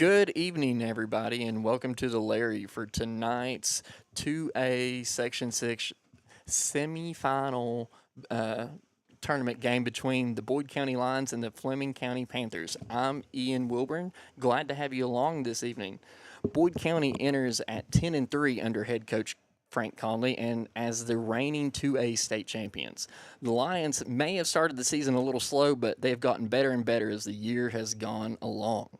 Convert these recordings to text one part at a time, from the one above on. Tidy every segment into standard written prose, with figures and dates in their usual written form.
Good evening, everybody, and welcome to the Larry for tonight's 2A Section 6 semifinal tournament game between the Boyd County Lions and the Fleming County Panthers. I'm Ian Wilburn. Glad to have you along this evening. Boyd County enters at 10-3 under head coach Frank Conley and as the reigning 2A state champions. The Lions may have started the season a little slow, but they've gotten better and better as the year has gone along.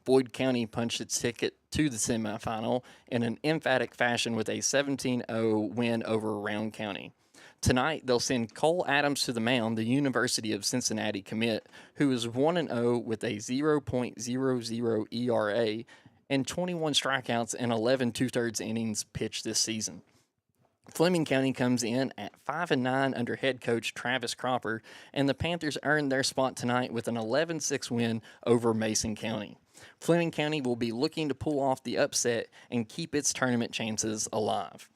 Boyd County punched its ticket to the semifinal in an emphatic fashion with a 17-0 win over Round County. Tonight, they'll send Cole Adams to the mound, the University of Cincinnati commit, who is 1-0 with a 0.00 ERA and 21 strikeouts in 11 2/3 innings pitched this season. Fleming County comes in at 5-9 under head coach Travis Cropper, and the Panthers earned their spot tonight with an 11-6 win over Mason County. Fleming County will be looking to pull off the upset and keep its tournament chances alive.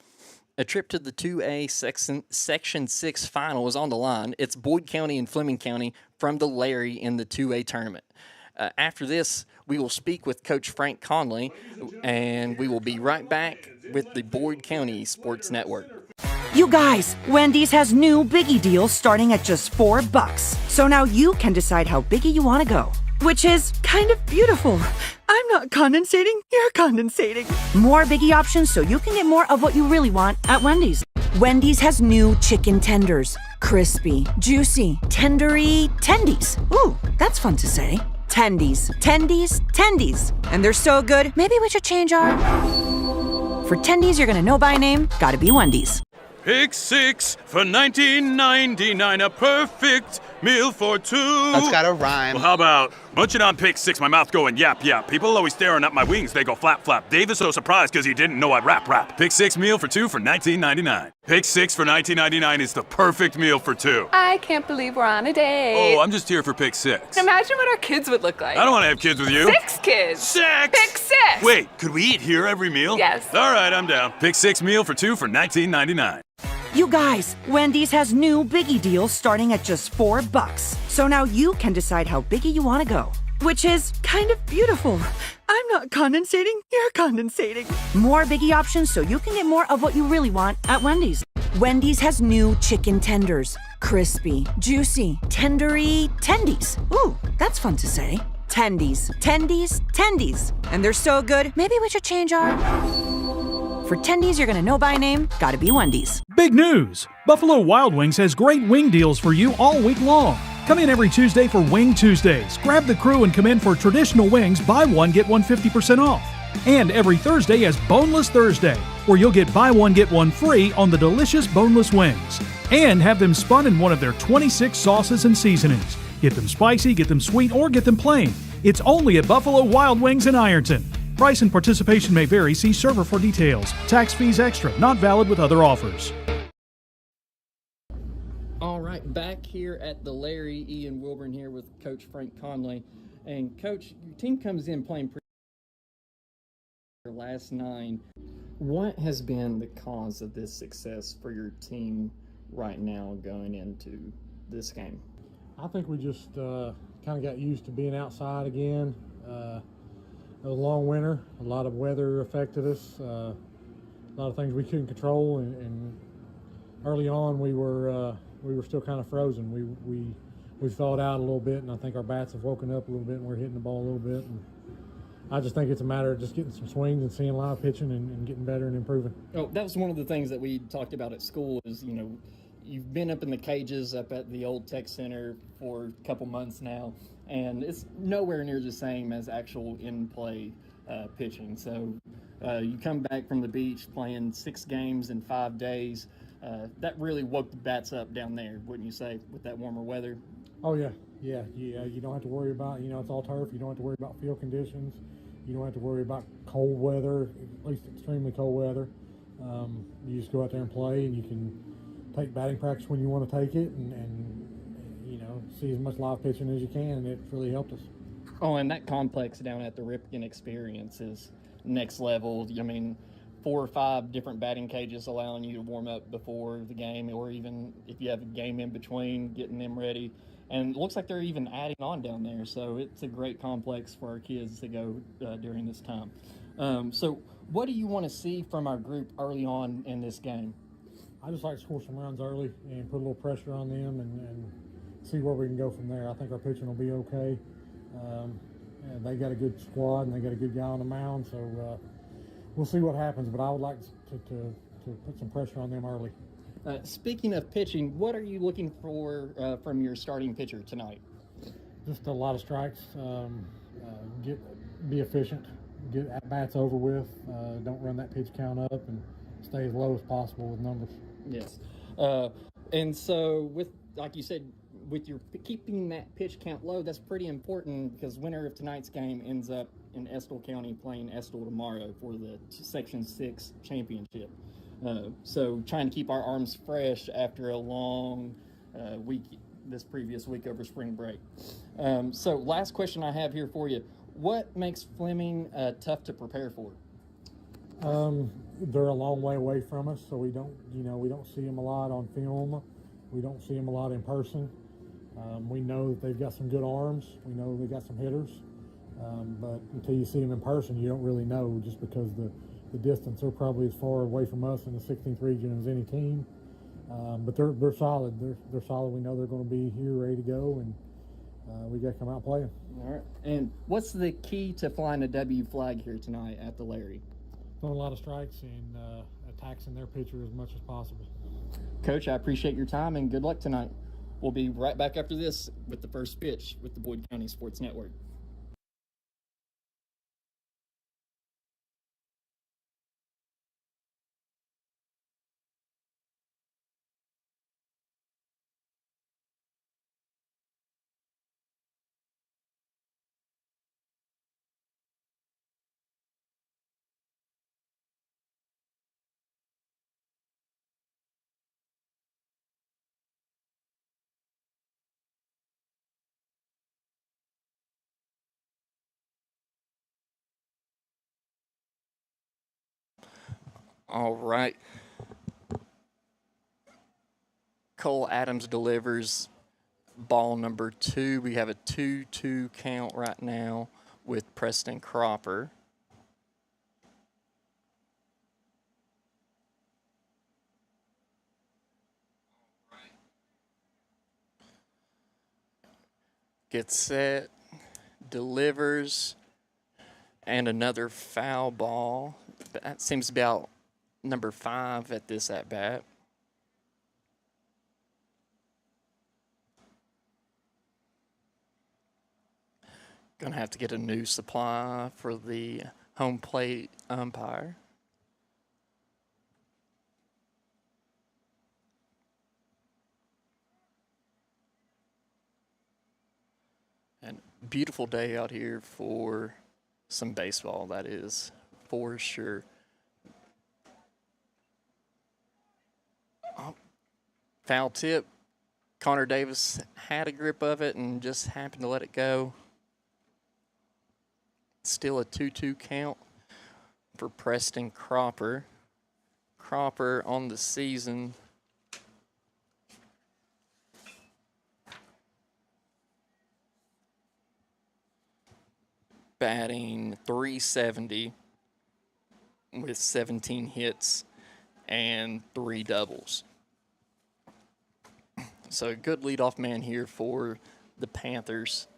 A trip to the 2A Section 6 final is on the line. It's Boyd County and Fleming County from the Larry in the 2A tournament. After this, we will speak with Coach Frank Conley, and we will be right back with the Boyd County Sports Network. You guys, Wendy's has new Biggie deals starting at just $4. So now you can decide how biggie you want to go, which is kind of beautiful. I'm not condensating, you're condensating. More Biggie options so you can get more of what you really want at Wendy's. Wendy's has new chicken tenders. Crispy, juicy, tendery tendies. Ooh, that's fun to say. Tendies, tendies, tendies. And they're so good, maybe we should change our... For tendies you're gonna know by name, gotta be Wendy's. Pick 6 for $19.99, a perfect meal for two. That's gotta rhyme. Well, how about munching on Pick 6, my mouth going yap yap. People always staring at my wings, they go flap flap. Dave is so surprised because he didn't know I'd rap. Pick 6 meal for two for $19.99. Pick 6 for $19.99 is the perfect meal for two. I can't believe we're on a date. Oh, I'm just here for Pick 6. Imagine what our kids would look like. I don't want to have kids with you. 6 kids. 6! Pick 6! Wait, could we eat here every meal? Yes. All right, I'm down. Pick 6 meal for two for $19.99. You guys, Wendy's has new Biggie deals starting at just $4. So now you can decide how biggie you want to go, which is kind of beautiful. I'm not condensating, you're condensating. More Biggie options so you can get more of what you really want at Wendy's. Wendy's has new chicken tenders. Crispy, juicy, tendery tendies. Ooh, that's fun to say. Tendies, tendies, tendies. And they're so good, maybe we should change our... For tendies you're gonna know by name, gotta be Wendy's. Big news! Buffalo Wild Wings has great wing deals for you all week long. Come in every Tuesday for Wing Tuesdays. Grab the crew and come in for traditional wings, buy one, get one 50% off. And every Thursday is Boneless Thursday, where you'll get buy one, get one free on the delicious boneless wings. And have them spun in one of their 26 sauces and seasonings. Get them spicy, get them sweet, or get them plain. It's only at Buffalo Wild Wings in Ironton. Price and participation may vary. See server for details. Tax fees extra. Not valid with other offers. All right, back here at the Larry, Ian Wilburn here with Coach Frank Conley. And Coach, your team comes in playing pretty last 9. What has been the cause of this success for your team right now going into this game? I think we just kind of got used to being outside again. It was a long winter. A lot of weather affected us. A lot of things we couldn't control, and early on we were still kind of frozen. We thawed out a little bit, and I think our bats have woken up a little bit, and we're hitting the ball a little bit. And I just think it's a matter of just getting some swings and seeing live pitching and getting better and improving. Oh, that was one of the things that we talked about at school is, you've been up in the cages up at the old tech center for a couple months now, and it's nowhere near the same as actual in-play pitching. So you come back from the beach playing 6 games in 5 days. That really woke the bats up down there, wouldn't you say, with that warmer weather? Oh, yeah. You don't have to worry about, it's all turf. You don't have to worry about field conditions. You don't have to worry about cold weather, at least extremely cold weather. You just go out there and play, and you can take batting practice when you want to take it and see as much live pitching as you can, and it's really helped us. Oh, and that complex down at the Ripken Experience is next level. 4 or 5 different batting cages allowing you to warm up before the game, or even if you have a game in between, getting them ready. And it looks like they're even adding on down there, so it's a great complex for our kids to go during this time. So what do you want to see from our group early on in this game? I just like to score some runs early and put a little pressure on them and see where we can go from there. I think our pitching will be okay. And they got a good squad and they got a good guy on the mound, so we'll see what happens. But I would like to put some pressure on them early. Speaking of pitching, what are you looking for from your starting pitcher tonight? Just a lot of strikes. Be efficient. Get at bats over with. Don't run that pitch count up and stay as low as possible with numbers. Yes. And so, with like you said, with your keeping that pitch count low, that's pretty important because winner of tonight's game ends up in Estill County playing Estill tomorrow for the Section 6 championship. So trying to keep our arms fresh after a long week, this previous week over spring break. So last question I have here for you. What makes Fleming tough to prepare for? They're a long way away from us, so we don't see them a lot on film. We don't see them a lot in person. We know that they've got some good arms. We know they got some hitters. But until you see them in person, you don't really know, just because the distance, they're probably as far away from us in the 16th region as any team. But they're solid. They're solid. We know they're going to be here ready to go, and we got to come out and play them. All right. And what's the key to flying a W flag here tonight at the Larry? Throwing a lot of strikes and taxing their pitcher as much as possible. Coach, I appreciate your time and good luck tonight. We'll be right back after this with the first pitch with the Boyd County Sports Network. All right. Cole Adams delivers ball number 2. We have a 2-2 count right now with Preston Cropper. Gets set, delivers, and another foul ball. That seems to be out number 5 at this at-bat. Gonna have to get a new supply for the home plate umpire. And beautiful day out here for some baseball, that is, for sure. Foul tip. Connor Davis had a grip of it and just happened to let it go. Still a 2-2 count for Preston Cropper. Cropper on the season batting .370 with 17 hits and 3 doubles. So a good leadoff man here for the Panthers.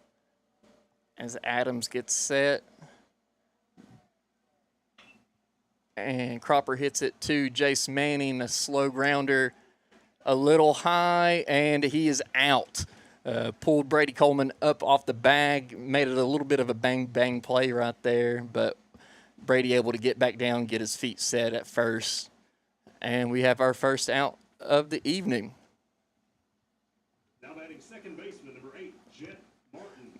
As Adams gets set. And Cropper hits it to Jace Manning, a slow grounder, a little high, and he is out. Pulled Brady Coleman up off the bag, made it a little bit of a bang-bang play right there, but Brady able to get back down, get his feet set at first. And we have our first out of the evening. Now batting second baseman, number 8, Jet Martin.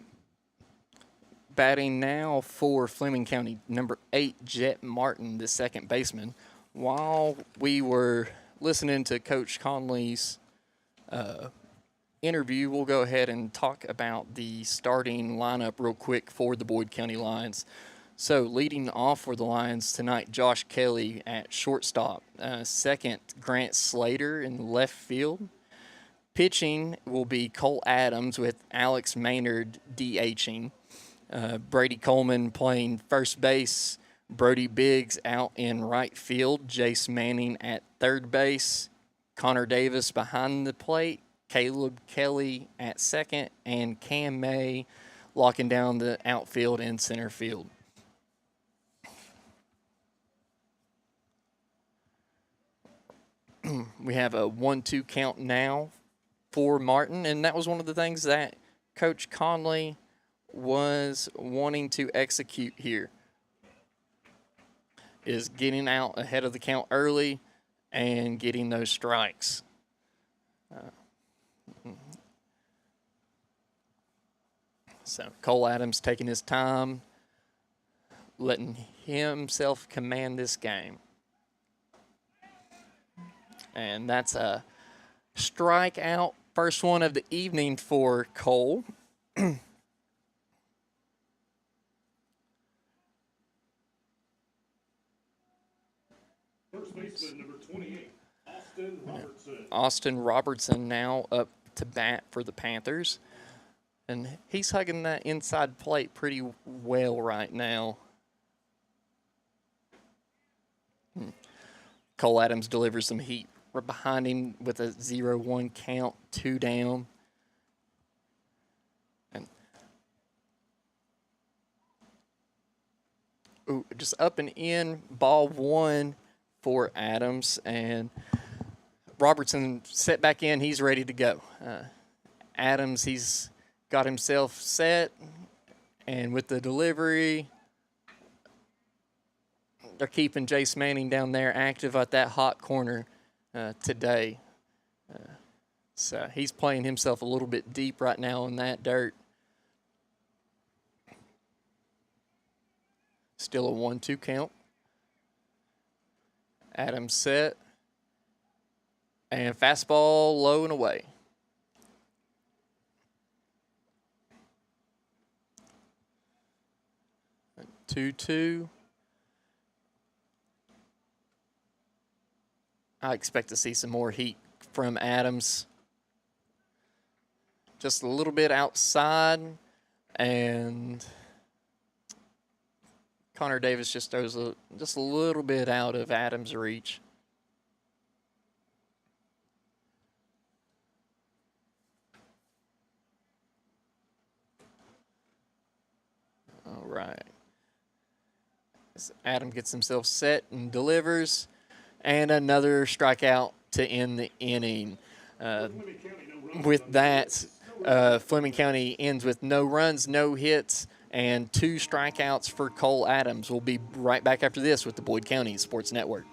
Batting now for Fleming County, number 8, Jet Martin, the second baseman. While we were listening to Coach Conley's interview, we'll go ahead and talk about the starting lineup real quick for the Boyd County Lions. So leading off for the Lions tonight, Josh Kelly at shortstop. Second, Grant Slater in left field. Pitching will be Cole Adams with Alex Maynard DHing. Brady Coleman playing first base. Brody Biggs out in right field. Jace Manning at third base. Connor Davis behind the plate. Caleb Kelly at second. And Cam May locking down the outfield and center field. We have a 1-2 count now for Martin, and that was one of the things that Coach Conley was wanting to execute here, is getting out ahead of the count early and getting those strikes. So Cole Adams taking his time, letting himself command this game. And that's a strikeout, first one of the evening for Cole. First baseman, number 28, Austin Robertson. Austin Robertson now up to bat for the Panthers. And he's hugging that inside plate pretty well right now. Cole Adams delivers some heat. We're behind him with a 0-1 count, 2 down. And just up and in, ball 1 for Adams. And Robertson set back in. He's ready to go. Adams, he's got himself set. And with the delivery, they're keeping Jace Manning down there active at that hot corner today. So he's playing himself a little bit deep right now in that dirt. Still a 1-2 count. Adams set. And fastball low and away. And 2-2. I expect to see some more heat from Adams. Just a little bit outside, and Connor Davis just throws just a little bit out of Adams' reach. All right. As Adam gets himself set and delivers. And another strikeout to end the inning. With that, Fleming County ends with no runs, no hits, and 2 strikeouts for Cole Adams. We'll be right back after this with the Boyd County Sports Network.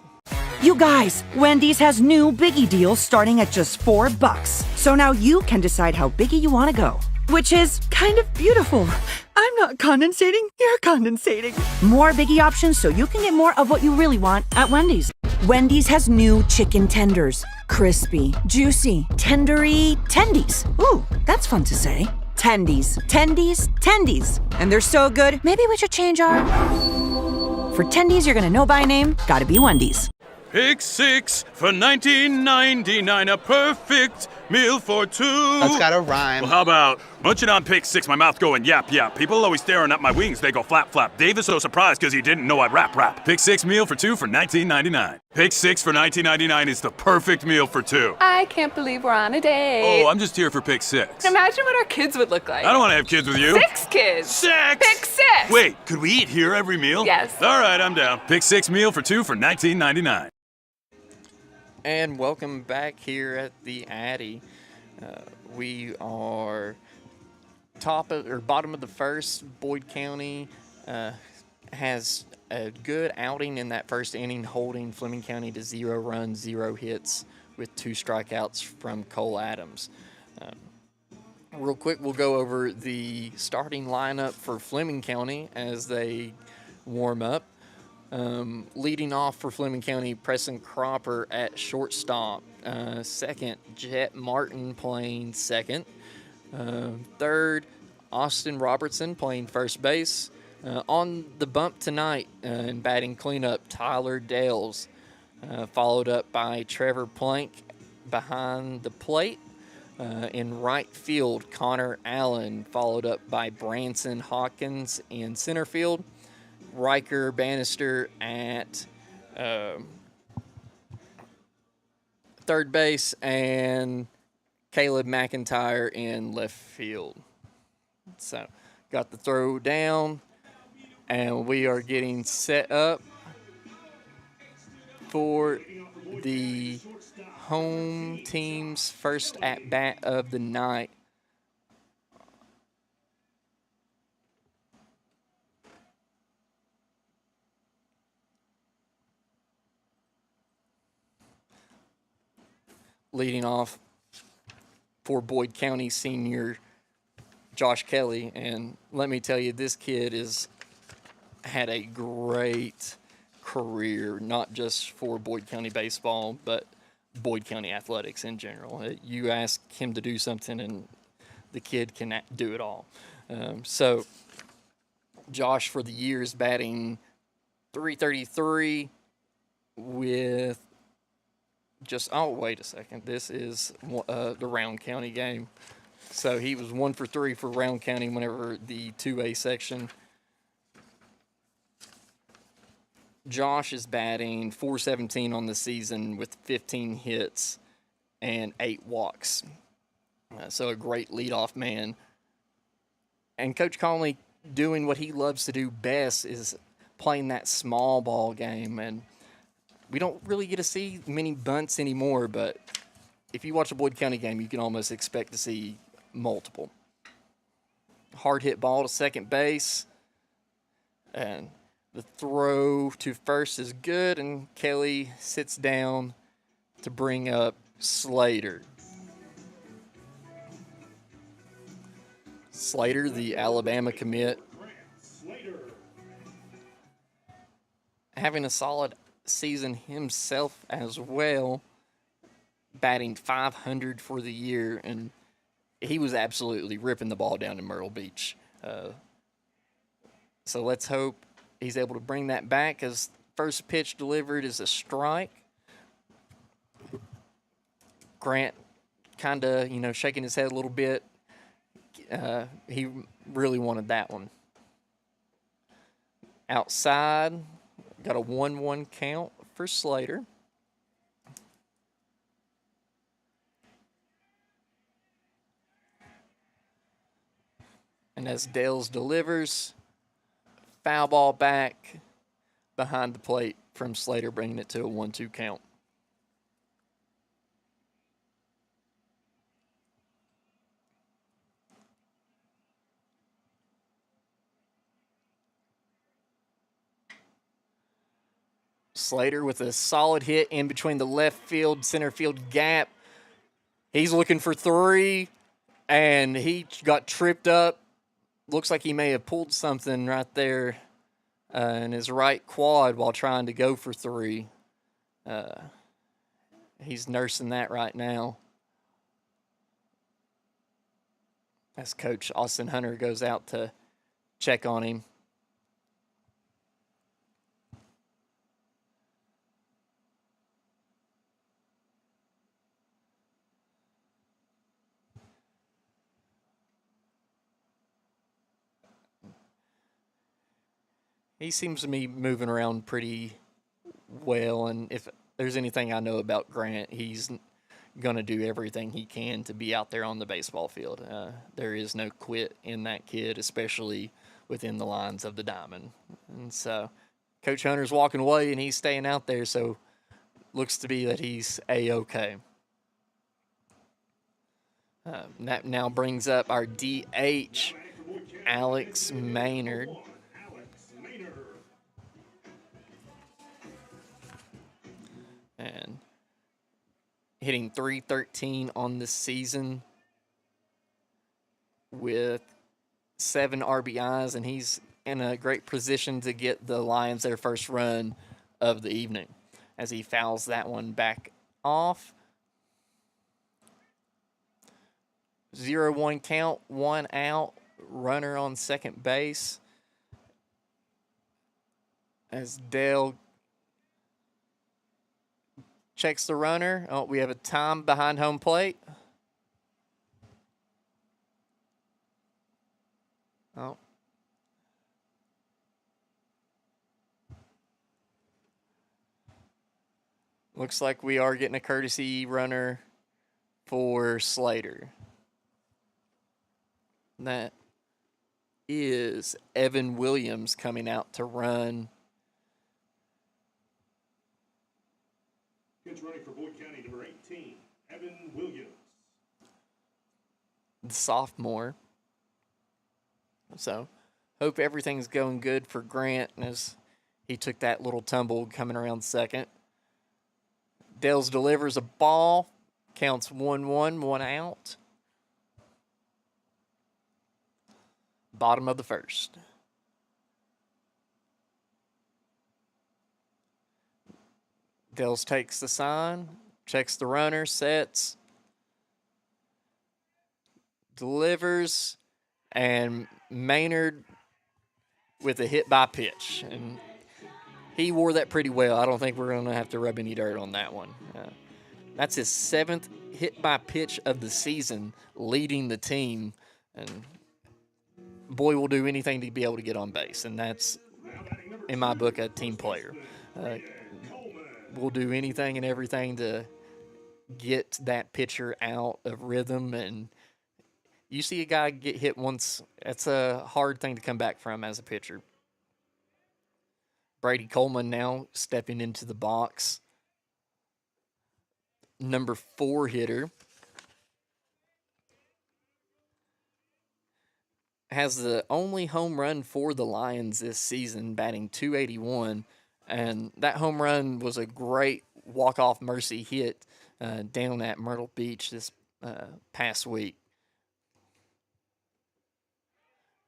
You guys, Wendy's has new Biggie deals starting at just $4. So now you can decide how biggie you want to go. Which is kind of beautiful. I'm not condensating, you're condensating. More Biggie options so you can get more of what you really want at Wendy's. Wendy's has new chicken tenders. Crispy, juicy, tendery tendies. Ooh, that's fun to say. Tendies, tendies, tendies. And they're so good, maybe we should change our... For tendies you're gonna know by name, gotta be Wendy's. Pick 6 for $19.99, a perfect meal for 2. That's gotta rhyme. Well, how about munching on pick 6, my mouth going yap yap. People always staring at my wings, they go flap flap. Dave is so surprised because he didn't know I'd rap. Pick 6 meal for 2 for $19.99. Pick 6 for $19.99 is the perfect meal for 2. I can't believe we're on a date. Oh, I'm just here for pick 6. Imagine what our kids would look like. I don't want to have kids with you. 6 kids. 6! Pick 6! Wait, could we eat here every meal? Yes. All right, I'm down. Pick 6 meal for 2 for $19.99. And welcome back here at the Addy. We are bottom of the first. Boyd County has a good outing in that first inning, holding Fleming County to 0 runs, 0 hits, with 2 strikeouts from Cole Adams. Real quick, we'll go over the starting lineup for Fleming County as they warm up. Leading off for Fleming County, Preston Cropper at shortstop. Second, Jet Martin playing second. Third, Austin Robertson playing first base. On the bump tonight and batting cleanup, Tyler Dales, followed up by Trevor Plank behind the plate. In right field, Connor Allen, followed up by Branson Hawkins in center field. Riker Bannister at third base, and Caleb McIntyre in left field. So, got the throw down, and we are getting set up for the home team's first at-bat of the night. Leading off for Boyd County senior Josh Kelly. And let me tell you, this kid had a great career, not just for Boyd County baseball, but Boyd County athletics in general. You ask him to do something, and the kid can do it all. So Josh, for the year, is batting .333 with just, oh, wait a second. This is the Round County game. So he was 1 for 3 for Round County whenever the 2A section. Josh is batting .417 on the season with 15 hits and 8 walks. So a great leadoff man. And Coach Conley doing what he loves to do best is playing that small ball game. And we don't really get to see many bunts anymore, but if you watch a Boyd County game, you can almost expect to see multiple. Hard hit ball to second base. And the throw to first is good, and Kelly sits down to bring up Slater. Slater, the Alabama commit, having a solid season himself as well, batting .500 for the year, and he was absolutely ripping the ball down in Myrtle Beach. So let's hope he's able to bring that back, as first pitch delivered is a strike. Grant kind of, shaking his head a little bit. He really wanted that one. Outside, got a 1-1 count for Slater. And as Dales delivers, foul ball back behind the plate from Slater, bringing it to a 1-2 count. Slater with a solid hit in between the left field, center field gap. He's looking for 3, and he got tripped up. Looks like he may have pulled something right there in his right quad while trying to go for 3. He's nursing that right now, as Coach Austin Hunter goes out to check on him. He seems to be moving around pretty well, and if there's anything I know about Grant, he's going to do everything he can to be out there on the baseball field. There is no quit in that kid, especially within the lines of the diamond. And so Coach Hunter's walking away, and he's staying out there, so looks to be that he's A-okay. That now brings up our DH, Alex Maynard. And hitting .313 on the season with 7 RBIs, and he's in a great position to get the Lions their first run of the evening as he fouls that one back off. 0-1 count, 1 out, runner on second base. As Dale checks the runner. Oh, we have a time behind home plate. Looks like we are getting a courtesy runner for Slater. That is Evan Williams coming out to run. Pitch running for Boyd County, number 18, Evan Williams. The sophomore. So, hope everything's going good for Grant as he took that little tumble coming around second. Dales delivers a ball, counts 1-1, 1 out. Bottom of the first. Dales takes the sign, checks the runner, sets, delivers, and Maynard with a hit by pitch. And he wore that pretty well. I don't think we're going to have to rub any dirt on that one. That's his 7th hit by pitch of the season, leading the team. And boy will do anything to be able to get on base. And that's, in my book, a team player. Will do anything and everything to get that pitcher out of rhythm. And you see a guy get hit once, that's a hard thing to come back from as a pitcher. Brady Coleman now stepping into the box. Number 4 hitter. Has the only home run for the Lions this season, batting .281. And that home run was a great walk-off mercy hit down at Myrtle Beach this past week.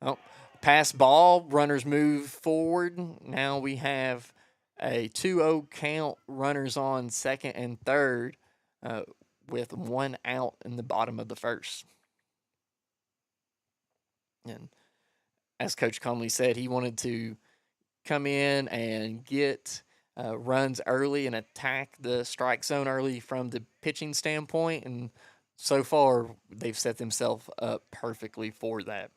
Oh, pass ball, runners move forward. Now we have a 2-0 count, runners on second and third with 1 out in the bottom of the first. And as Coach Conley said, he wanted to come in and get runs early and attack the strike zone early from the pitching standpoint. And so far, they've set themselves up perfectly for that.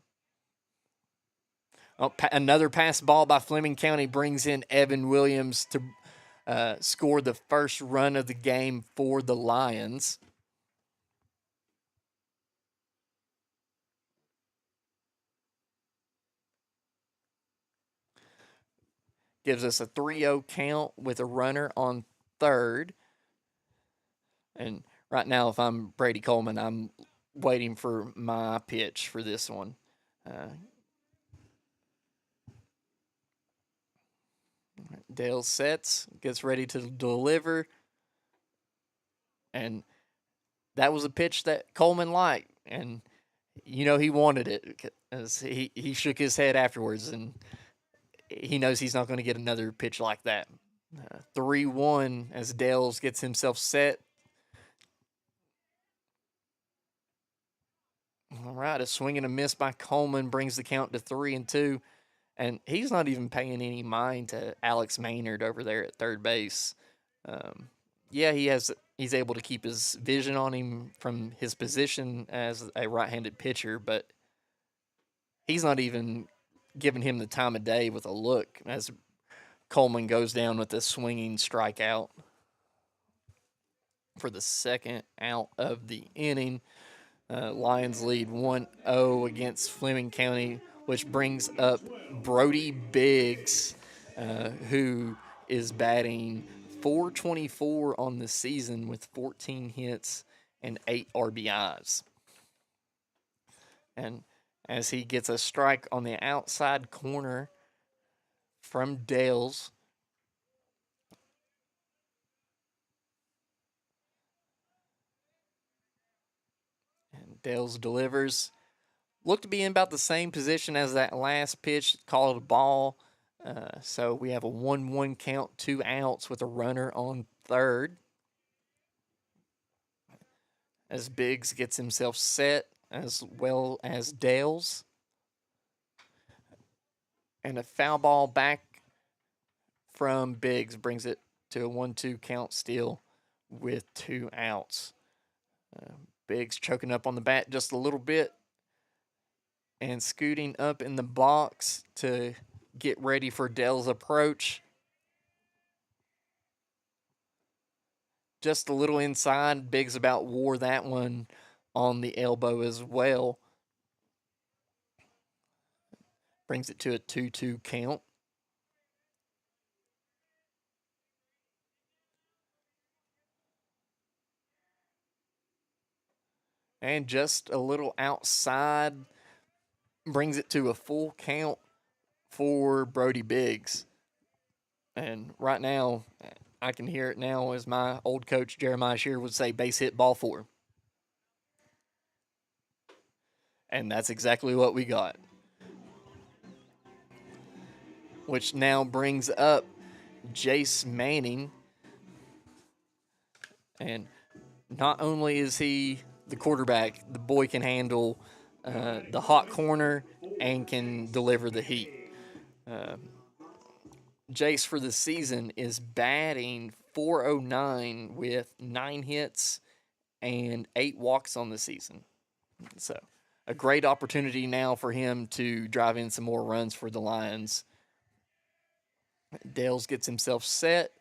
Oh, another pass ball by Fleming County brings in Evan Williams to score the first run of the game for the Lions. Gives us a 3-0 count with a runner on third. And right now, if I'm Brady Coleman, I'm waiting for my pitch for this one. Dale sets, gets ready to deliver. And that was a pitch that Coleman liked. And, you know, he wanted it. As he shook his head afterwards, and he knows he's not going to get another pitch like that. 3-1 as Dales gets himself set. All right, a swing and a miss by Coleman brings the count to 3-2. And he's not even paying any mind to Alex Maynard over there at third base. Yeah, he's able to keep his vision on him from his position as a right-handed pitcher, but he's not even giving him the time of day with a look as Coleman goes down with a swinging strikeout for the second out of the inning. Lions lead 1-0 against Fleming County, which brings up Brody Biggs, who is batting .424 on the season with 14 hits and 8 RBIs. And as he gets a strike on the outside corner from Dales. And Dales delivers. Looked to be in about the same position as that last pitch, called a ball. So we have a 1-1 count, 2 outs with a runner on third. As Biggs gets himself set, as well as Dales. And a foul ball back from Biggs brings it to a 1-2 count still with 2 outs. Biggs choking up on the bat just a little bit and scooting up in the box to get ready for Dell's approach. just a little inside. Biggs about wore that one on the elbow as well. Brings it to a 2-2 count. And just a little outside brings it to a full count for Brody Biggs. And right now, I can hear it now as my old coach Jeremiah Shear would say, base hit, ball 4. And that's exactly what we got. Which now brings up Jace Manning. And not only is he the quarterback, the boy can handle the hot corner and can deliver the heat. Jace for the season is batting .409 with 9 hits and 8 walks on the season. So a great opportunity now for him to drive in some more runs for the Lions. Dales gets himself set.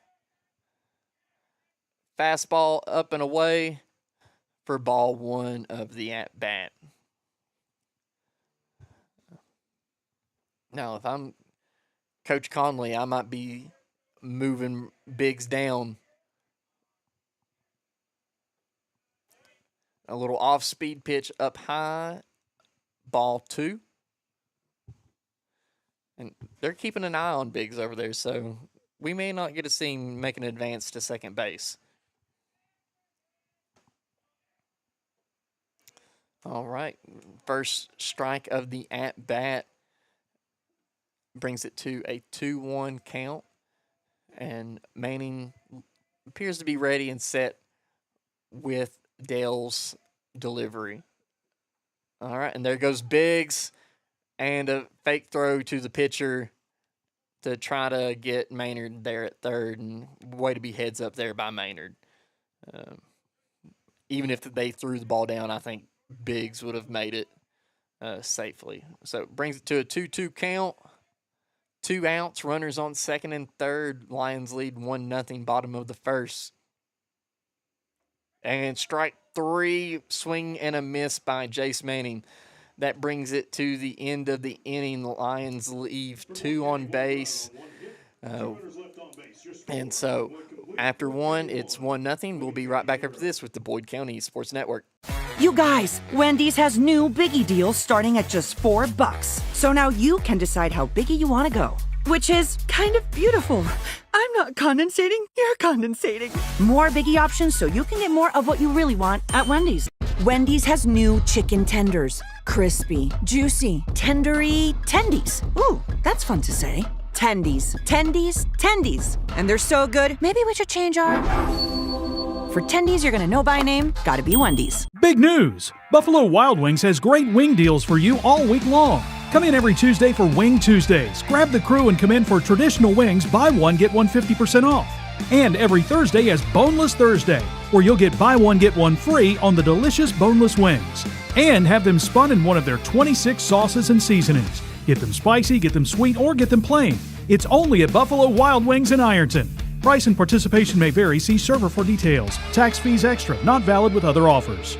Fastball up and away for ball 1 of the at-bat. Now, if I'm Coach Conley, I might be moving Biggs down. A little off-speed pitch up high, ball 2. And they're keeping an eye on Biggs over there, so we may not get to see him make an advance to second base. All right, first strike of the at-bat brings it to a 2-1 count, and Manning appears to be ready and set with Dale's delivery. All right, and there goes Biggs, and a fake throw to the pitcher to try to get Maynard there at third, and way to be heads up there by Maynard. Even if they threw the ball down, I think Biggs would have made it safely. So it brings it to a 2-2 count. 2 outs, runners on second and third. Lions lead 1-0, bottom of the first. And strike 3, swing and a miss by Jace Manning. That brings it to the end of the inning. The Lions leave 2 on base. And so after 1, it's 1-0. We'll be right back after this with the Boyd County Sports Network. You guys, Wendy's has new Biggie deals starting at just $4. So now you can decide how biggie you want to go. Which is kind of beautiful. I'm not condensating, you're condensating. More Biggie options so you can get more of what you really want at Wendy's. Wendy's has new chicken tenders. Crispy, juicy, tendery tendies. Ooh, that's fun to say. Tendies, tendies, tendies. And they're so good, maybe we should change our... For tendies you're gonna know by name, gotta be Wendy's. Big news! Buffalo Wild Wings has great wing deals for you all week long. Come in every Tuesday for Wing Tuesdays. Grab the crew and come in for traditional wings, buy one, get one 50% off. And every Thursday is Boneless Thursday, where you'll get buy one, get one free on the delicious boneless wings. And have them spun in one of their 26 sauces and seasonings. Get them spicy, get them sweet, or get them plain. It's only at Buffalo Wild Wings in Ironton. Price and participation may vary. See server for details. Tax fees extra. Not valid with other offers.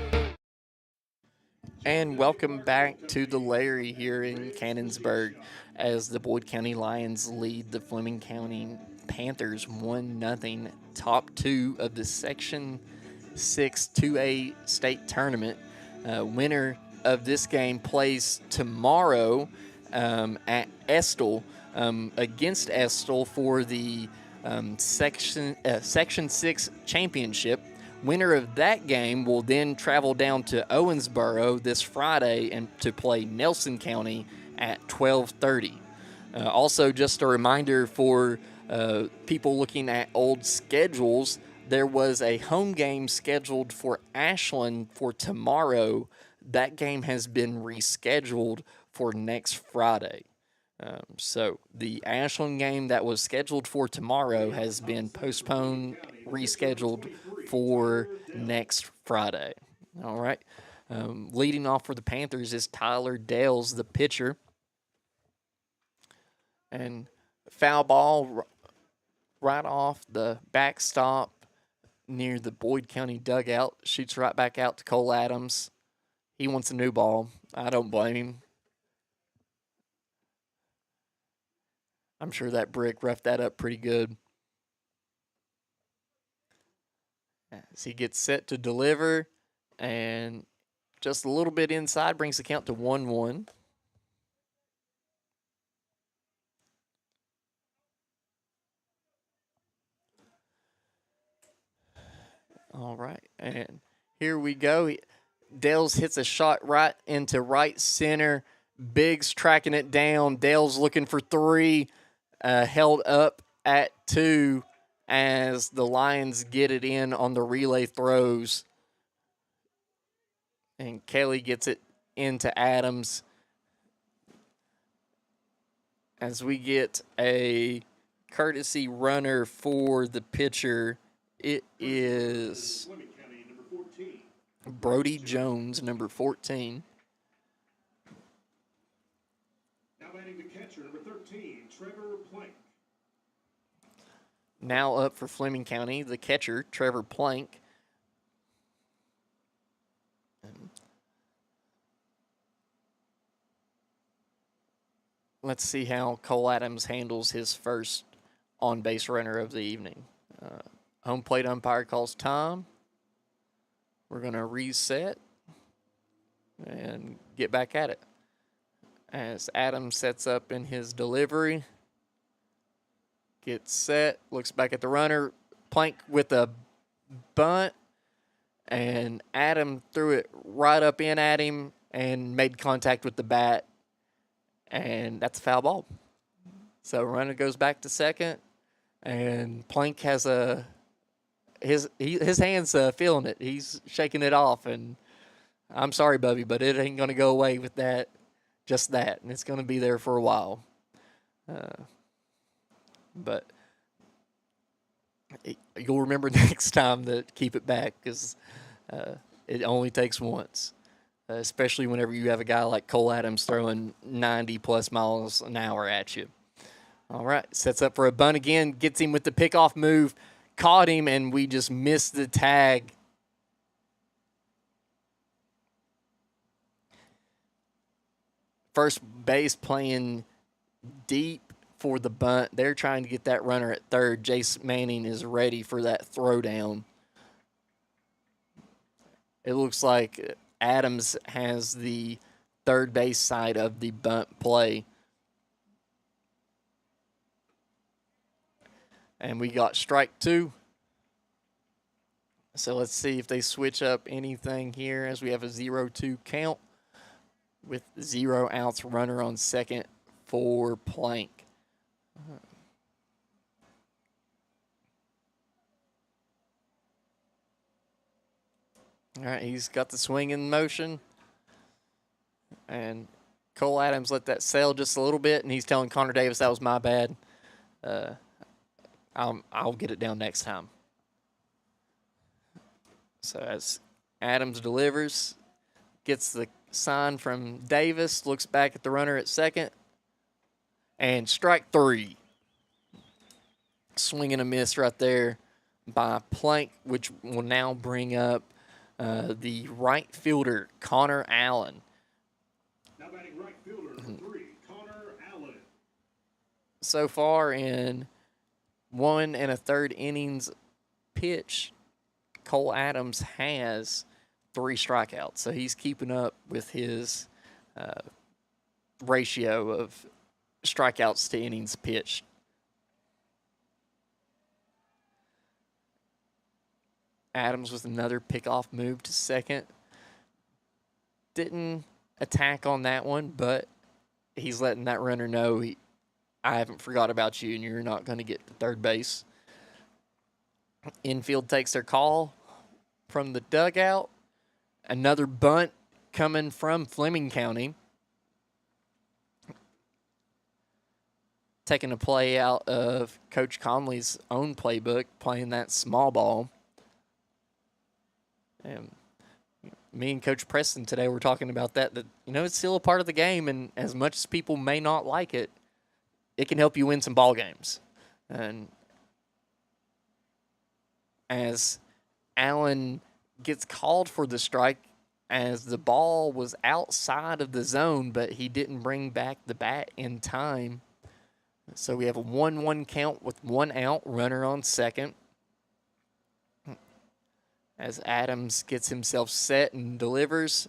And welcome back to the Larry here in Cannonsburg as the Boyd County Lions lead the Fleming County Panthers 1-0. Top 2 of the Section 6 2A state tournament. Winner of this game plays tomorrow at Estill against Estill for the Section 6 championship. Winner of that game will then travel down to Owensboro this Friday and to play Nelson County at 12:30. Also, just a reminder for people looking at old schedules, there was a home game scheduled for Ashland for tomorrow. That game has been rescheduled for next Friday. So the Ashland game that was scheduled for tomorrow has been postponed, rescheduled for next Friday. All right. Leading off for the Panthers is Tyler Dales, the pitcher. And foul ball right off the backstop near the Boyd County dugout. Shoots right back out to Cole Adams. He wants a new ball. I don't blame him. I'm sure that brick roughed that up pretty good. As he gets set to deliver, and just a little bit inside brings the count to 1-1. All right, and here we go. Dales hits a shot right into right center. Biggs tracking it down. Dale's looking for three, held up at 2 as the Lions get it in on the relay throws. And Kelly gets it into Adams as we get a courtesy runner for the pitcher. It is Fleming County, number 14. Brody Jones, number 14. Now batting the catcher, number 13, Trevor Plank. Now up for Fleming County, the catcher, Trevor Plank. Let's see how Cole Adams handles his first on-base runner of the evening. Home plate umpire calls time. We're going to reset and get back at it. As Adams sets up in his delivery, gets set, looks back at the runner, Plank with a bunt, and Adam threw it right up in at him and made contact with the bat, and that's a foul ball. So runner goes back to second, and Plank has his hands feeling it. He's shaking it off, and I'm sorry, Bubby, but it ain't going to go away with that, just that, and it's going to be there for a while. But you'll remember next time to keep it back because it only takes once, especially whenever you have a guy like Cole Adams throwing 90-plus miles an hour at you. All right, sets up for a bunt again, gets him with the pickoff move, caught him, and we just missed the tag. First base playing deep for the bunt. They're trying to get that runner at third. Jace Manning is ready for that throwdown. It looks like Adams has the third base side of the bunt play. And we got strike 2. So let's see if they switch up anything here as we have a 0-2 count with 0 outs, runner on second for Plank. All right, he's got the swing in motion. And Cole Adams let that sail just a little bit, and he's telling Connor Davis that was my bad. I'll get it down next time. So as Adams delivers, gets the sign from Davis, looks back at the runner at second, and strike 3. Swing and a miss right there by Plank, which will now bring up the right fielder, Connor Allen. Now batting right fielder, number 3, Connor Allen. So far in 1 1/3 innings pitch, Cole Adams has 3 strikeouts. So he's keeping up with his ratio of strikeouts to innings pitched. Adams with another pickoff move to second. Didn't attack on that one, but he's letting that runner know I haven't forgot about you and you're not going to get to third base. Infield takes their call from the dugout. Another bunt coming from Fleming County. Taking a play out of Coach Conley's own playbook, playing that small ball. And me and Coach Preston today were talking about that it's still a part of the game, and as much as people may not like it, it can help you win some ball games. And as Allen gets called for the strike as the ball was outside of the zone, but he didn't bring back the bat in time. So we have a 1-1 count with 1 out, runner on second. As Adams gets himself set and delivers.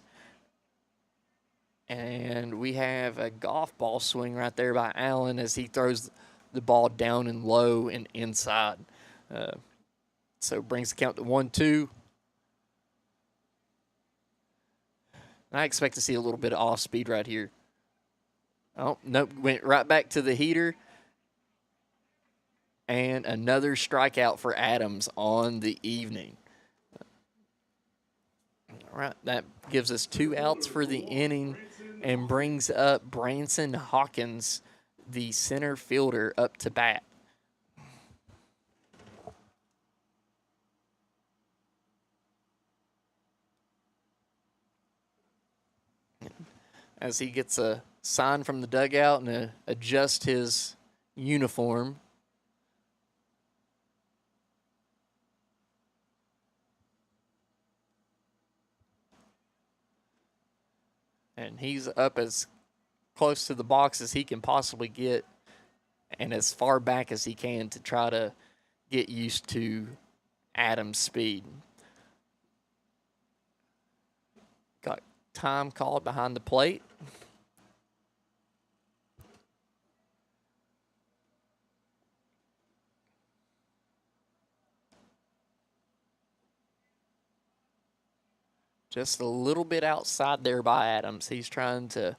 And we have a golf ball swing right there by Allen as he throws the ball down and low and inside. So brings the count to 1-2. I expect to see a little bit of off speed right here. Oh, nope, went right back to the heater. And another strikeout for Adams on the evening. All right, that gives us 2 outs for the inning and brings up Branson Hawkins, the center fielder, up to bat. As he gets a sign from the dugout and adjust his uniform. And he's up as close to the box as he can possibly get and as far back as he can to try to get used to Adams' speed. Got time called behind the plate. Just a little bit outside there by Adams. He's trying to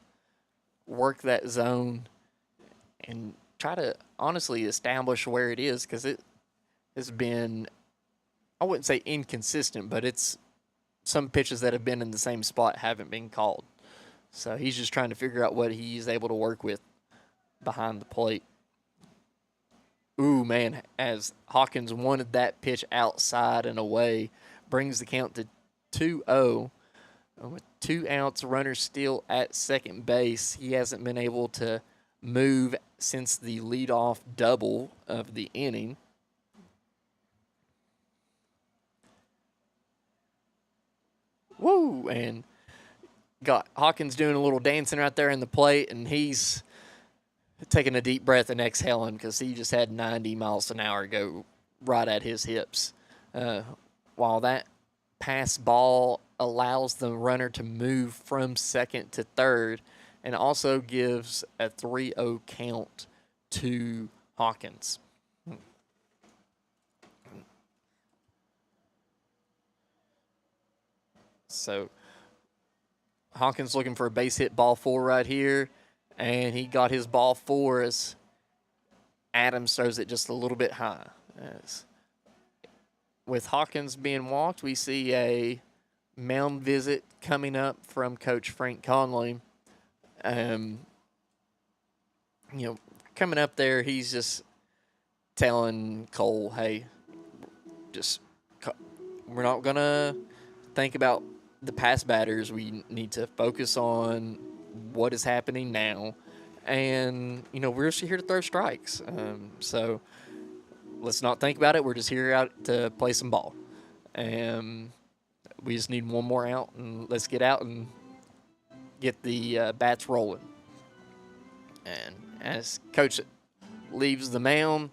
work that zone and try to honestly establish where it is, because it has been, I wouldn't say inconsistent, but it's some pitches that have been in the same spot haven't been called. So he's just trying to figure out what he's able to work with behind the plate. Ooh, man, as Hawkins wanted that pitch outside and away, brings the count to 2-0. With 2 outs, runner still at second base. He hasn't been able to move since the leadoff double of the inning. Woo! And got Hawkins doing a little dancing right there in the plate, and he's taking a deep breath and exhaling because he just had 90 miles an hour go right at his hips. While that pass ball allows the runner to move from second to third and also gives a 3-0 count to Hawkins. So Hawkins looking for a base hit ball 4 right here, and he got his ball 4 as Adams throws it just a little bit high. With Hawkins being walked, we see a mound visit coming up from Coach Frank Conley. Coming up there, he's just telling Cole, hey, we're not going to think about the past batters. We need to focus on what is happening now. And, we're just here to throw strikes. So let's not think about it. We're just here out to play some ball. And we just need one more out, and let's get out and get the bats rolling. And as Coach leaves the mound,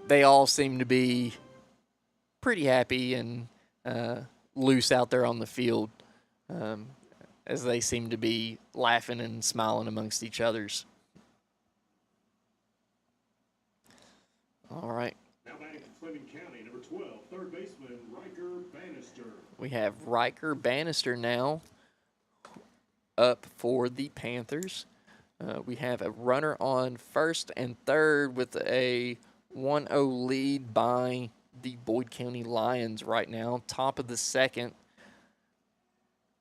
they all seem to be pretty happy and loose out there on the field, as they seem to be laughing and smiling amongst each others. All right. Now batting for Fleming County, number 12, third baseman Riker Bannister. We have Riker Bannister now up for the Panthers. We have a runner on first and third with a 1-0 lead by the Boyd County Lions right now. Top of the second.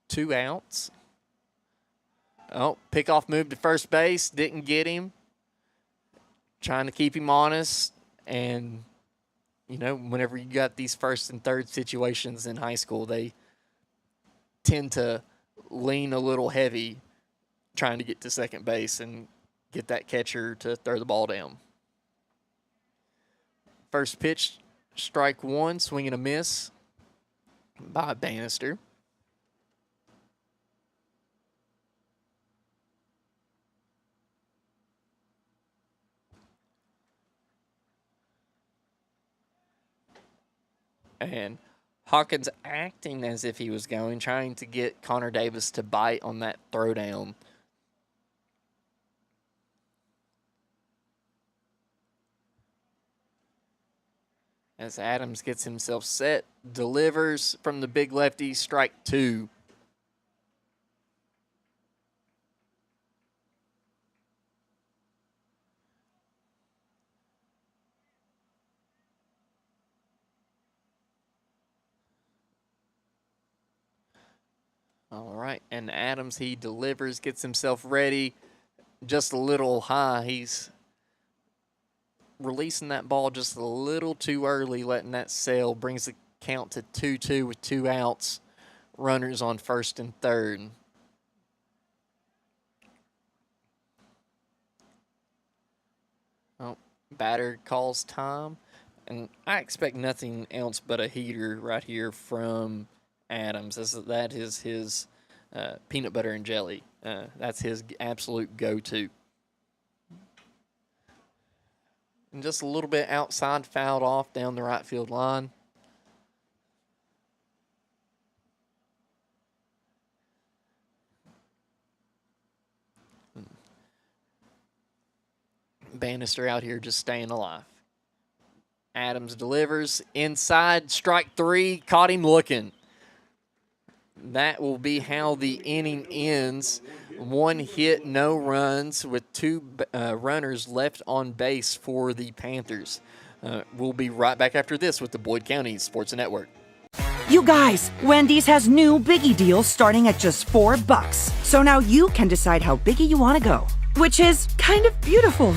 2 outs. Oh, pickoff move to first base. Didn't get him. Trying to keep him honest. And, whenever you got these first and third situations in high school, they tend to lean a little heavy trying to get to second base and get that catcher to throw the ball down. First pitch, strike 1, swing and a miss. by Bannister. And Hawkins acting as if he was going, trying to get Connor Davis to bite on that throwdown. As Adams gets himself set, delivers from the big lefty, strike 2. All right, and Adams, he delivers, gets himself ready, just a little high. He's releasing that ball just a little too early, letting that sail, brings the count to 2-2 with 2 outs, runners on first and third. Oh, batter calls time, and I expect nothing else but a heater right here from Adams. That is his peanut butter and jelly. That's his absolute go-to. And just a little bit outside, fouled off down the right field line. Bannister out here just staying alive. Adams delivers inside, strike 3, caught him looking. That will be how the inning ends. 1 hit, no runs, with 2 runners left on base for the Panthers. We'll be right back after this with the Boyd County Sports Network. You guys, Wendy's has new Biggie deals starting at just $4. So now you can decide how biggie you want to go, which is kind of beautiful.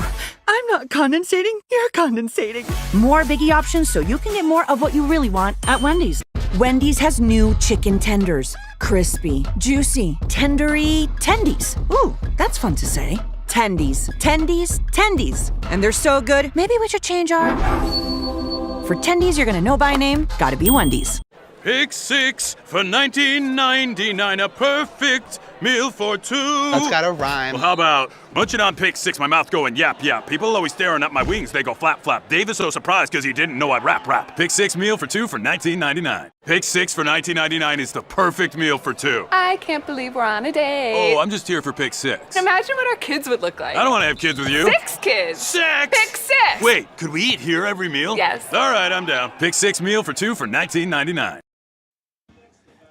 I'm not condensating, you're condensating. More Biggie options so you can get more of what you really want at Wendy's. Wendy's has new chicken tenders. Crispy, juicy, tendery tendies. Ooh, that's fun to say. Tendies, tendies, tendies. And they're so good, maybe we should change our... For tendies you're gonna know by name, gotta be Wendy's. Pick 6 for $19.99, a perfect meal for 2. That's gotta rhyme. Well, how about munching on pick 6, my mouth going yap yap. People always staring at my wings, they go flap flap. Dave is so surprised because he didn't know I'd rap. Pick 6 meal for 2 for $19.99. Pick 6 for $19.99 is the perfect meal for 2. I can't believe we're on a date. Oh, I'm just here for pick 6. Imagine what our kids would look like. I don't want to have kids with you. 6 kids. 6! Pick 6! Wait, could we eat here every meal? Yes. All right, I'm down. Pick 6 meal for 2 for $19.99.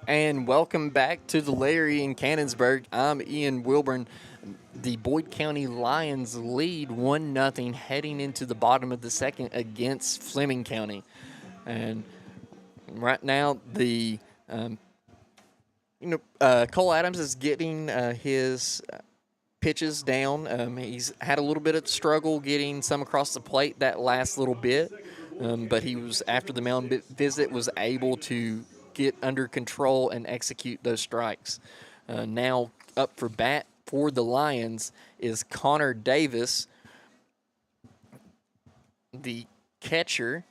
And welcome back to the Larry in Cannonsburg. I'm Ian Wilburn. The Boyd County Lions lead 1-0 heading into the bottom of the second against Fleming County. And right now, the Cole Adams is getting his pitches down. He's had a little bit of struggle getting some across the plate that last little bit, but he was, after the mound visit, was able to get under control and execute those strikes. Now up for bat for the Lions is Connor Davis, the catcher.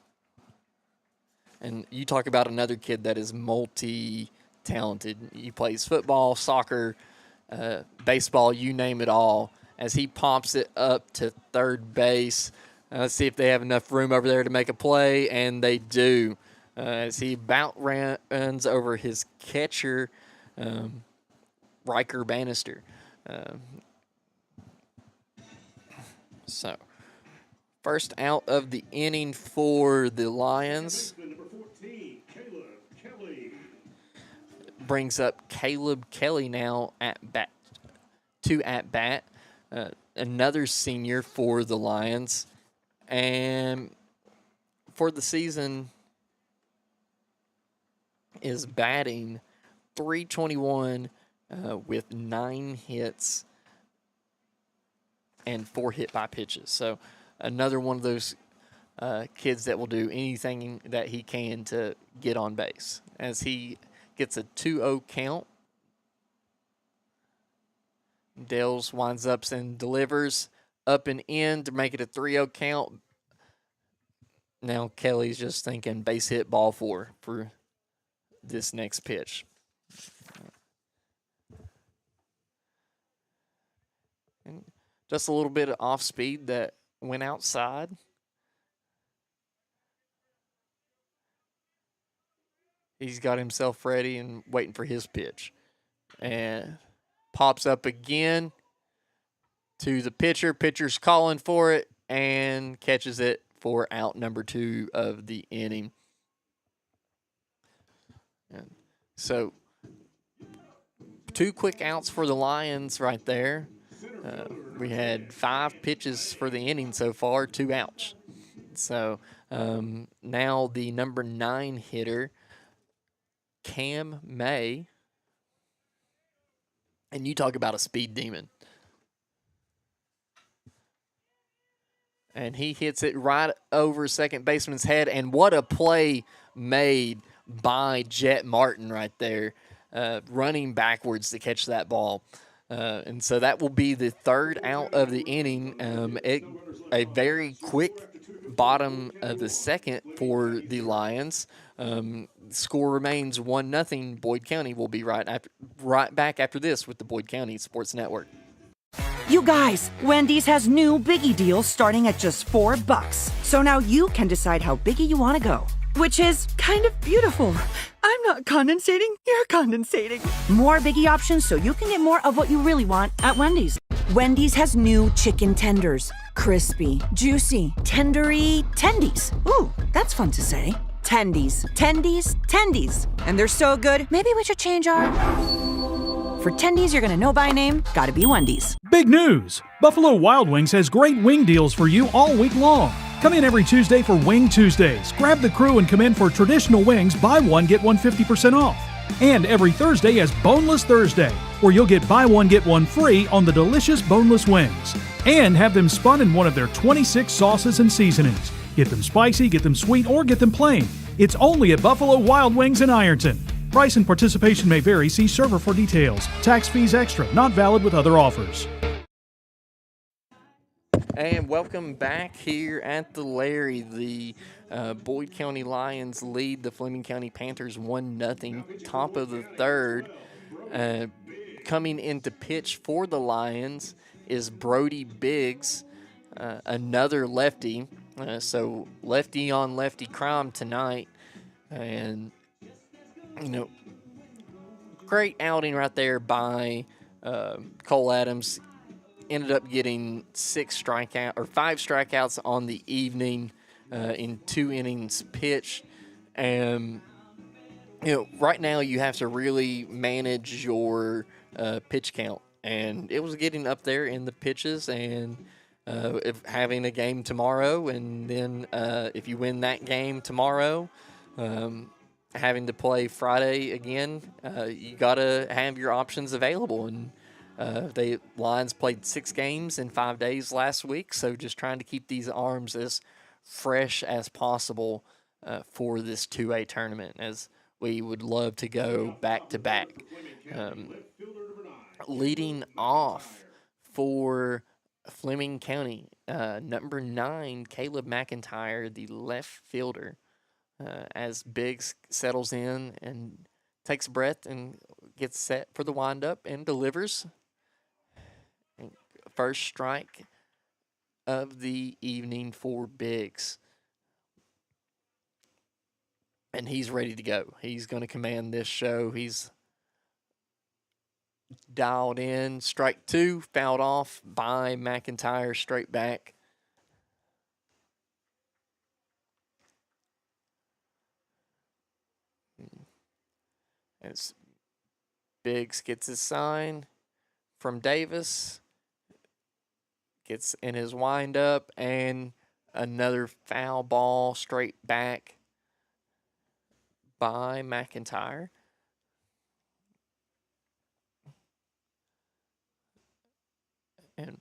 And you talk about another kid that is multi-talented. He plays football, soccer, baseball, you name it all. As he pops it up to third base, let's see if they have enough room over there to make a play, and they do. As he runs over his catcher, Riker Bannister. So, first out of the inning for the Lions. Number 14, Caleb Kelly. Brings up Caleb Kelly now at bat. Another senior for the Lions. And for the season, is batting .321 with 9 hits and 4 hit by pitches. So another one of those kids that will do anything that he can to get on base. As he gets a 2-0 count, Dales winds up and delivers up and in to make it a 3-0 count. Now Kelly's just thinking base hit, ball 4 for this next pitch. And just a little bit of off speed that went outside. He's got himself ready and waiting for his pitch. And pops up again to the pitcher. Pitcher's calling for it and catches it for out number 2 of the inning. And so 2 quick outs for the Lions right there. We had 5 pitches for the inning so far, 2 outs. So now the number 9 hitter, Cam May. And you talk about a speed demon. And he hits it right over second baseman's head. And what a play made by Jet Martin right there, running backwards to catch that ball. And so that will be the 3rd out of the inning. A very quick bottom of the 2nd for the Lions. Score remains 1-0. Boyd County will be right back after this with the Boyd County Sports Network. You guys, Wendy's has new Biggie deals starting at just $4. So now you can decide how biggie you want to go. Which is kind of beautiful. I'm not condensating, you're condensating. More Biggie options so you can get more of what you really want at Wendy's. Wendy's has new chicken tenders. Crispy, juicy, tendery tendies. Ooh, that's fun to say. Tendies, tendies, tendies. And they're so good, maybe we should change our... For tendies you're gonna know by name, gotta be Wendy's. Big news! Buffalo Wild Wings has great wing deals for you all week long. Come in every Tuesday for Wing Tuesdays. Grab the crew and come in for traditional wings, buy one, get one 50% off. And every Thursday is Boneless Thursday, where you'll get buy one, get one free on the delicious boneless wings. And have them spun in one of their 26 sauces and seasonings. Get them spicy, get them sweet, or get them plain. It's only at Buffalo Wild Wings in Ironton. Price and participation may vary. See server for details. Tax fees extra. Not valid with other offers. And welcome back here at the Larry. The Boyd County Lions lead the Fleming County Panthers 1-0. Top of the 3rd. Coming into pitch for the Lions is Brody Biggs, another lefty. So lefty on lefty crime tonight. And great outing right there by Cole Adams. Ended up getting 5 strikeouts on the evening in 2 innings pitched. And right now you have to really manage your pitch count, and it was getting up there in the pitches. And if having a game tomorrow, and then if you win that game tomorrow, having to play Friday again, you got to have your options available. And the Lions played 6 games in 5 days last week, so just trying to keep these arms as fresh as possible for this 2A tournament, as we would love to go back-to-back. Leading off for Fleming County, number 9, Caleb McIntyre, the left fielder. As Biggs settles in and takes a breath and gets set for the windup and delivers. And first strike of the evening for Biggs. And he's ready to go. He's going to command this show. He's dialed in. Strike 2, fouled off by McIntyre, straight back. As Biggs gets his sign from Davis, gets in his windup, and another foul ball straight back by McIntyre. And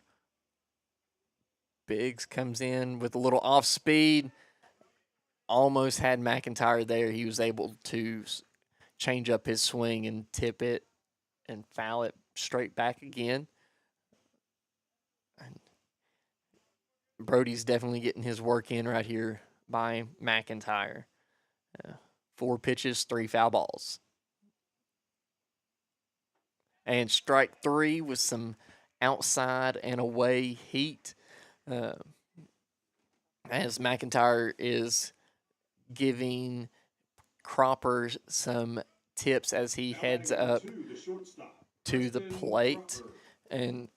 Biggs comes in with a little off speed. Almost had McIntyre there. He was able to change up his swing and tip it and foul it straight back again. And Brody's definitely getting his work in right here by McIntyre. 4 pitches, 3 foul balls. And strike 3 with some outside and away heat. As McIntyre is giving Cropper some tips as he heads up to the plate. And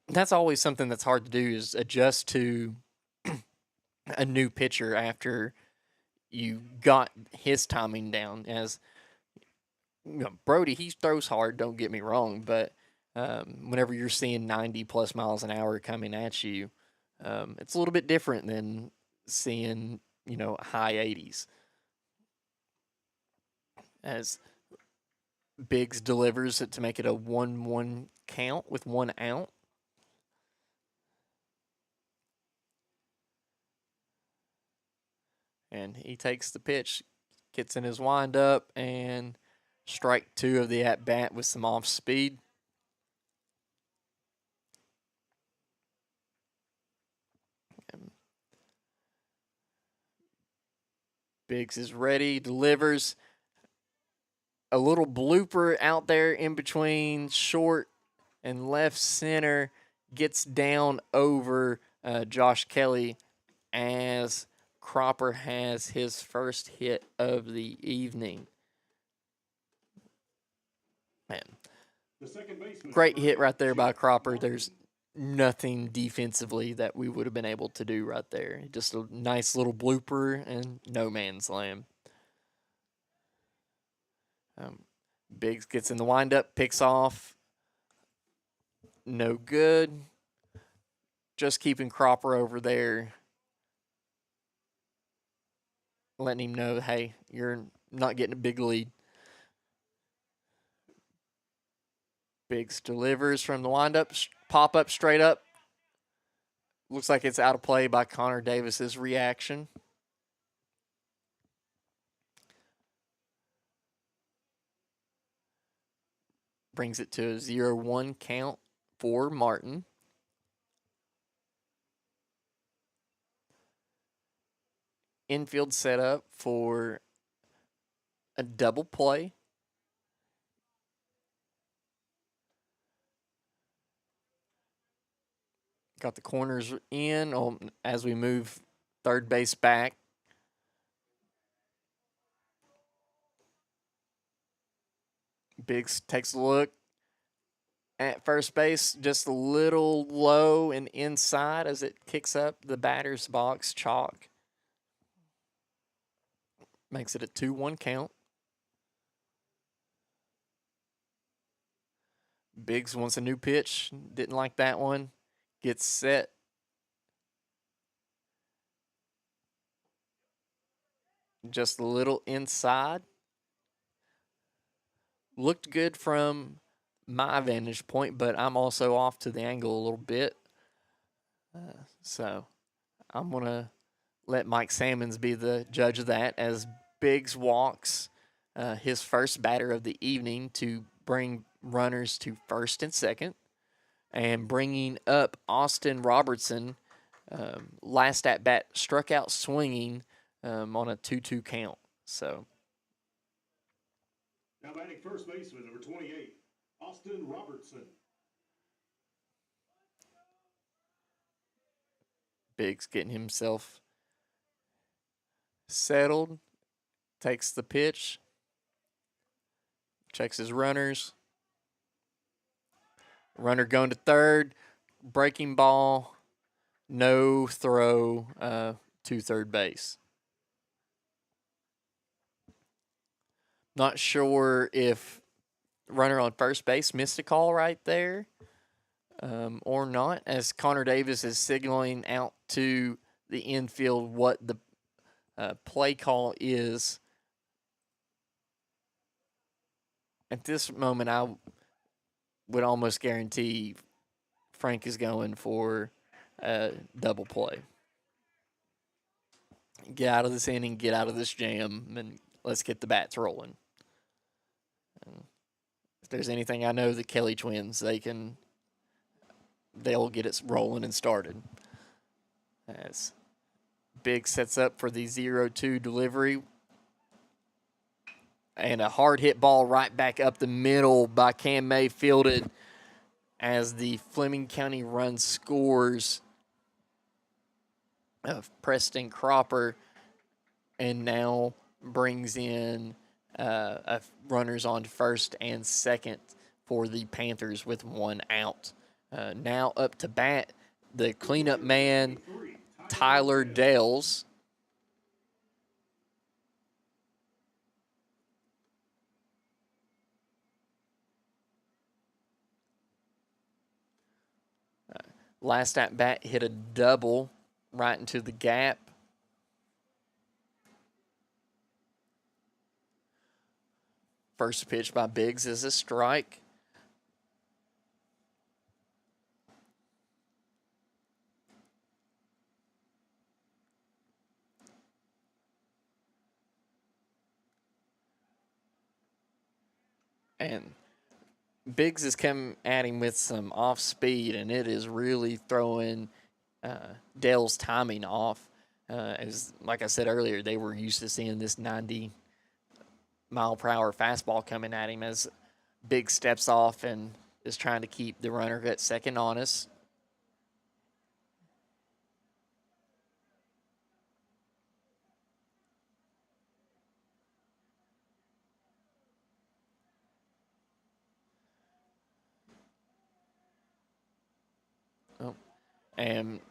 that's always something that's hard to do, is adjust to a new pitcher after you got his timing down. As Brody, he throws hard, don't get me wrong, but whenever you're seeing 90 plus miles an hour coming at you, it's a little bit different than seeing, high 80s. As Biggs delivers it to make it a 1-1 count with 1 out. And he takes the pitch, gets in his windup, and strike 2 of the at-bat with some off speed. Biggs is ready, delivers. A little blooper out there in between short and left center, gets down over Josh Kelly as Cropper has his first hit of the evening. Man, great hit right there by Cropper. There's nothing defensively that we would have been able to do right there. Just a nice little blooper and no man's land. Biggs gets in the windup, picks off. No good. Just keeping Cropper over there, letting him know, hey, you're not getting a big lead. Biggs delivers from the windup, pop up straight up. Looks like it's out of play by Connor Davis's reaction. Brings it to a 0-1 count for Martin. Infield set up for a double play. Got the corners in as we move third base back. Biggs takes a look at first base, just a little low and inside as it kicks up the batter's box chalk. Makes it a 2-1 count. Biggs wants a new pitch. Didn't like that one. Gets set. Just a little inside. Looked good from my vantage point, but I'm also off to the angle a little bit. So I'm going to let Mike Sammons be the judge of that as Biggs walks his first batter of the evening to bring runners to first and second, and bringing up Austin Robertson. Last at bat, struck out swinging on a 2-2 count. So now batting first baseman, number 28, Austin Robertson. Biggs getting himself settled, takes the pitch, checks his runners. Runner going to third, breaking ball, no throw to third base. Not sure if runner on first base missed a call right there or not, as Connor Davis is signaling out to the infield what the play call is. At this moment, I would almost guarantee Frank is going for a double play. Get out of this inning, get out of this jam, and let's get the bats rolling. If there's anything I know, the Kelly twins, they'll get it rolling and started. As Big sets up for the 0-2 delivery. And a hard hit ball right back up the middle by Cam May, fielded as the Fleming County run scores of Preston Cropper, and now brings in runners on first and second for the Panthers with 1 out. Now up to bat, the cleanup man, Tyler Dales. Last at bat hit a double right into the gap. First pitch by Biggs is a strike. And Biggs has come at him with some off speed, and it is really throwing Dale's timing off. As like I said earlier, they were used to seeing this 90-mile-per-hour fastball coming at him as Biggs steps off and is trying to keep the runner at second on us. And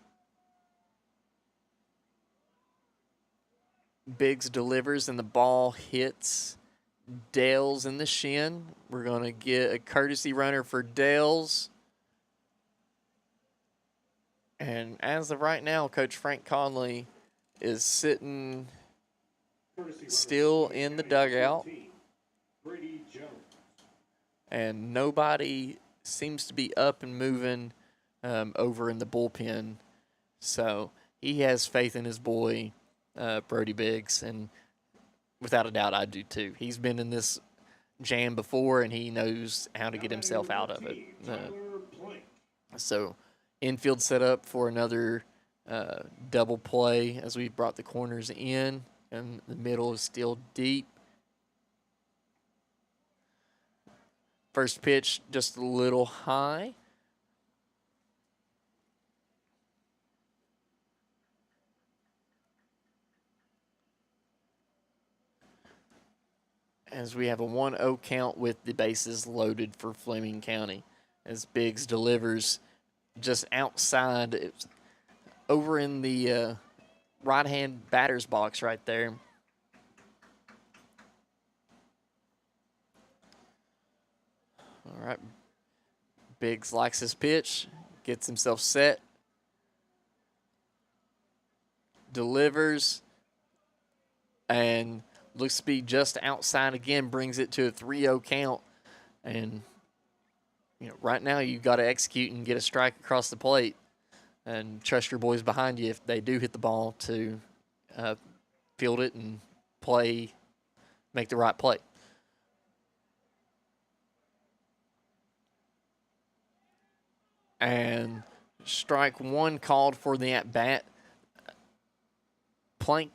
Biggs delivers, and the ball hits Dales in the shin. We're going to get a courtesy runner for Dales. And as of right now, Coach Frank Conley is sitting still in the dugout. And nobody seems to be up and moving over in the bullpen. So he has faith in his boy, Brody Biggs, and without a doubt I do too. He's been in this jam before, and he knows how to get himself out of it. So infield set up for another double play as we brought the corners in, and the middle is still deep. First pitch just a little high. As we have a 1-0 count with the bases loaded for Fleming County. As Biggs delivers just outside, it's over in the right-hand batter's box right there. All right. Biggs likes his pitch, gets himself set, delivers, and looks to be just outside again, brings it to a 3-0 count. And, you know, right now you've got to execute and get a strike across the plate and trust your boys behind you if they do hit the ball to field it and play, make the right play. And strike one called for the at-bat. Plank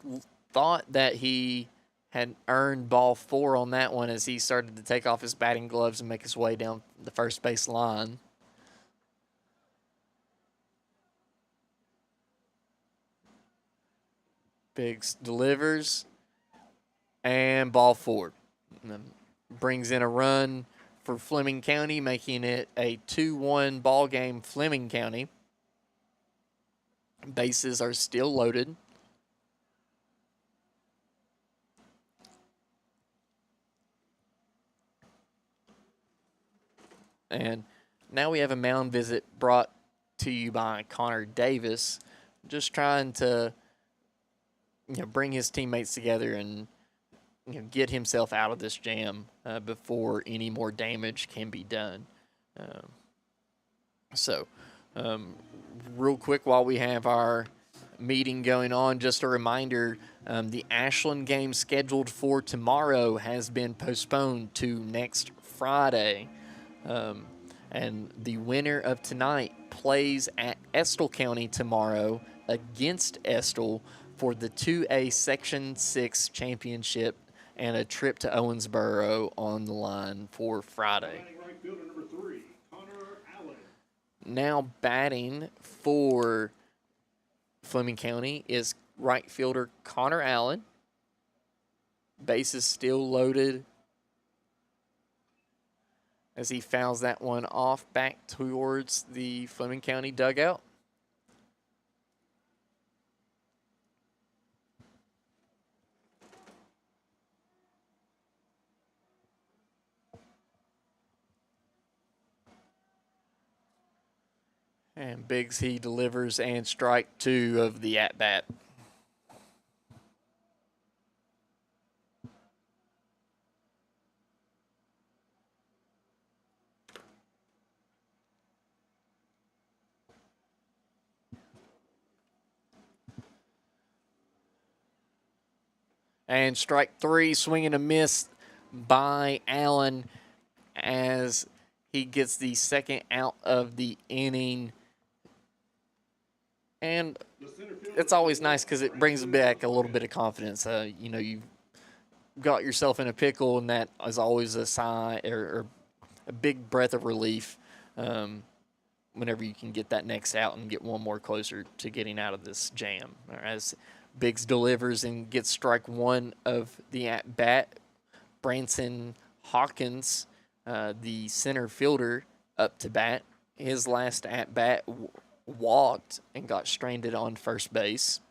thought that he had earned ball 4 on that one as he started to take off his batting gloves and make his way down the first base line. Biggs delivers, and ball 4. Brings in a run for Fleming County, making it a 2-1 ball game, Fleming County. Bases are still loaded. And now we have a mound visit brought to you by Connor Davis, just trying to bring his teammates together and get himself out of this jam before any more damage can be done. Real quick, while we have our meeting going on, just a reminder, the Ashland game scheduled for tomorrow has been postponed to next Friday. And the winner of tonight plays at Estill County tomorrow against Estill for the 2A Section 6 championship and a trip to Owensboro on the line for Friday. Right fielder number 3, Connor Allen. Now batting for Fleming County is right fielder Connor Allen. Base is still loaded as he fouls that one off back towards the Fleming County dugout. And Biggs, he delivers and strike 2 of the at-bat. And strike 3, swing and a miss by Allen as he gets the second out of the inning. And it's always nice because it brings back a little bit of confidence. You've got yourself in a pickle, and that is always a sign or a big breath of relief whenever you can get that next out and get one more closer to getting out of this jam. As Biggs delivers and gets strike 1 of the at-bat, Branson Hawkins, the center fielder, up to bat. His last at-bat walked and got stranded on first base.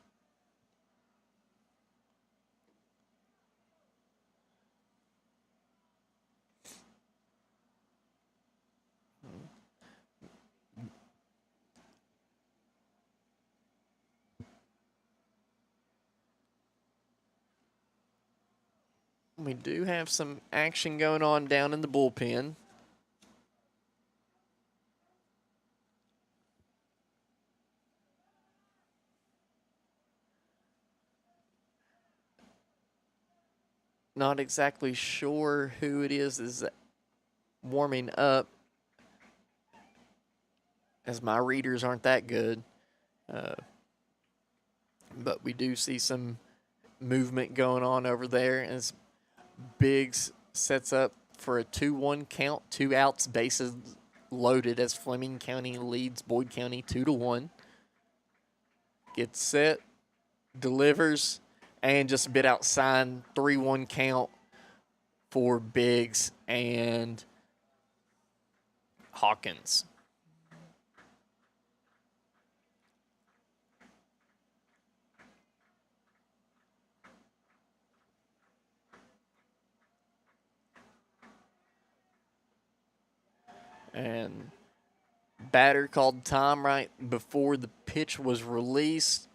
We do have some action going on down in the bullpen. Not exactly sure who it is warming up, as my readers aren't that good. But we do see some movement going on over there as Biggs sets up for a 2-1 count, 2 outs, bases loaded as Fleming County leads Boyd County 2-1. Gets set, delivers, and just a bit outside, 3-1 count for Biggs and Hawkins. And batter called time right before the pitch was released.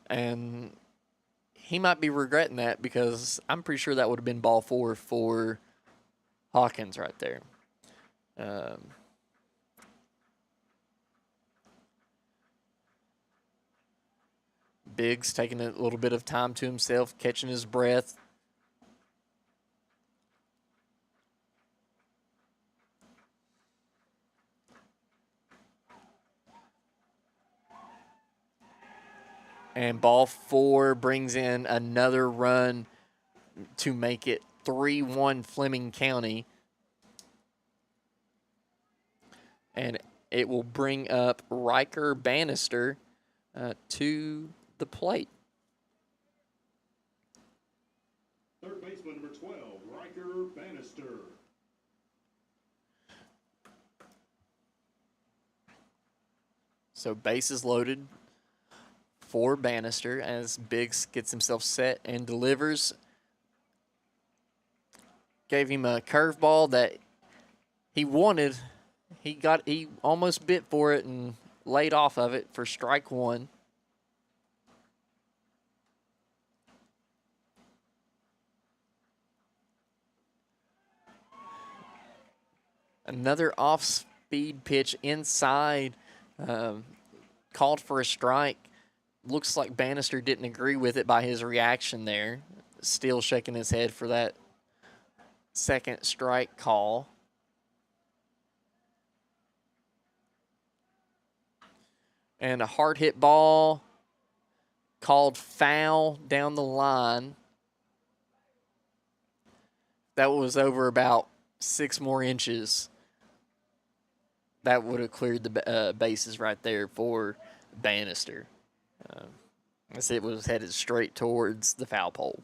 And he might be regretting that because I'm pretty sure that would have been ball 4 for Hawkins right there. Biggs taking a little bit of time to himself, catching his breath. And ball 4 brings in another run to make it 3-1 Fleming County. And it will bring up Riker Bannister to the plate. Third baseman number 12, Riker Bannister. So bases loaded for Bannister as Biggs gets himself set and delivers. Gave him a curveball that he wanted. He almost bit for it and laid off of it for strike 1. Another off-speed pitch inside, called for a strike. Looks like Bannister didn't agree with it by his reaction there. Still shaking his head for that second strike call. And a hard hit ball called foul down the line. That was over about 6 more inches. That would have cleared the bases right there for Bannister. As it was headed straight towards the foul pole.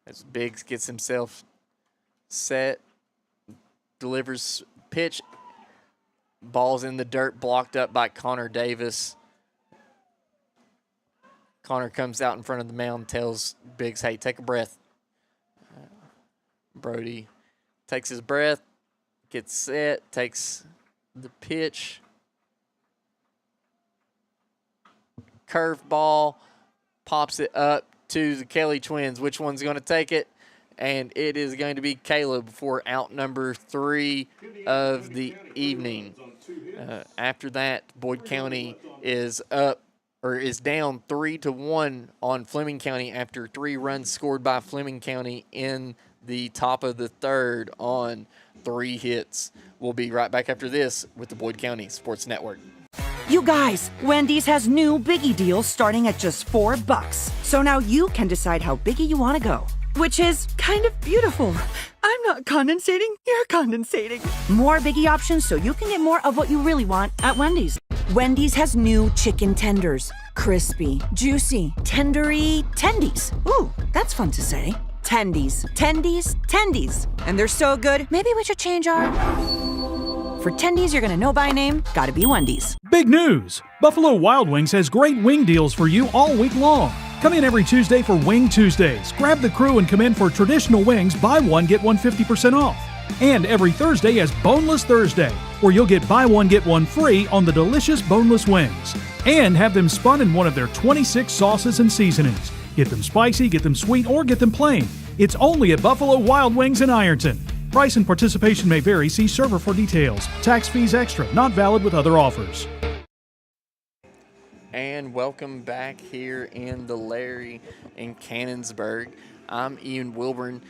As Biggs gets himself set, delivers pitch, ball's in the dirt, blocked up by Connor Davis. Connor comes out in front of the mound, tells Biggs, hey, take a breath. Brody takes his breath, gets set, takes the pitch. Curveball, pops it up to the Kelly twins. Which one's going to take it? And it is going to be Caleb for out number 3 of the evening. After that, Boyd County is down 3-1 on Fleming County after 3 runs scored by Fleming County in the top of the 3rd on 3 hits. We'll be right back after this with the Boyd County Sports Network. You guys, Wendy's has new Biggie deals starting at just $4. So now you can decide how biggie you want to go. Which is kind of beautiful. I'm not condensating, you're condensating. More Biggie options so you can get more of what you really want at Wendy's. Wendy's has new chicken tenders. Crispy, juicy, tendery tendies. Ooh, that's fun to say. Tendies, tendies, tendies. And they're so good, maybe we should change our... For tendies you're gonna know by name, gotta be Wendy's. Big news! Buffalo Wild Wings has great wing deals for you all week long. Come in every Tuesday for Wing Tuesdays. Grab the crew and come in for traditional wings, buy one, get one 50% off. And every Thursday is Boneless Thursday, where you'll get buy one, get one free on the delicious boneless wings. And have them spun in one of their 26 sauces and seasonings. Get them spicy, get them sweet, or get them plain. It's only at Buffalo Wild Wings in Ironton. Price and participation may vary. See server for details. Tax fees extra. Not valid with other offers. And welcome back here in the Larry in Cannonsburg. I'm Ian Wilburn.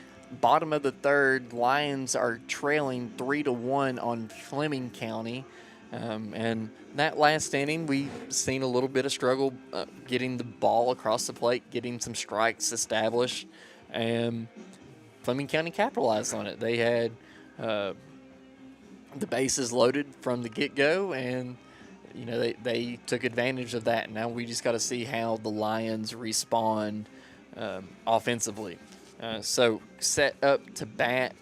Bottom of the 3rd, Lions are trailing 3-1 on Fleming County. And that last inning, we've seen a little bit of struggle getting the ball across the plate, getting some strikes established. And Fleming County capitalized on it. They had the bases loaded from the get-go, and they took advantage of that. Now we just got to see how the Lions respond offensively. So set up to bat,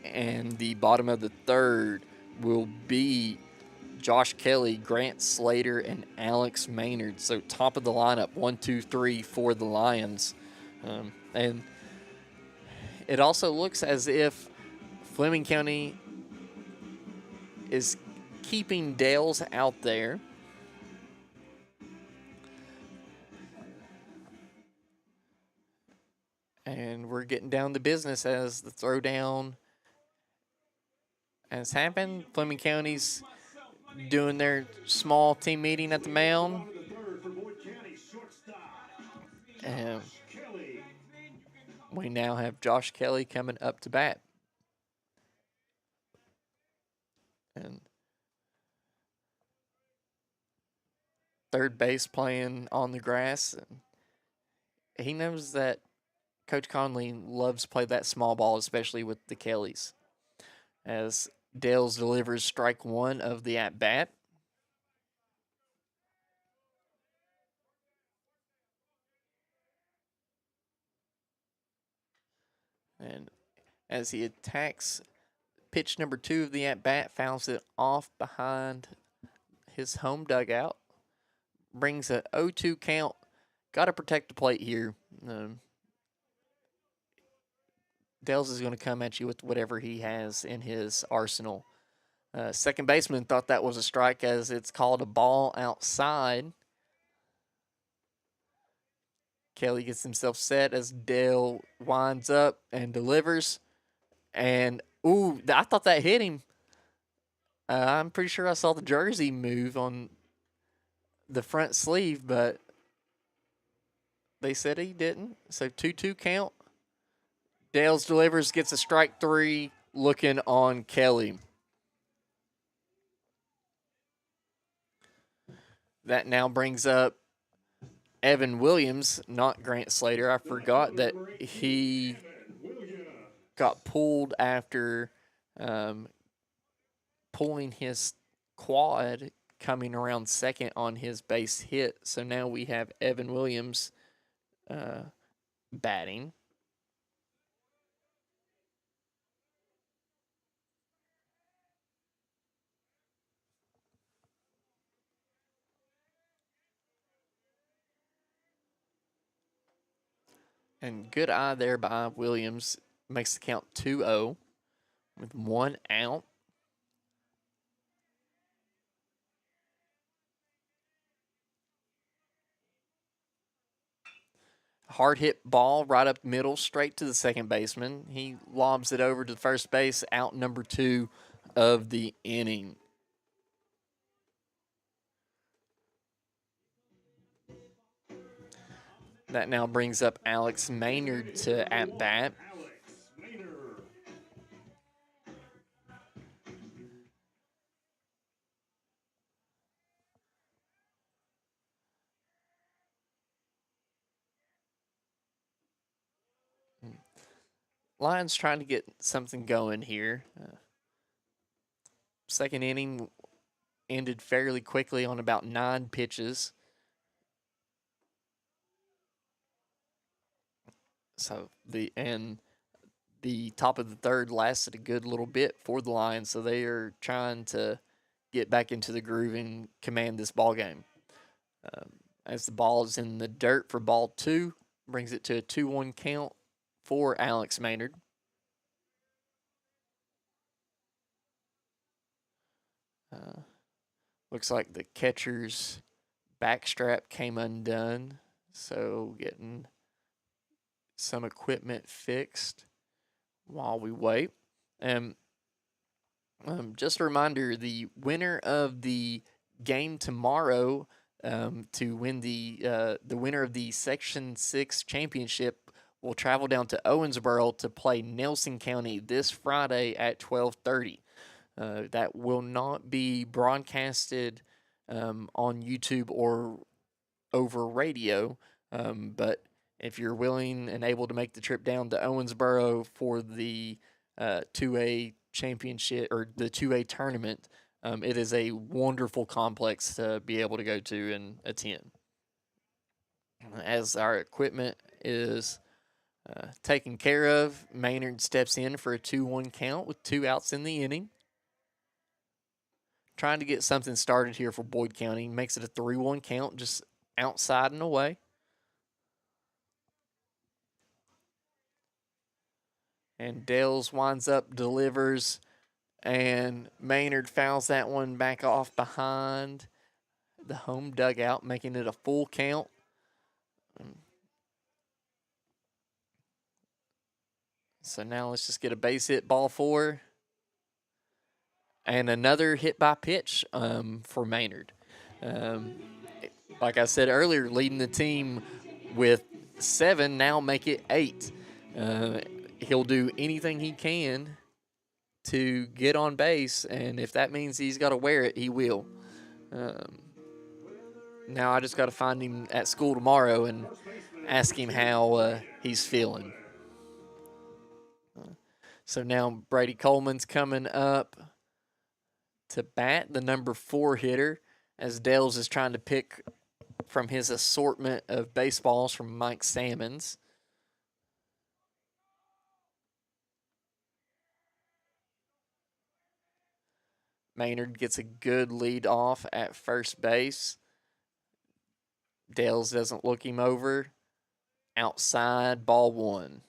and the bottom of the 3rd will be Josh Kelly, Grant Slater, and Alex Maynard. So top of the lineup, 1, 2, 3 for the Lions. And it also looks as if Fleming County is keeping Dales out there. And we're getting down to business as the throwdown has happened. Fleming County's doing their small team meeting at the mound. And we now have Josh Kelly coming up to bat. And third base playing on the grass. And he knows that Coach Conley loves to play that small ball, especially with the Kellys. As Dales delivers strike 1 of the at-bat. And as he attacks pitch number 2 of the at-bat, fouls it off behind his home dugout. Brings a 0-2 count. Got to protect the plate here. Dales is going to come at you with whatever he has in his arsenal. Second baseman thought that was a strike as it's called a ball outside. Kelly gets himself set as Dale winds up and delivers. And, ooh, I thought that hit him. I'm pretty sure I saw the jersey move on the front sleeve, but they said he didn't. So 2-2 count. Dales delivers, gets a strike 3, looking on Kelly. That now brings up Evan Williams, not Grant Slater. I forgot that he got pulled after pulling his quad coming around second on his base hit. So now we have Evan Williams batting. And good eye there by Williams. Makes the count 2-0 with 1 out. Hard hit ball right up middle, straight to the second baseman. He lobs it over to the first base, out number 2 of the inning. That now brings up Alex Maynard to at bat. Lions trying to get something going here. Second inning ended fairly quickly on about 9 pitches. So the top of the third lasted a good little bit for the Lions, so they are trying to get back into the groove and command this ball game. As the ball is in the dirt for ball 2, brings it to a 2-1 count for Alex Maynard. Looks like the catcher's backstrap came undone, so getting some equipment fixed while we wait. Just a reminder, the winner of the game tomorrow to win the winner of the Section 6 championship will travel down to Owensboro to play Nelson County this Friday at 12:30. That will not be broadcasted on YouTube or over radio, but if you're willing and able to make the trip down to Owensboro for the 2A championship or the 2A tournament, it is a wonderful complex to be able to go to and attend. As our equipment is taken care of, Maynard steps in for a 2-1 count with 2 outs in the inning. Trying to get something started here for Boyd County. Makes it a 3-1 count, just outside and away. And Dales winds up, delivers, and Maynard fouls that one back off behind the home dugout, making it a full count. So now let's just get a base hit, ball 4. And another hit by pitch for Maynard. Like I said earlier, leading the team with 7, now make it 8. He'll do anything he can to get on base, and if that means he's got to wear it, he will. Now I just got to find him at school tomorrow and ask him how he's feeling. So now Brady Coleman's coming up to bat, the number 4 hitter, as Dales is trying to pick from his assortment of baseballs from Mike Sammons. Maynard gets a good lead off at first base. Dales doesn't look him over. Outside, ball 1.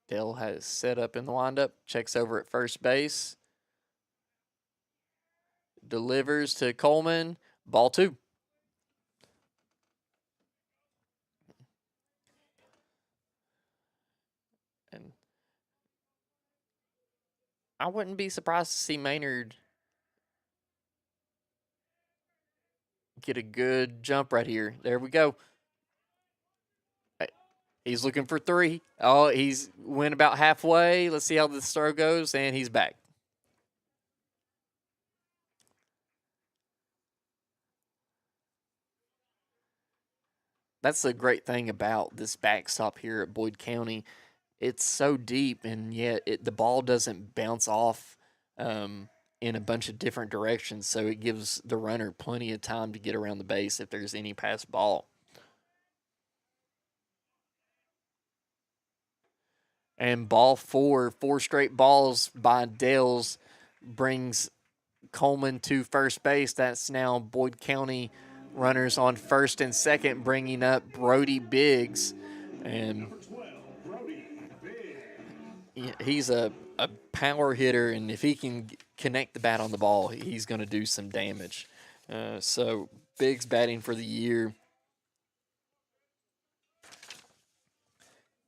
Dale has set up in the windup, checks over at first base. Delivers to Coleman, ball 2. And I wouldn't be surprised to see Maynard get a good jump right here. There we go. He's looking for 3. Oh, he's went about halfway. Let's see how this throw goes, and he's back. That's the great thing about this backstop here at Boyd County. It's so deep, and yet the ball doesn't bounce off in a bunch of different directions, so it gives the runner plenty of time to get around the base if there's any pass ball. And ball 4 straight balls by Dales brings Coleman to first base. That's now Boyd County runners on first and second, bringing up Brody Biggs. And he's a power hitter, and if he can connect the bat on the ball, he's going to do some damage. So Biggs batting for the year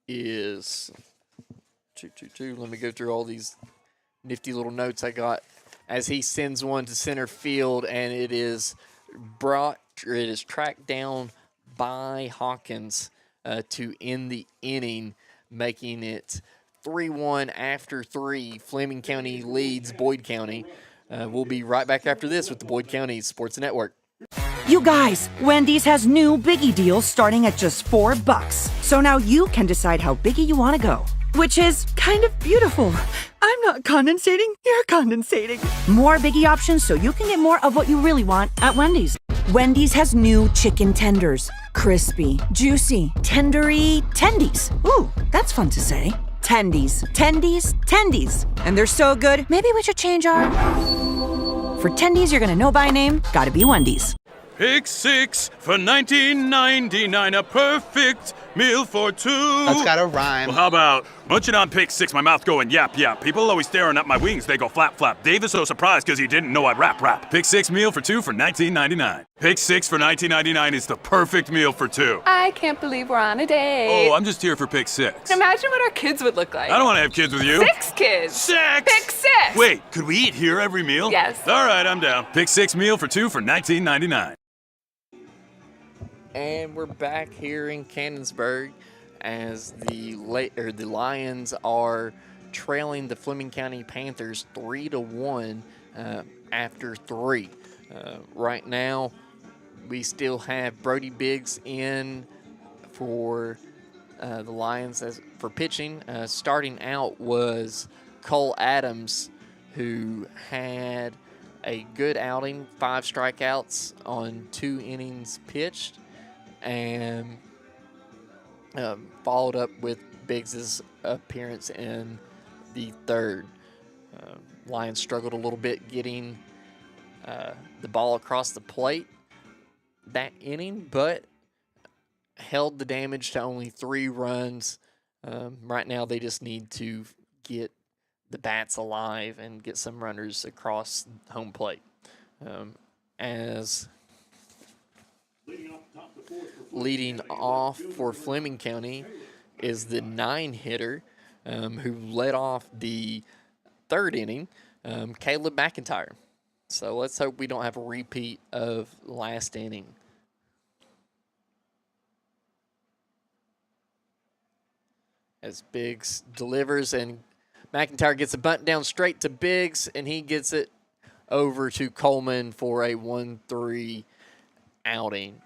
is 2-2-2. Let me go through all these nifty little notes I got as he sends one to center field, and it is tracked down by Hawkins to end the inning, making it 3-1 after 3. Fleming County leads Boyd County. We'll be right back after this with the Boyd County Sports Network. You guys, Wendy's has new Biggie deals starting at just $4. So now you can decide how biggie you want to go. Which is kind of beautiful. I'm not condensating, you're condensating. More Biggie options so you can get more of what you really want at Wendy's. Wendy's has new chicken tenders. Crispy, juicy, tendery, tendies. Ooh, that's fun to say. Tendies, tendies, tendies. And they're so good, maybe we should change our... For tendies you're gonna know by name, gotta be Wendy's. Pick 6 for $19.99, a perfect meal for 2. That's gotta rhyme. Well, how about munching on Pick 6, my mouth going yap yap. People always staring at my wings, they go flap flap. Dave is so surprised because he didn't know I'd rap. Pick 6 meal for 2 for $19.99. Pick 6 for $19.99 is the perfect meal for 2. I can't believe we're on a date. Oh, I'm just here for Pick 6. Imagine what our kids would look like. I don't want to have kids with you. 6 kids. 6! Pick 6! Wait, could we eat here every meal? Yes. All right, I'm down. Pick 6 meal for 2 for $19.99. And we're back here in Cannonsburg as the Lions are trailing the Fleming County Panthers 3-1 after 3. Right now, we still have Brody Biggs in for the Lions for pitching. Starting out was Cole Adams, who had a good outing, 5 strikeouts on 2 innings pitched, and followed up with Biggs' appearance in the 3rd. Lions struggled a little bit getting the ball across the plate that inning, but held the damage to only 3 runs. Right now they just need to get the bats alive and get some runners across home plate. As leading off for Fleming County is the 9-hitter who led off the 3rd inning, Caleb McIntyre. So let's hope we don't have a repeat of last inning. As Biggs delivers, and McIntyre gets a bunt down straight to Biggs, and he gets it over to Coleman for a 1-3 outing.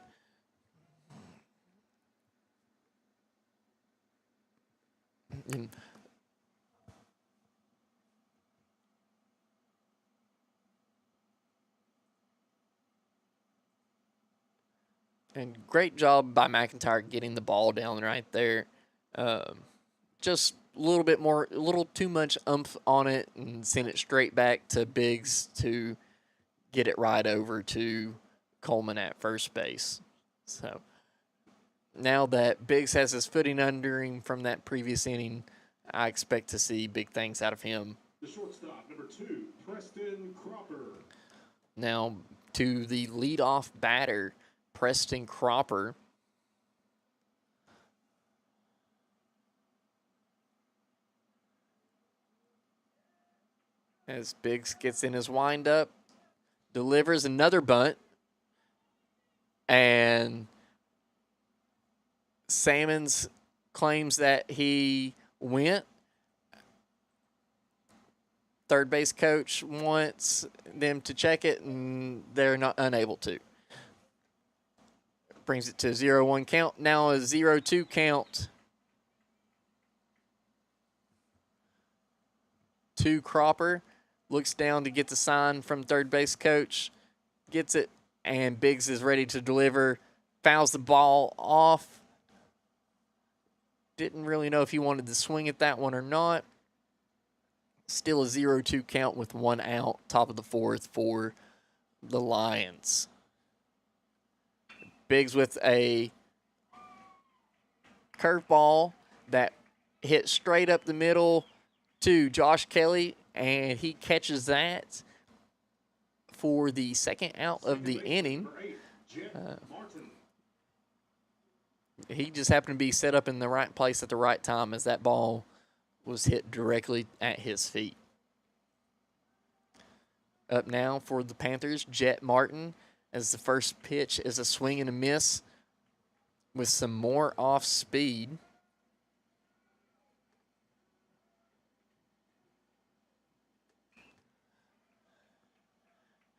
And great job by McIntyre getting the ball down right there. Just a little too much oomph on it, and send it straight back to Biggs to get it right over to Coleman at first base. So now that Biggs has his footing under him from that previous inning, I expect to see big things out of him. The shortstop, number 2, Preston Cropper. Now to the leadoff batter, Preston Cropper. As Biggs gets in his windup, delivers another bunt, and Salmons claims that he went. Third base coach wants them to check it, and they're not unable to. Brings it to a 0-1 count. Now a 0-2 count to Cropper. Looks down to get the sign from third base coach. Gets it, and Biggs is ready to deliver. Fouls the ball off. Didn't really know if he wanted to swing at that one or not. Still a 0-2 count with 1 out, top of the 4th for the Lions. Biggs with a curveball that hit straight up the middle to Josh Kelly, and he catches that for the 2nd out of the inning. He just happened to be set up in the right place at the right time as that ball was hit directly at his feet. Up now for the Panthers, Jet Martin, as the first pitch is a swing and a miss with some more off speed.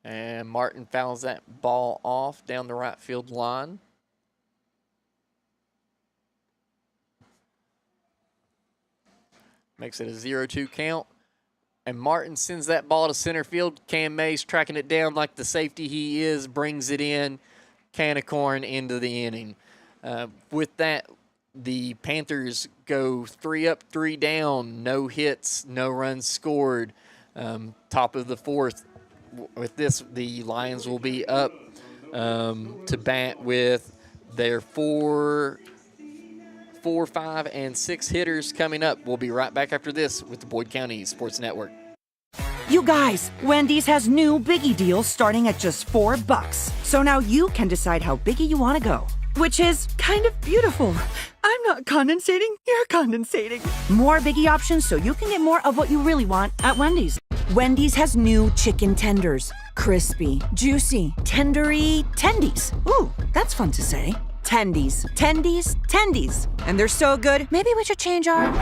And Martin fouls that ball off down the right field line. Makes it a 0-2 count. And Martin sends that ball to center field. Cam Mays tracking it down like the safety he is, brings it in. Can of corn into the inning. With that, the Panthers go 3 up, 3 down. No hits, no runs scored. Top of the 4th. With this, the Lions will be up to bat with their 4, 5, and 6 hitters coming up. We'll be right back after this with the Boyd County Sports Network. You guys, Wendy's has new Biggie deals starting at just $4. So now you can decide how biggie you want to go, which is kind of beautiful. I'm not condensating, you're condensating. More Biggie options so you can get more of what you really want at Wendy's. Wendy's has new chicken tenders. Crispy, juicy, tendery tendies. Ooh, that's fun to say. Tendies, tendies, tendies. And they're so good, maybe we should change our...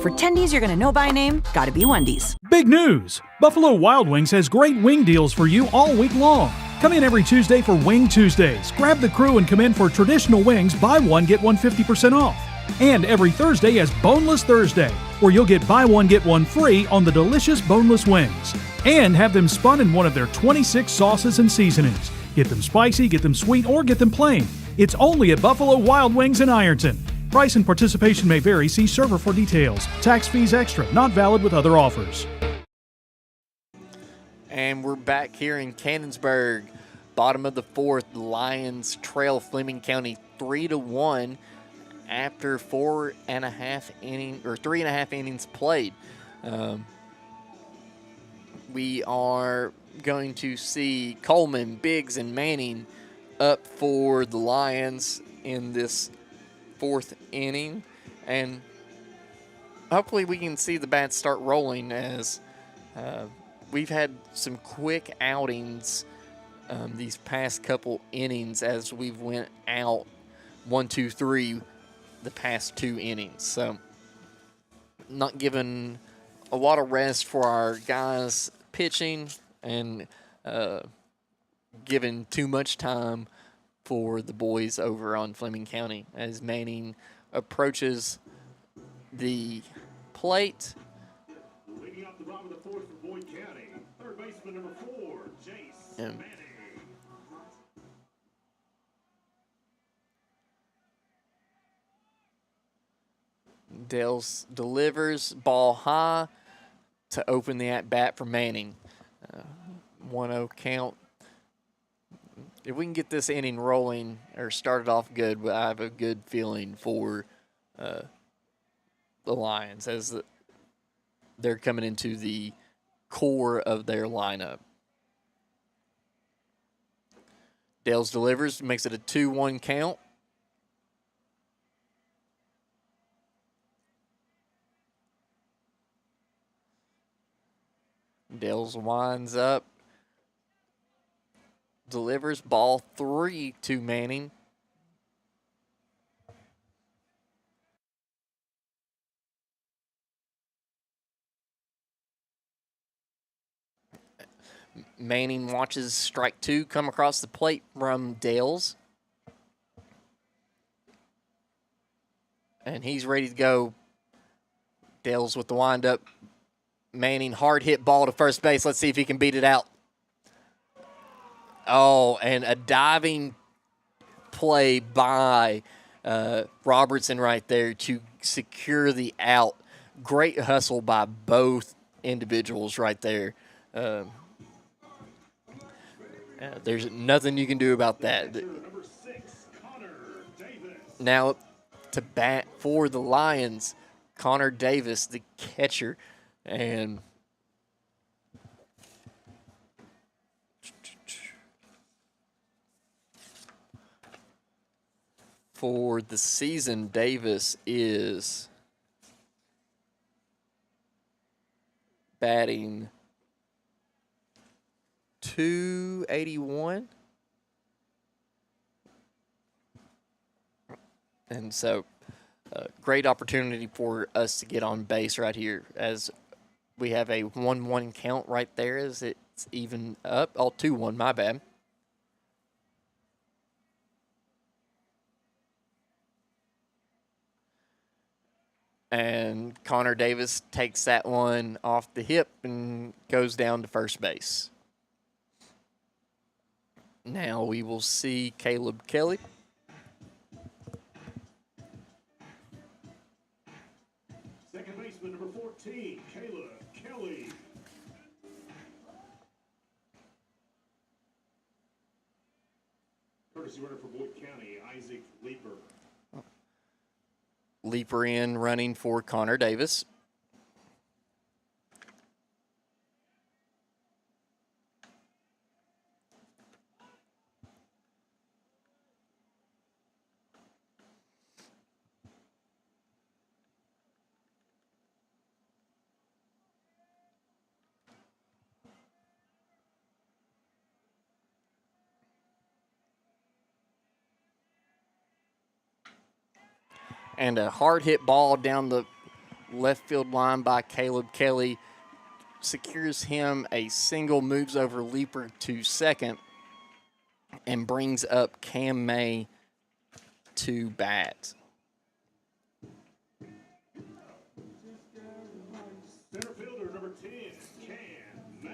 For tendies you're gonna know by name, gotta be Wendy's. Big news! Buffalo Wild Wings has great wing deals for you all week long. Come in every Tuesday for Wing Tuesdays. Grab the crew and come in for traditional wings, buy one, get one 50% off. And every Thursday is Boneless Thursday, where you'll get buy one, get one free on the delicious boneless wings. And have them spun in one of their 26 sauces and seasonings. Get them spicy, get them sweet, or get them plain. It's only at Buffalo Wild Wings in Ironton. Price and participation may vary. See server for details. Tax fees extra. Not valid with other offers. And we're back here in Cannonsburg. Bottom of the 4th, the Lions trail Fleming County 3-1 after 3.5 innings played. We are going to see Coleman, Biggs, and Manning up for the Lions in this 4th inning, and hopefully we can see the bats start rolling as we've had some quick outings these past couple innings as we've went out 1, 2, 3 the past 2 innings. So not given a lot of rest for our guys pitching and given too much time for the boys over on Fleming County as Manning approaches the plate. Leading off the bottom of the 4th for Boyd County, third baseman number 4, Jace And Manning. Dales delivers ball high to open the at-bat for Manning. 1-0 count. If we can get this inning rolling or started off good, I have a good feeling for the Lions as they're coming into the core of their lineup. Dales delivers, makes it a 2-1 count. Dales winds up, delivers ball 3 to Manning. Manning watches strike 2 come across the plate from Dales. And he's ready to go. Dales with the windup. Manning, hard hit ball to first base. Let's see if he can beat it out. Oh, and a diving play by Robertson right there to secure the out. Great hustle by both individuals right there. There's nothing you can do about that. Now to bat for the Lions, Connor Davis, the catcher, and for the season, Davis is batting .281. And so, great opportunity for us to get on base right here as we have a 1-1 count right there as it's even up. Oh, 2-1, my bad. And Connor Davis takes that one off the hip and goes down to first base. Now we will see Caleb Kelly. Second baseman number 14, Caleb Kelly. Courtesy runner for Boyd County, Isaac Leeper. Leeper in running for Connor Davis. And a hard hit ball down the left field line by Caleb Kelly secures him a single, moves over Leeper to second, and brings up Cam May to bat. Center fielder number 10, Cam May.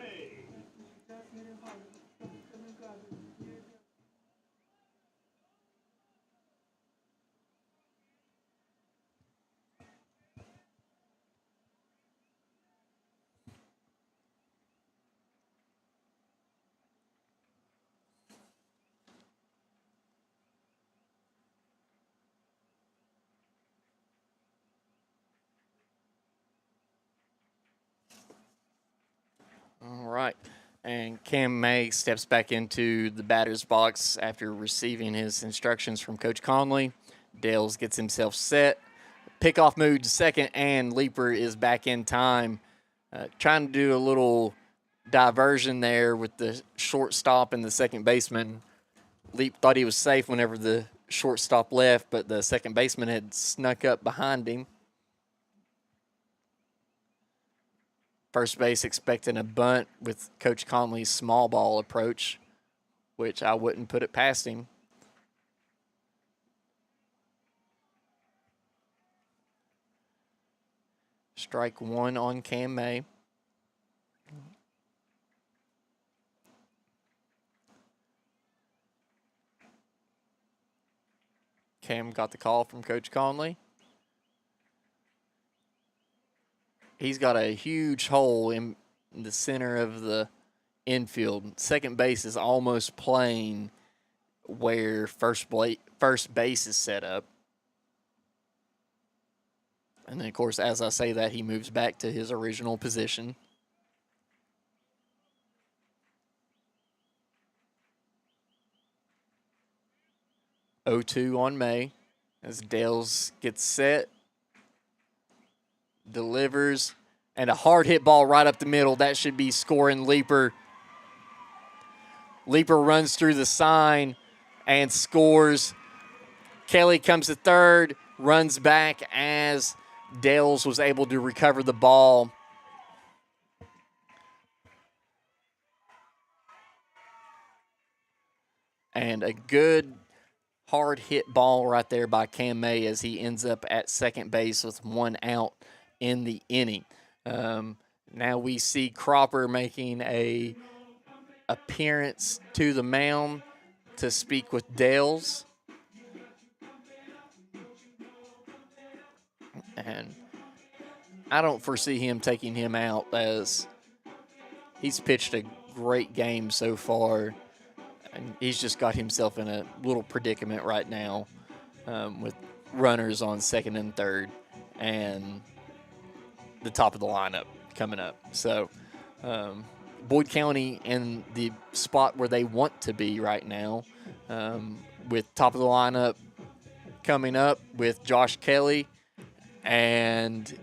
All right. And Cam May steps back into the batter's box after receiving his instructions from Coach Conley. Dales gets himself set. Pickoff move to second, and Leeper is back in time. Trying to do a little diversion there with the shortstop and the second baseman. Leap thought he was safe whenever the shortstop left, but the second baseman had snuck up behind him. First base expecting a bunt with Coach Conley's small ball approach, which I wouldn't put it past him. Strike 1 on Cam May. Cam got the call from Coach Conley. He's got a huge hole in the center of the infield. Second base is almost playing where first base is set up. And then, of course, as I say that, he moves back to his original position. .02 on May as Dales gets set. Delivers, and a hard hit ball right up the middle. That should be scoring Leeper. Leeper runs through the sign and scores. Kelly comes to third, runs back as Dales was able to recover the ball. And a good hard hit ball right there by Cam May as he ends up at second base with 1 out in the inning. Now we see Cropper making a appearance to the mound to speak with Dales. And I don't foresee him taking him out, as he's pitched a great game so far. And he's just got himself in a little predicament right now with runners on second and third and the top of the lineup coming up. So Boyd County in the spot where they want to be right now, with top of the lineup coming up with Josh Kelly, and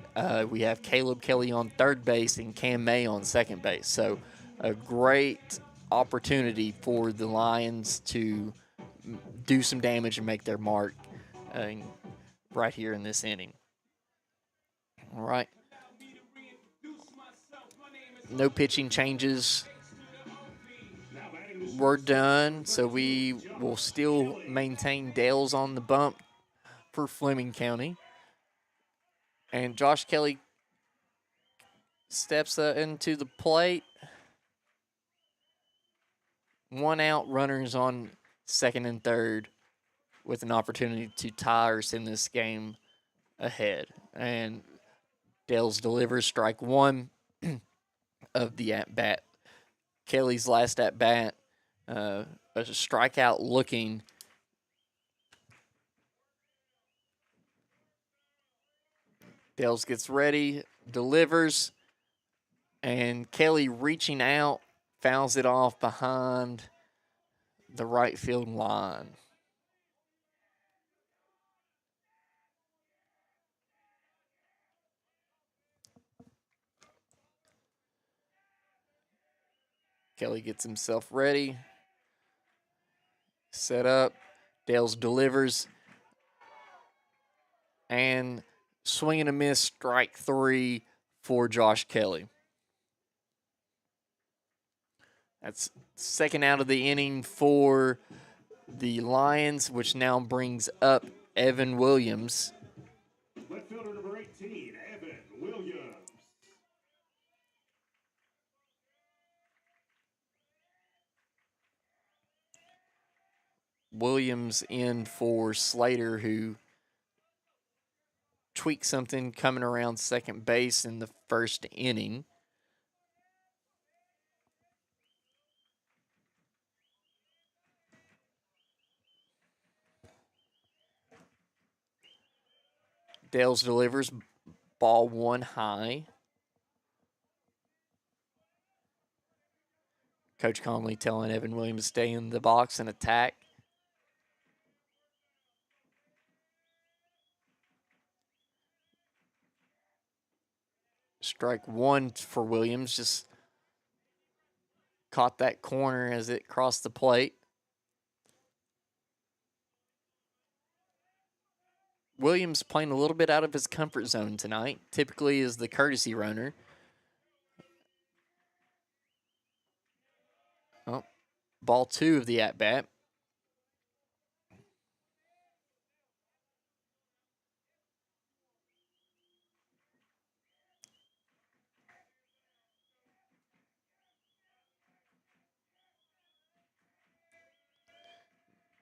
we have Caleb Kelly on third base and Cam May on second base. So a great opportunity for the Lions to do some damage and make their mark right here in this inning. All right. No pitching changes. We're done, so we will still maintain Dales on the bump for Fleming County. And Josh Kelly steps into the plate. 1 out, runners on second and third, with an opportunity to tie or send this game ahead. And Dales delivers strike 1 of the at-bat. Kelly's last at-bat, a strikeout looking. Dales gets ready, delivers, and Kelly reaching out, fouls it off behind the right field line. Kelly gets himself ready, set up. Dales delivers, and swing and a miss, strike 3 for Josh Kelly. That's second out of the inning for the Lions, which now brings up Evan Williams. Left fielder number 18, Evan Williams. Williams in for Slater, who tweaked something coming around second base in the first inning. Dales delivers, ball 1 high. Coach Conley telling Evan Williams to stay in the box and attack. Strike 1 for Williams, just caught that corner as it crossed the plate. Williams playing a little bit out of his comfort zone tonight. Typically is the courtesy runner. Oh, ball 2 of the at-bat.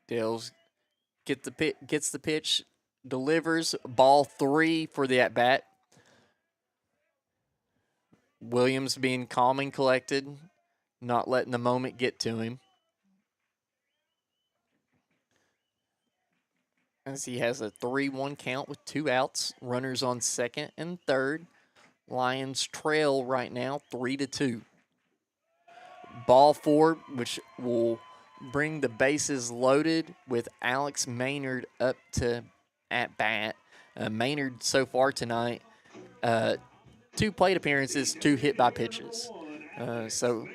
Dales gets the pitch, delivers, ball 3 for the at-bat. Williams being calm and collected, not letting the moment get to him. As he has a 3-1 count with 2 outs, runners on second and third. Lions trail right now 3-2. Ball 4, which will bring the bases loaded with Alex Maynard up to at bat. Maynard so far tonight, 2 plate appearances, 2 hit by pitches. So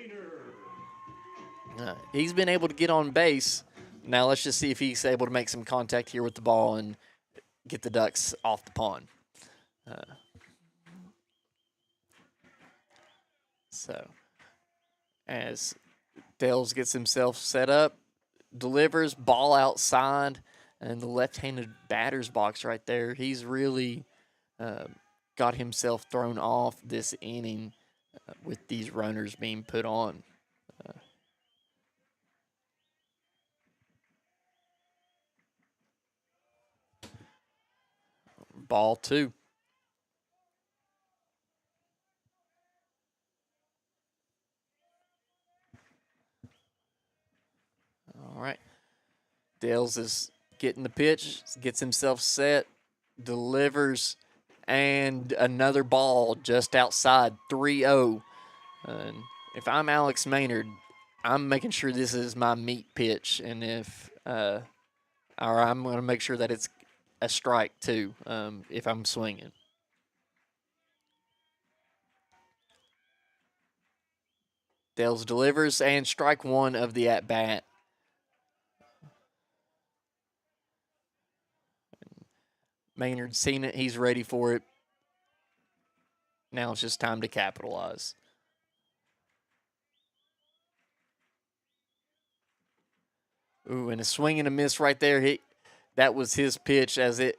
he's been able to get on base. Now let's just see if he's able to make some contact here with the ball and get the Ducks off the pond. So as Dales gets himself set up, delivers, ball outside, and the left-handed batter's box right there. He's really got himself thrown off this inning with these runners being put on. Ball 2. All right. Dales is getting the pitch, gets himself set, delivers, and another ball just outside, 3-0. And if I'm Alex Maynard, I'm making sure this is my meat pitch, and or I'm going to make sure that it's a strike too, if I'm swinging. Dales delivers, and strike 1 of the at-bat. Maynard's seen it. He's ready for it. Now it's just time to capitalize. Ooh, and a swing and a miss right there. That was his pitch, as it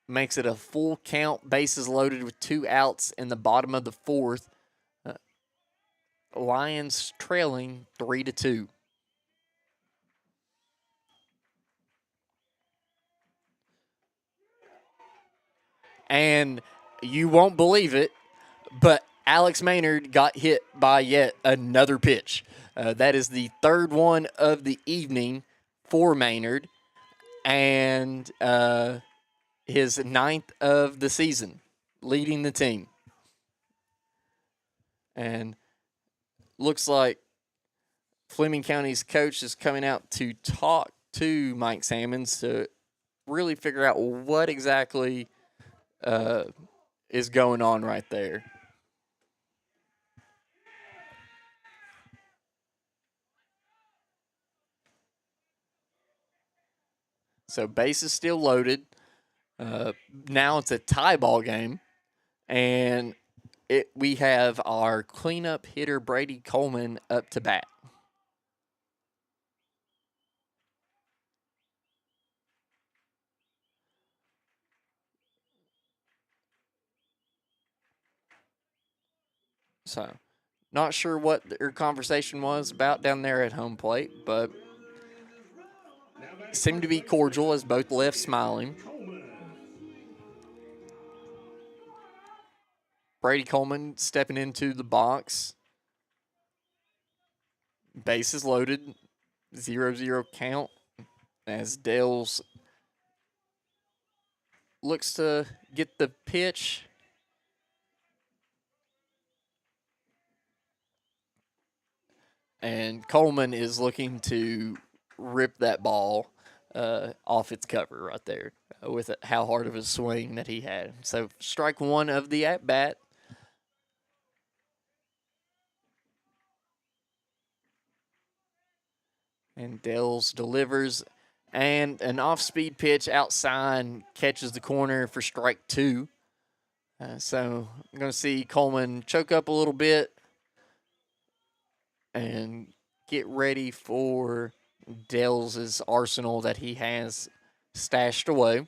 makes it a full count, bases loaded with 2 outs in the bottom of the 4th. Lions trailing 3-2. And you won't believe it, but Alex Maynard got hit by yet another pitch. That is the 3rd one of the evening for Maynard, and his 9th of the season, leading the team. And looks like Fleming County's coach is coming out to talk to Mike Sammons to really figure out what exactly is going on right there. So base is still loaded. Now it's a tie ball game, and we have our cleanup hitter Brady Coleman up to bat. So, not sure what their conversation was about down there at home plate, but seemed to be cordial as both left smiling. Brady Coleman stepping into the box. Bases loaded, 0-0 count as Dales looks to get the pitch. And Coleman is looking to rip that ball off its cover right there with how hard of a swing that he had. So strike 1 of the at-bat. And Dales delivers, and an off-speed pitch outside catches the corner for strike 2. So I'm going to see Coleman choke up a little bit and get ready for Dales' arsenal that he has stashed away.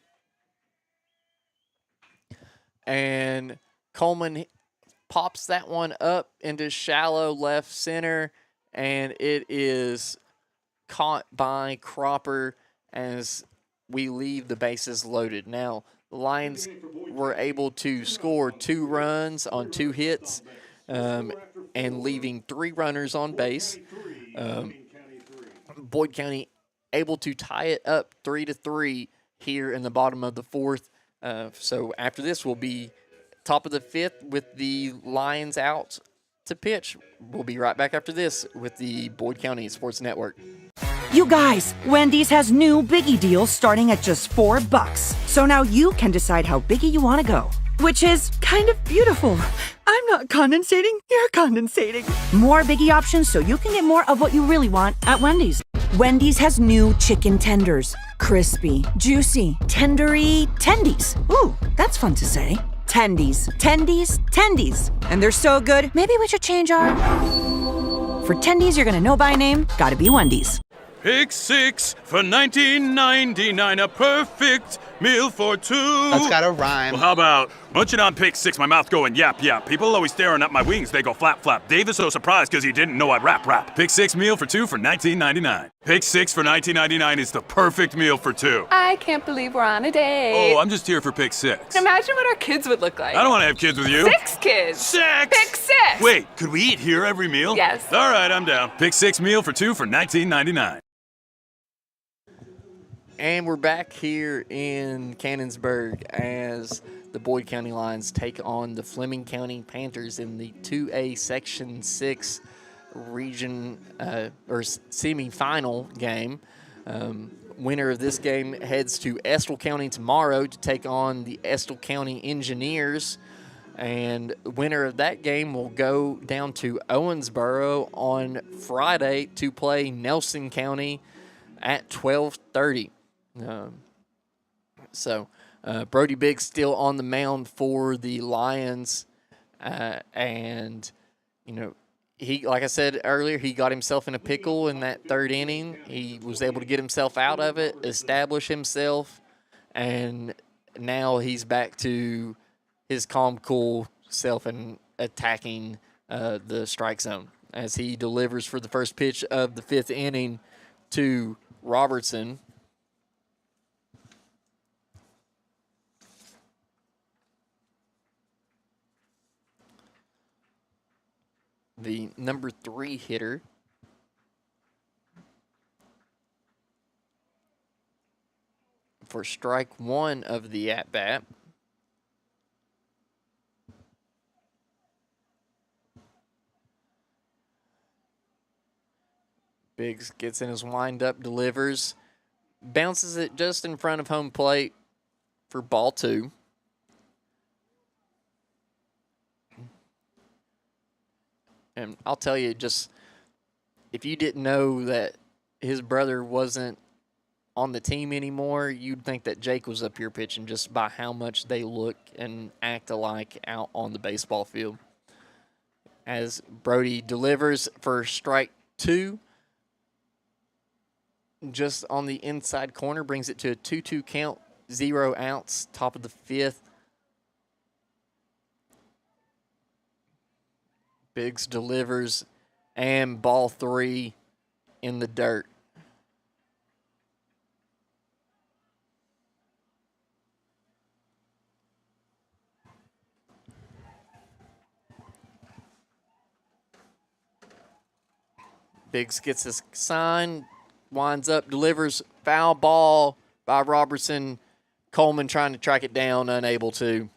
And Coleman pops that one up into shallow left center, and it is caught by Cropper as we leave the bases loaded. Now, the Lions were able to score 2 runs on 2 hits and leaving 3 runners on base. Boyd County able to tie it up 3-3 here in the bottom of the 4th. So after this, we'll be top of the 5th with the Lions out to pitch. We'll be right back after this with the Boyd County Sports Network. You guys, Wendy's has new Biggie deals starting at just $4. So now you can decide how biggie you want to go, which is kind of beautiful. I'm not condensating, you're condensating. More Biggie options so you can get more of what you really want at Wendy's. Wendy's has new chicken tenders. Crispy, juicy, tendery tendies. Ooh, that's fun to say. Tendies, tendies, tendies. And they're so good, maybe we should change our... For tendies you're gonna know by name, gotta be Wendy's. Pick six for $19.99, a perfect meal for two. That's gotta rhyme. Well, how about munching on pick six, my mouth going yap, yap. People always staring at my wings, they go flap, flap. Dave is so surprised because he didn't know I'd rap, rap. Pick six meal for two for $19.99. Pick six for $19.99 is the perfect meal for two. I can't believe we're on a date. Oh, I'm just here for pick six. Imagine what our kids would look like. I don't want to have kids with you. 6 kids. Six! Pick 6. Wait, could we eat here every meal? Yes. All right, I'm down. Pick six meal for two for $19.99. And we're back here in Cannonsburg as the Boyd County Lions take on the Fleming County Panthers in the 2A Section 6 region or semifinal game. Winner of this game heads to Estill County tomorrow to take on the Estill County Engineers. And winner of that game will go down to Owensboro on Friday to play Nelson County at 12:30. Brody Biggs still on the mound for the Lions, and he, like I said earlier, he got himself in a pickle in that third inning. He was able to get himself out of it, establish himself, and now he's back to his calm, cool self and attacking the strike zone as he delivers for the first pitch of the fifth inning to Robertson. The number 3 hitter. For strike one of the at-bat. Biggs gets in his windup, delivers, bounces it just in front of home plate for ball 2. And I'll tell you, just if you didn't know that his brother wasn't on the team anymore, you'd think that Jake was up here pitching just by how much they look and act alike out on the baseball field. As Brody delivers for strike 2, just on the inside corner, brings it to a 2-2 count, 0 outs, top of the 5th. Biggs delivers, and ball 3 in the dirt. Biggs gets his sign, winds up, delivers, foul ball by Robertson. Coleman trying to track it down, unable to.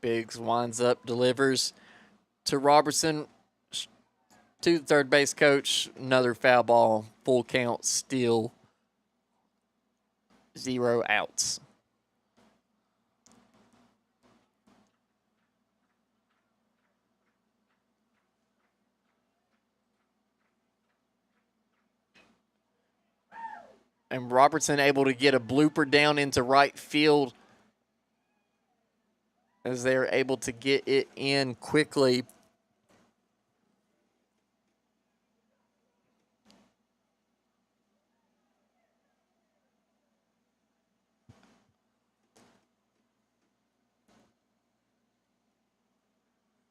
Biggs winds up, delivers to Robertson, to the third base coach. Another foul ball, full count, still 0 outs. And Robertson able to get a blooper down into right field as they're able to get it in quickly.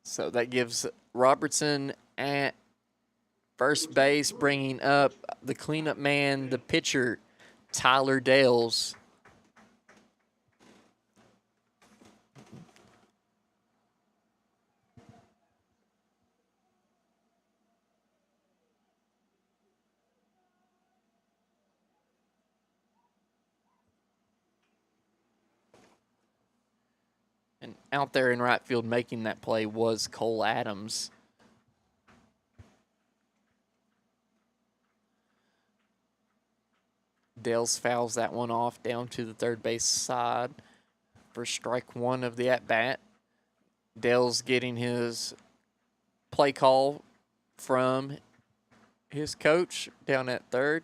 So that gives Robertson at first base, bringing up the cleanup man, the pitcher, Tyler Dales. And out there in right field making that play was Cole Adams. Dales fouls that one off down to the third base side for strike 1 of the at-bat. Dales getting his play call from his coach down at third.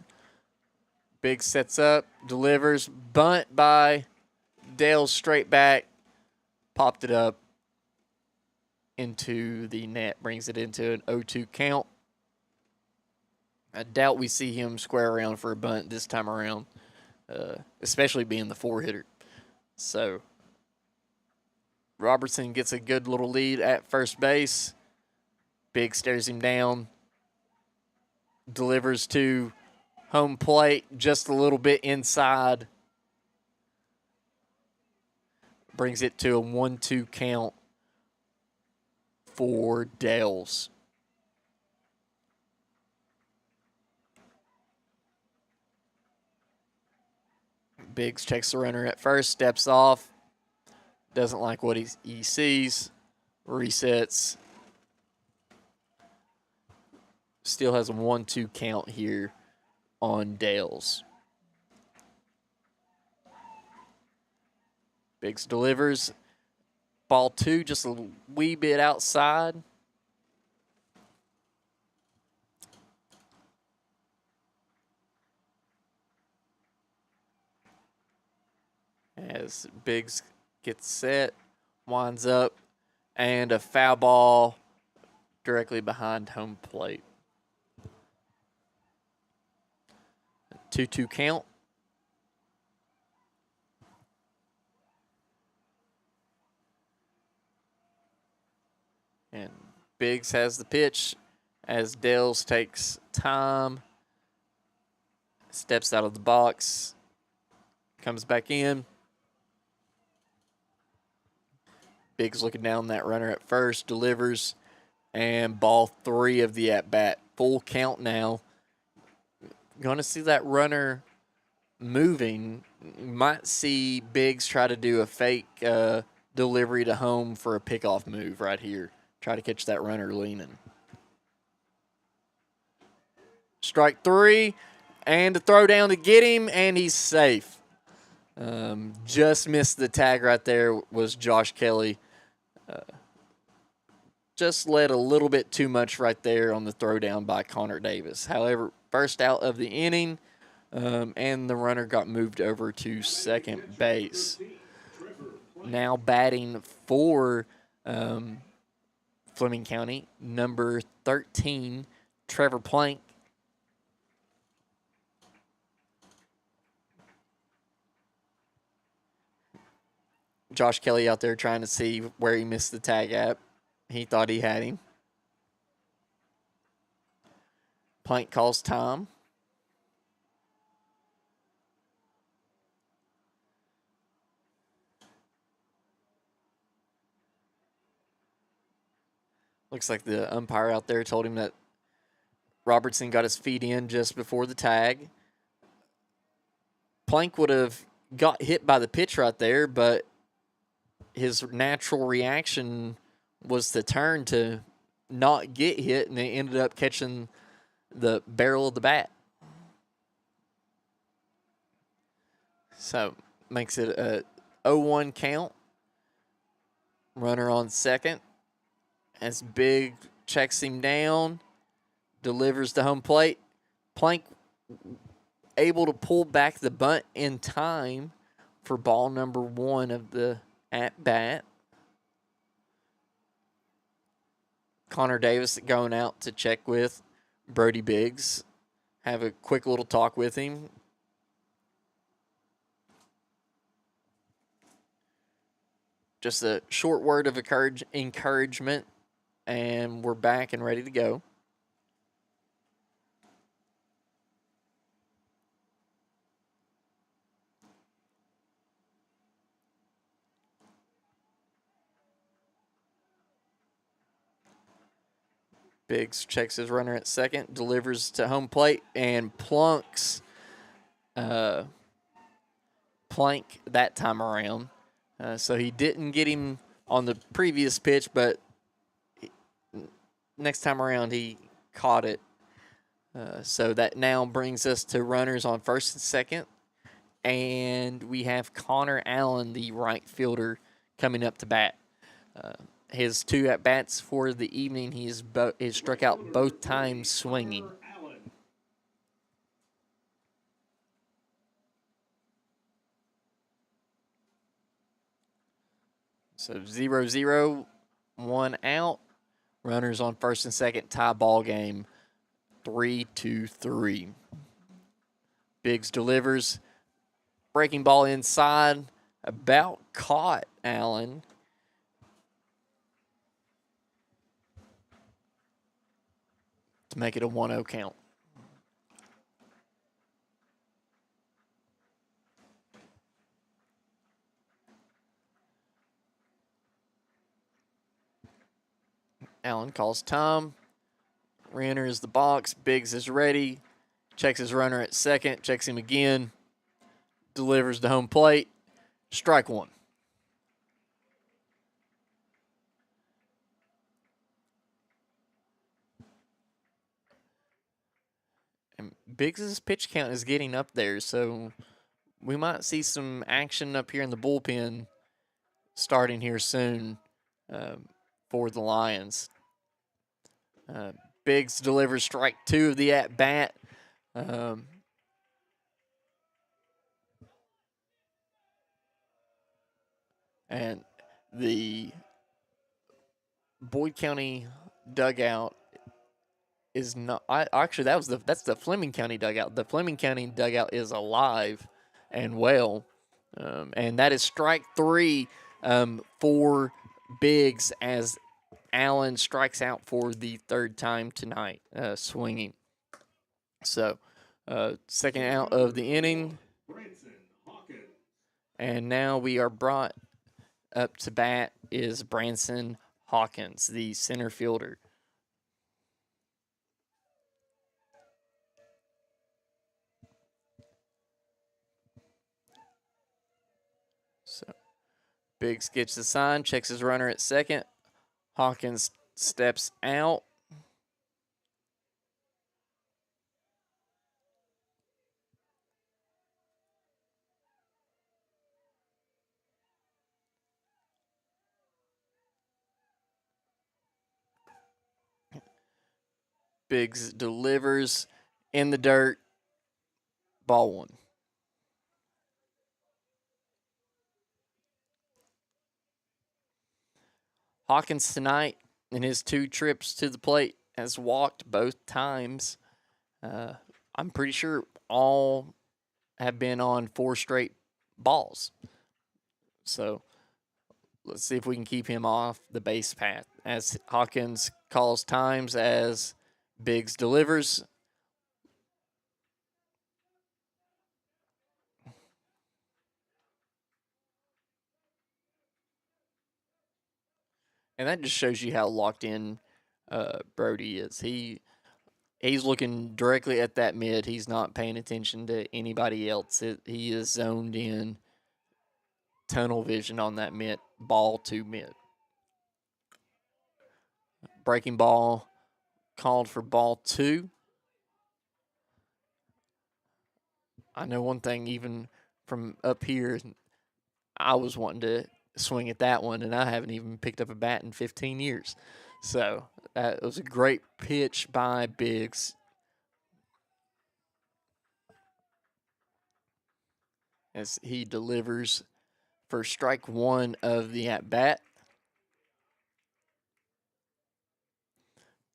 Biggs sets up, delivers, bunt by Dale straight back, popped it up into the net, brings it into an 0-2 count. I doubt we see him square around for a bunt this time around, especially being the 4-hitter. So Robertson gets a good little lead at first base. Big stares him down, delivers to home plate just a little bit inside. Brings it to a 1-2 count for Dales. Biggs checks the runner at first, steps off, doesn't like what he sees, resets. Still has a 1-2 count here on Dales. Biggs delivers. Ball 2 just a wee bit outside. As Biggs gets set, winds up, and a foul ball directly behind home plate. 2-2 count. And Biggs has the pitch as Dales takes time, steps out of the box, comes back in. Biggs looking down that runner at first, delivers, and ball 3 of the at-bat. Full count now. Going to see that runner moving. You might see Biggs try to do a fake delivery to home for a pickoff move right here. Try to catch that runner leaning. Strike 3, and a throw down to get him, and he's safe. Just missed the tag right there was Josh Kelly. Just led a little bit too much right there on the throw down by Connor Davis. However, first out of the inning, and the runner got moved over to second base. Now batting for Fleming County, number 13, Trevor Plank. Josh Kelly out there trying to see where he missed the tag at. He thought he had him. Plank calls time. Looks like the umpire out there told him that Robertson got his feet in just before the tag. Plank would have got hit by the pitch right there, but his natural reaction was to turn to not get hit, and they ended up catching the barrel of the bat. So makes it a 0-1 count. Runner on second. As Big checks him down, delivers to home plate. Plank able to pull back the bunt in time for ball number 1 of the at-bat. Connor Davis going out to check with Brody Biggs. Have a quick little talk with him. Just a short word of encouragement, and we're back and ready to go. Biggs checks his runner at second, delivers to home plate, and plunks Plank that time around. So he didn't get him on the previous pitch, but next time around he caught it. So that now brings us to runners on first and second. And we have Connor Allen, the right fielder, coming up to bat. His 2 at-bats for the evening, he's struck out both times swinging. So 0-0, 1 out. Runners on first and second, tie ball game, 3-3. Biggs delivers. Breaking ball inside. About caught Allen. To make it a 1-0 count. Allen calls time. Re-enters the box. Biggs is ready. Checks his runner at second. Checks him again. Delivers to home plate. Strike one. And Biggs's pitch count is getting up there, so we might see some action up here in the bullpen starting here soon for the Lions. Biggs delivers strike two of the at-bat. And the Boyd County dugout is not. Actually, that's the Fleming County dugout. The Fleming County dugout is alive and well, and that is strike three for Biggs as Allen strikes out for the third time tonight, swinging. So, second out of the inning, and now we are brought up to bat is Branson Hawkins, the center fielder. So Biggs gets the sign, checks his runner at second. Hawkins steps out. Biggs delivers in the dirt. Ball one. Hawkins tonight in his 2 trips to the plate has walked both times. I'm pretty sure all have been on 4 straight balls. So let's see if we can keep him off the base path as Hawkins calls times as Biggs delivers. And that just shows you how locked in Brody is. He's looking directly at that mid. He's not paying attention to anybody else. He is zoned in, tunnel vision on that mid, ball to mid. Breaking ball called for ball 2. I know one thing, even from up here, I was wanting to swing at that one, and I haven't even picked up a bat in 15 years. So that was a great pitch by Biggs. As he delivers for strike one of the at-bat.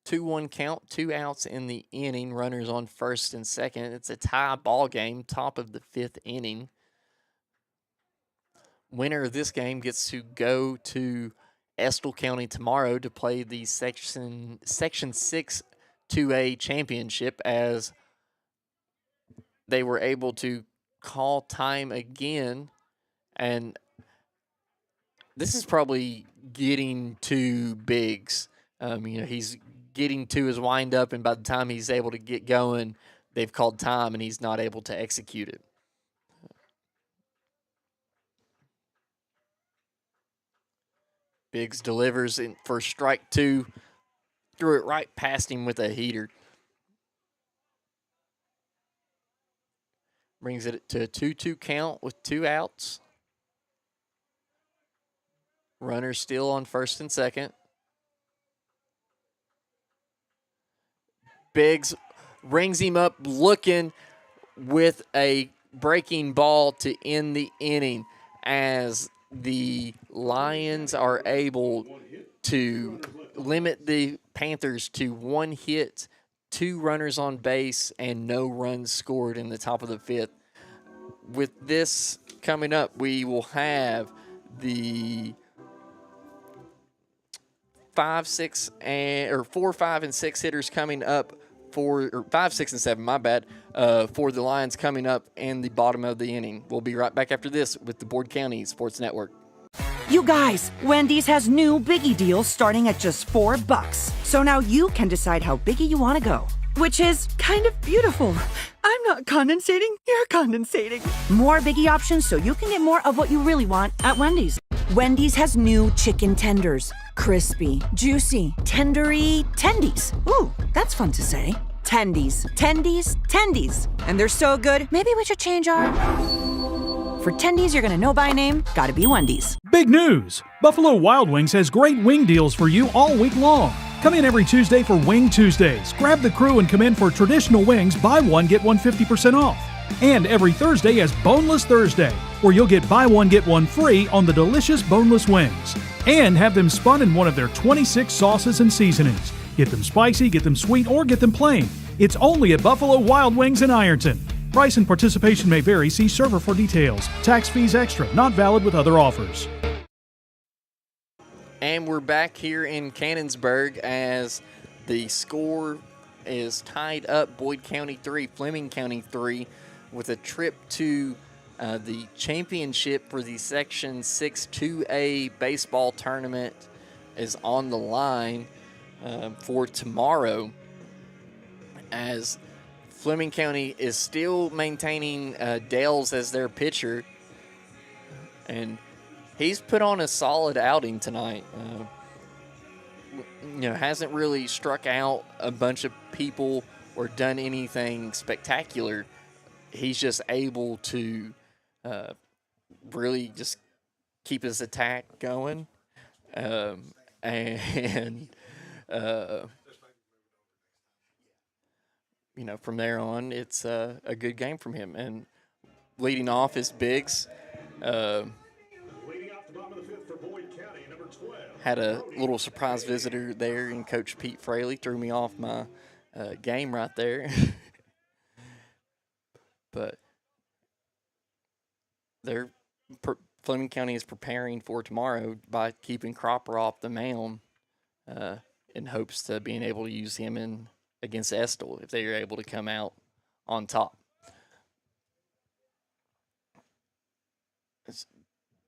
2-1 count, 2 outs in the inning, runners on first and second. It's a tie ball game, top of the 5th inning. Winner of this game gets to go to Estill County tomorrow to play the Section 6 2A championship, as they were able to call time again. And this is probably getting to Biggs. He's getting to his windup, and by the time he's able to get going, they've called time, and he's not able to execute it. Biggs delivers in for strike 2, threw it right past him with a heater. Brings it to a 2-2 count with 2 outs. Runner still on first and second. Biggs rings him up looking with a breaking ball to end the inning, as the Lions are able to limit the Panthers to 1 hit, 2 runners on base, and no runs scored in the top of the 5th. With this coming up, we will have the 4, 5, and 6 hitters coming up or 5, 6, and 7, my bad, for the Lions coming up in the bottom of the inning. We'll be right back after this with the Board County Sports Network. You guys, Wendy's has new Biggie deals starting at just $4. So now you can decide how biggie you want to go, which is kind of beautiful. I'm not condensating, you're condensating. More Biggie options so you can get more of what you really want at Wendy's. Wendy's has new chicken tenders. Crispy, juicy, tendery, tendies. Ooh, that's fun to say. Tendies, tendies, tendies. And they're so good, maybe we should change our... For tendies you're gonna know by name, gotta be Wendy's. Big news! Buffalo Wild Wings has great wing deals for you all week long. Come in every Tuesday for Wing Tuesdays. Grab the crew and come in for traditional wings, buy one, get one 50% off. And every Thursday is Boneless Thursday, where you'll get buy one, get one free on the delicious boneless wings. And have them spun in one of their 26 sauces and seasonings. Get them spicy, get them sweet, or get them plain. It's only at Buffalo Wild Wings in Ironton. Price and participation may vary. See server for details. Tax fees extra. Not valid with other offers. And we're back here in Cannonsburg as the score is tied up. Boyd County 3, Fleming County 3, with a trip to the championship for the Section 6 2A baseball tournament is on the line for tomorrow, as Fleming County is still maintaining Dales as their pitcher, and he's put on a solid outing tonight. Hasn't really struck out a bunch of people or done anything spectacular. He's just able to really just keep his attack going, from there on, it's a good game from him. And leading off is Biggs. Had a little surprise visitor there in Coach Pete Fraley. Threw me off my game right there. But Fleming County is preparing for tomorrow by keeping Cropper off the mound in hopes to being able to use him against Estill if they are able to come out on top.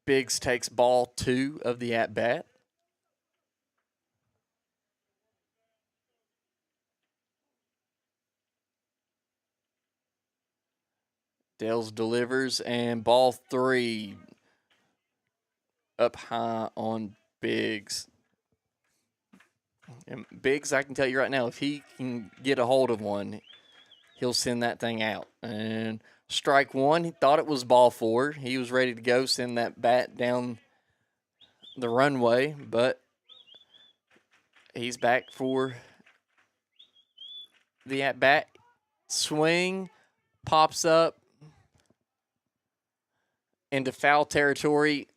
Biggs takes ball 2 of the at-bat. Dales delivers, and ball 3 up high on Biggs. And Biggs, I can tell you right now, if he can get a hold of one, he'll send that thing out. And strike 1, he thought it was ball 4. He was ready to go send that bat down the runway, but he's back for the at-bat. Swing, pops up into foul territory.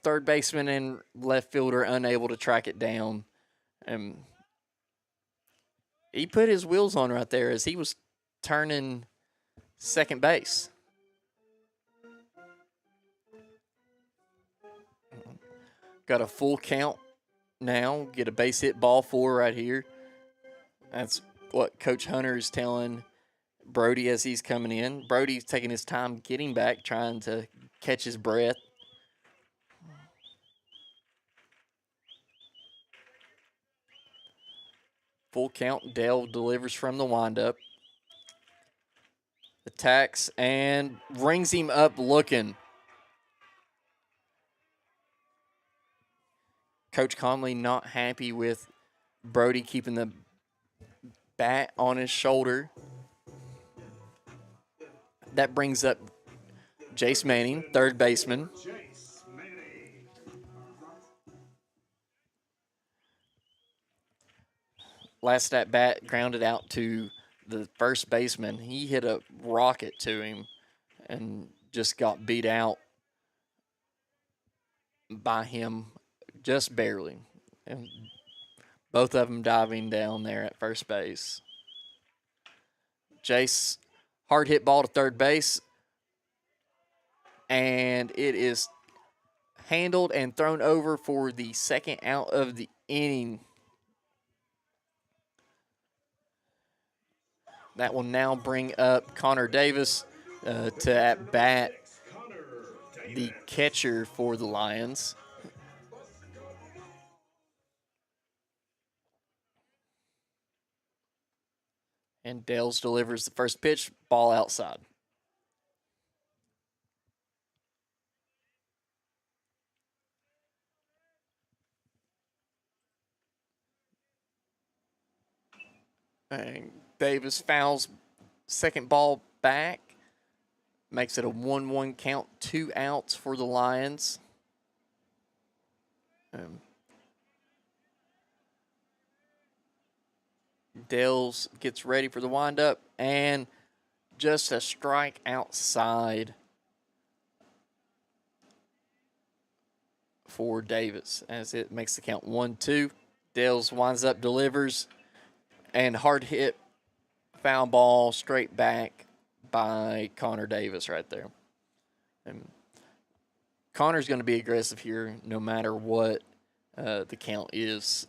Third baseman and left fielder unable to track it down. He put his wheels on right there as he was turning second base. Got a full count now. Get a base hit, ball 4 right here. That's what Coach Hunter is telling Brody as he's coming in. Brody's taking his time getting back, trying to catch his breath. Full count. Dale delivers from the windup. Attacks and rings him up looking. Coach Conley not happy with Brody keeping the bat on his shoulder. That brings up Jace Manning, third baseman. Last at bat, grounded out to the first baseman. He hit a rocket to him and just got beat out by him just barely. And both of them diving down there at first base. Jace, hard hit ball to third base. And it is handled and thrown over for the second out of the inning. That will now bring up Connor Davis to at bat, the catcher for the Lions. And Dales delivers the first pitch, ball outside. And Davis fouls second ball back. Makes it a 1-1 count, 2 outs for the Lions. Dales gets ready for the windup, and just a strike outside for Davis as it makes the count 1-2. Dales winds up, delivers, and hard hit foul ball straight back by Connor Davis right there. And Connor's going to be aggressive here no matter what the count is.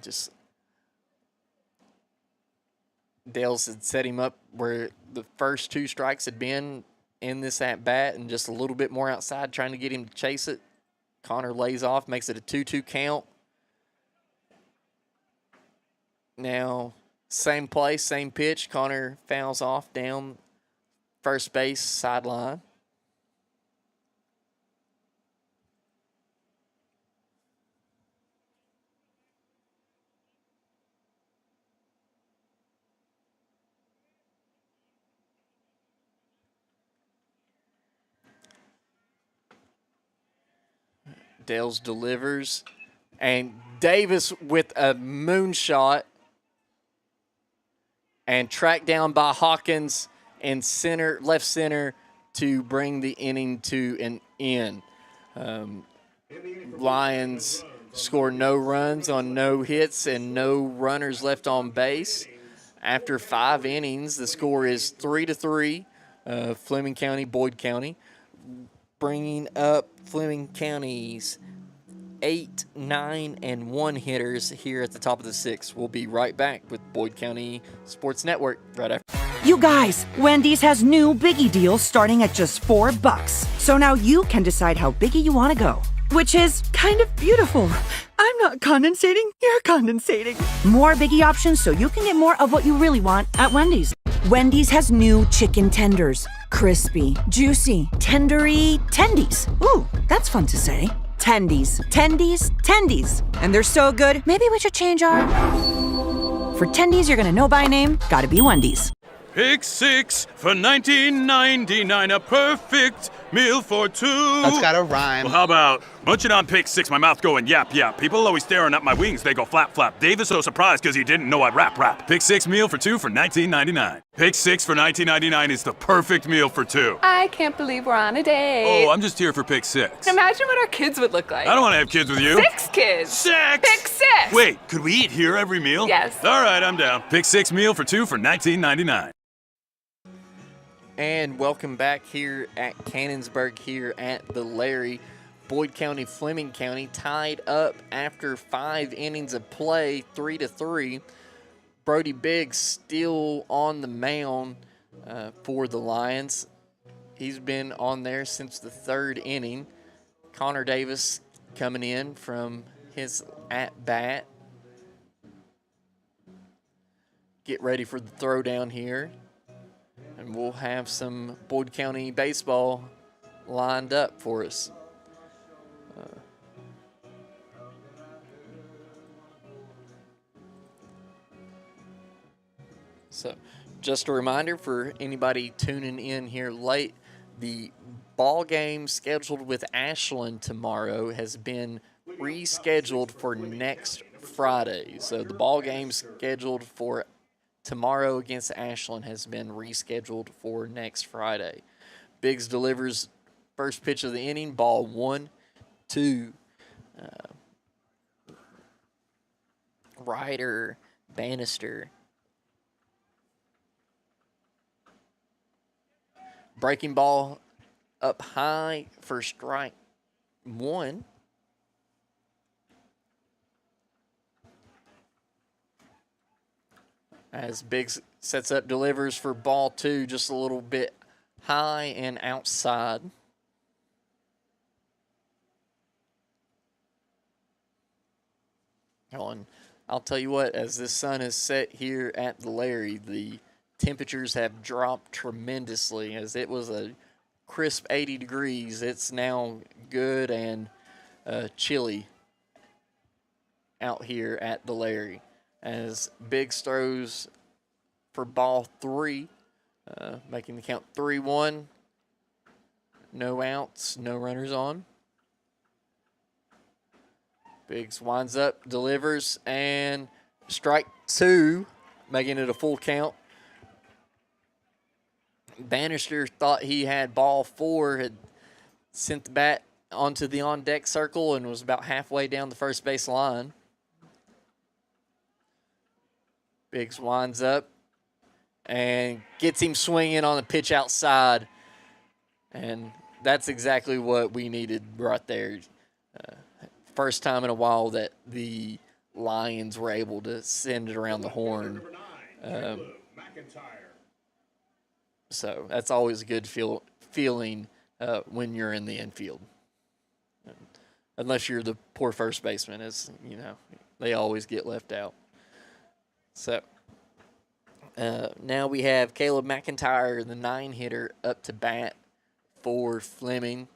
Just Dales had set him up where the first 2 strikes had been in this at bat and just a little bit more outside trying to get him to chase it. Connor lays off, makes it a 2-2 count. Now, same play, same pitch. Connor fouls off down first base sideline. Dales delivers, and Davis with a moonshot and tracked down by Hawkins in center, left center to bring the inning to an end. Lions score no runs on no hits and no runners left on base. After 5 innings, the score is 3-3, Fleming County, Boyd County. Bringing up Fleming County's 8, 9, and 1 hitters here at the top of the 6th. We'll be right back with Boyd County Sports Network right after. You guys, Wendy's has new Biggie deals starting at just $4. So now you can decide how biggie you want to go, which is kind of beautiful. I'm not condensating, you're condensating. More Biggie options so you can get more of what you really want at Wendy's. Wendy's has new chicken tenders. Crispy, juicy, tendery tendies. Ooh, that's fun to say. Tendies, tendies, tendies. And they're so good, maybe we should change our... For tendies you're gonna know by name, gotta be Wendy's. Pick 6 for $19.99, a perfect meal for 2. That's gotta rhyme. Well, how about munching on pick 6, my mouth going yap yap. People always staring at my wings, they go flap flap. Dave is so surprised because he didn't know I'd rap. Pick 6 meal for 2 for $19.99. Pick 6 for $19.99 is the perfect meal for 2. I can't believe we're on a date. Oh, I'm just here for pick 6. Imagine what our kids would look like. I don't want to have kids with you. 6 kids. 6! Pick 6! Wait, could we eat here every meal? Yes. All right, I'm down. Pick 6 meal for 2 for $19.99. And welcome back here at Cannonsburg, here at the Larry. Boyd County, Fleming County tied up after 5 innings of play, 3-3. Brody Biggs still on the mound for the Lions. He's been on there since the 3rd inning. Connor Davis coming in from his at-bat. Get ready for the throwdown here. And we'll have some Boyd County baseball lined up for us. So, just a reminder for anybody tuning in here late, the ball game scheduled with Ashland tomorrow has been rescheduled for next Friday. So, the ball game scheduled for tomorrow against Ashland has been rescheduled for next Friday. Biggs delivers first pitch of the inning, ball 1-2. Ryder, Bannister. Breaking ball up high for strike 1. As Biggs sets up, delivers for ball 2, just a little bit high and outside. And I'll tell you what, as this sun is set here at the Larry, the temperatures have dropped tremendously. As it was a crisp 80 degrees, it's now good and chilly out here at the Larry. As Biggs throws for ball 3, making the count 3-1. No outs, no runners on. Biggs winds up, delivers, and strike 2, making it a full count. Bannister thought he had ball 4, had sent the bat onto the on-deck circle and was about halfway down the first base line. Biggs winds up and gets him swinging on the pitch outside. And that's exactly what we needed right there. First time in a while that the Lions were able to send it around the horn. So that's always a good feeling when you're in the infield. Unless you're the poor first baseman, as you know, they always get left out. So now we have Caleb McIntyre, the 9-hitter, up to bat for Fleming.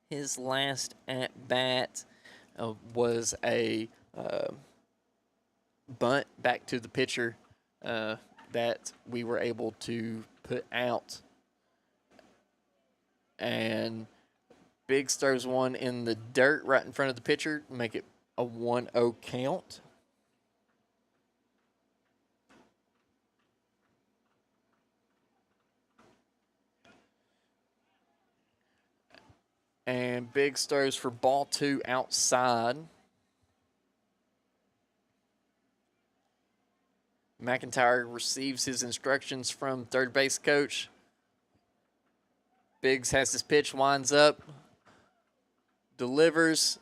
His last at-bat was a bunt back to the pitcher that we were able to put out. And Biggs throws one in the dirt right in front of the pitcher, make it a 1-0 count. And Biggs throws for ball 2 outside. McIntyre receives his instructions from third base coach. Biggs has his pitch, winds up, delivers.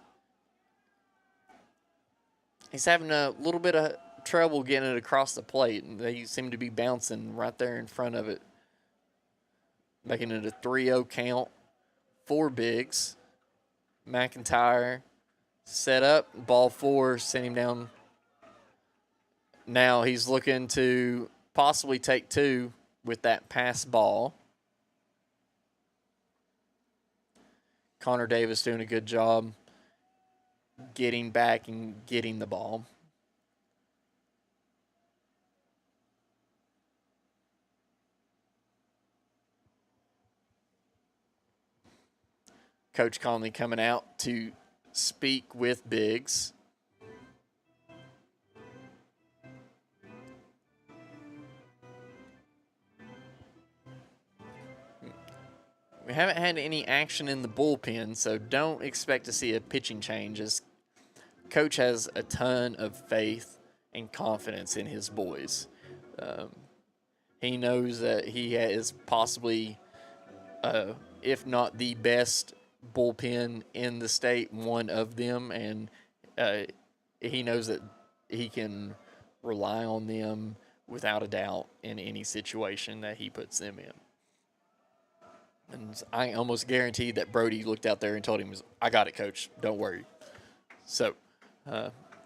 He's having a little bit of trouble getting it across the plate, and they seem to be bouncing right there in front of it, making it a 3-0 count for Biggs. McIntyre set up, ball 4, sent him down. Now he's looking to possibly take 2 with that pass ball. Connor Davis doing a good job getting back and getting the ball. Coach Conley coming out to speak with Biggs. We haven't had any action in the bullpen, so don't expect to see a pitching change, as Coach has a ton of faith and confidence in his boys. He knows that he is possibly, if not the best bullpen in the state, one of them, and he knows that he can rely on them without a doubt in any situation that he puts them in. And I almost guarantee that Brody looked out there and told him, I got it, Coach. Don't worry. So,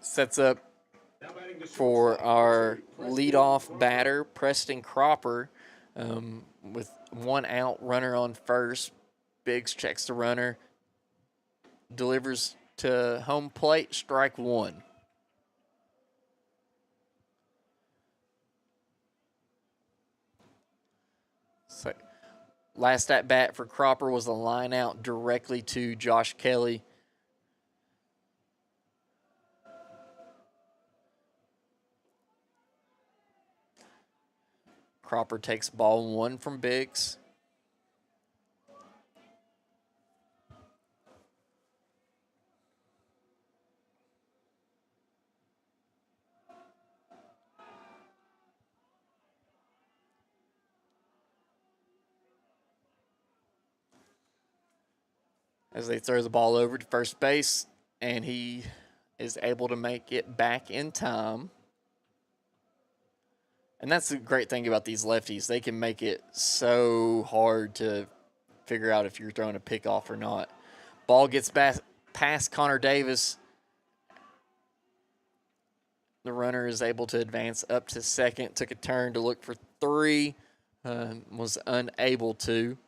sets up for our leadoff batter, Preston Cropper, with 1 out, runner on first. Biggs checks the runner, delivers to home plate, strike 1. So, last at bat for Cropper was a line out directly to Josh Kelly. Cropper takes ball 1 from Biggs. As they throw the ball over to first base, and he is able to make it back in time. And that's the great thing about these lefties. They can make it so hard to figure out if you're throwing a pick off or not. Ball gets back past Connor Davis. The runner is able to advance up to second. Took a turn to look for 3. Was unable to.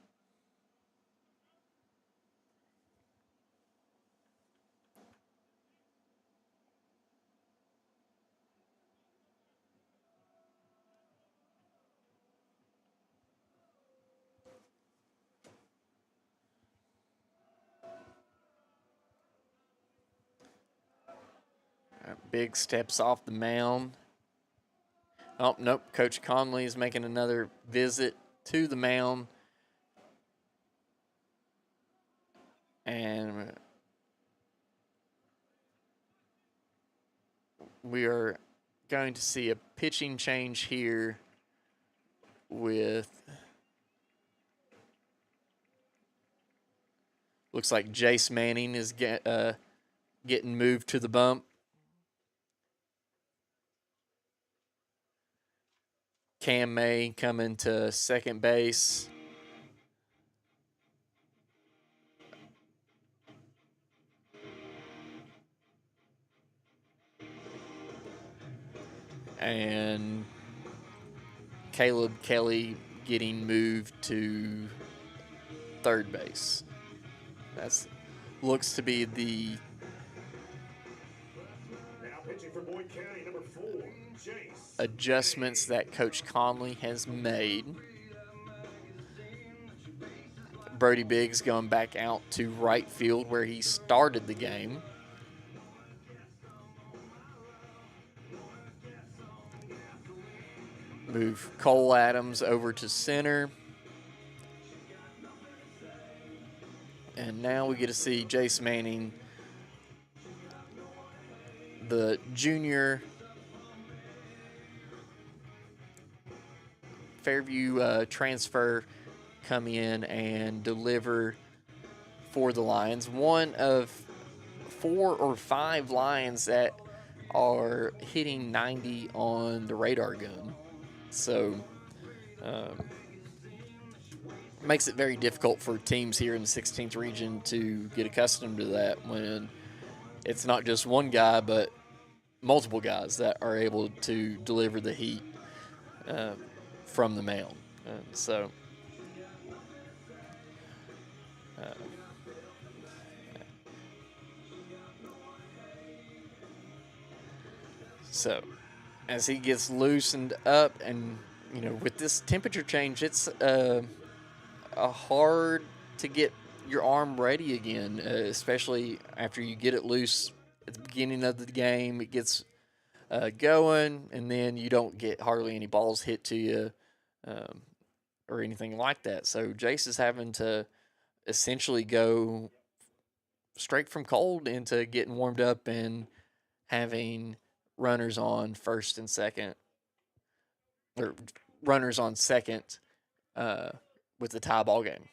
Big steps off the mound. Oh, nope. Coach Conley is making another visit to the mound. And we are going to see a pitching change here with, looks like Jace Manning is getting moved to the bump. Cam May coming to second base. And Caleb Kelly getting moved to third base. That's looks to be the Now pitching for Boyd County, number 4, Jace. Adjustments that Coach Conley has made. Brody Biggs going back out to right field where he started the game. Move Cole Adams over to center. And now we get to see Jace Manning, the junior Fairview transfer, come in and deliver for the Lions. One of 4 or 5 Lions that are hitting 90 on the radar gun. So, makes it very difficult for teams here in the 16th region to get accustomed to that when it's not just one guy, but multiple guys that are able to deliver the heat from the mound. So as he gets loosened up, and with this temperature change, it's hard to get your arm ready again, especially after you get it loose at the beginning of the game. It gets going, and then you don't get hardly any balls hit to you or anything like that. So Jace is having to essentially go straight from cold into getting warmed up and having runners on first and second, or runners on second with the tie ball game.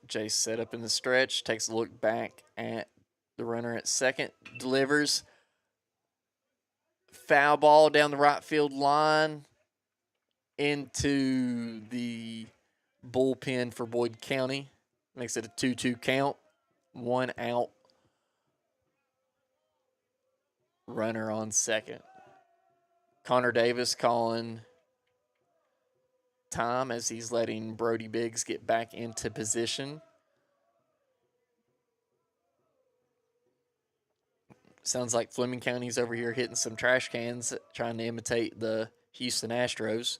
Jace set up in the stretch, takes a look back at the runner at second, delivers. Foul ball down the right field line into the bullpen for Boyd County. Makes it a 2-2 count. 1 out. Runner on second. Connor Davis calling time as he's letting Brody Biggs get back into position. Sounds like Fleming County's over here hitting some trash cans, trying to imitate the Houston Astros.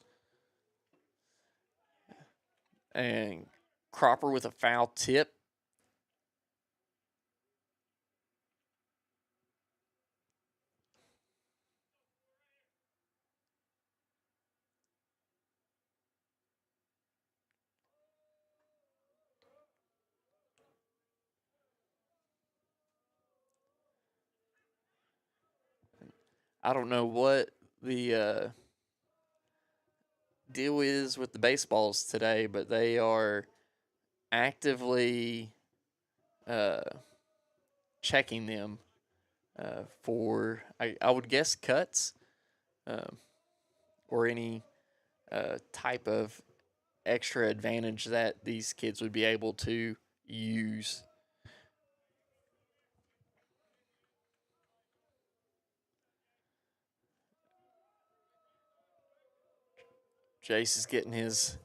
And Cropper with a foul tip. I don't know what the deal is with the baseballs today, but they are actively checking them for, I would guess, cuts or any type of extra advantage that these kids would be able to use. Jace is getting his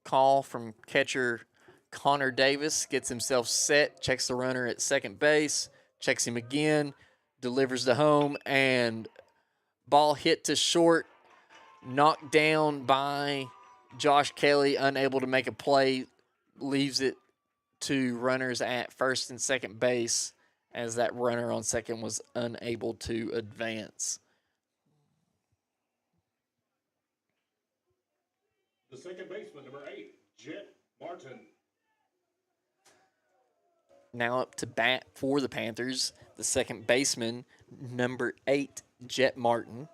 call from catcher Connor Davis, gets himself set, checks the runner at second base, checks him again, delivers to home, and ball hit to short, knocked down by Josh Kelly, unable to make a play, leaves it to runners at first and second base as that runner on second was unable to advance. The second baseman, number 8, Jet Martin. Now up to bat for the Panthers, the second baseman, number 8, Jet Martin.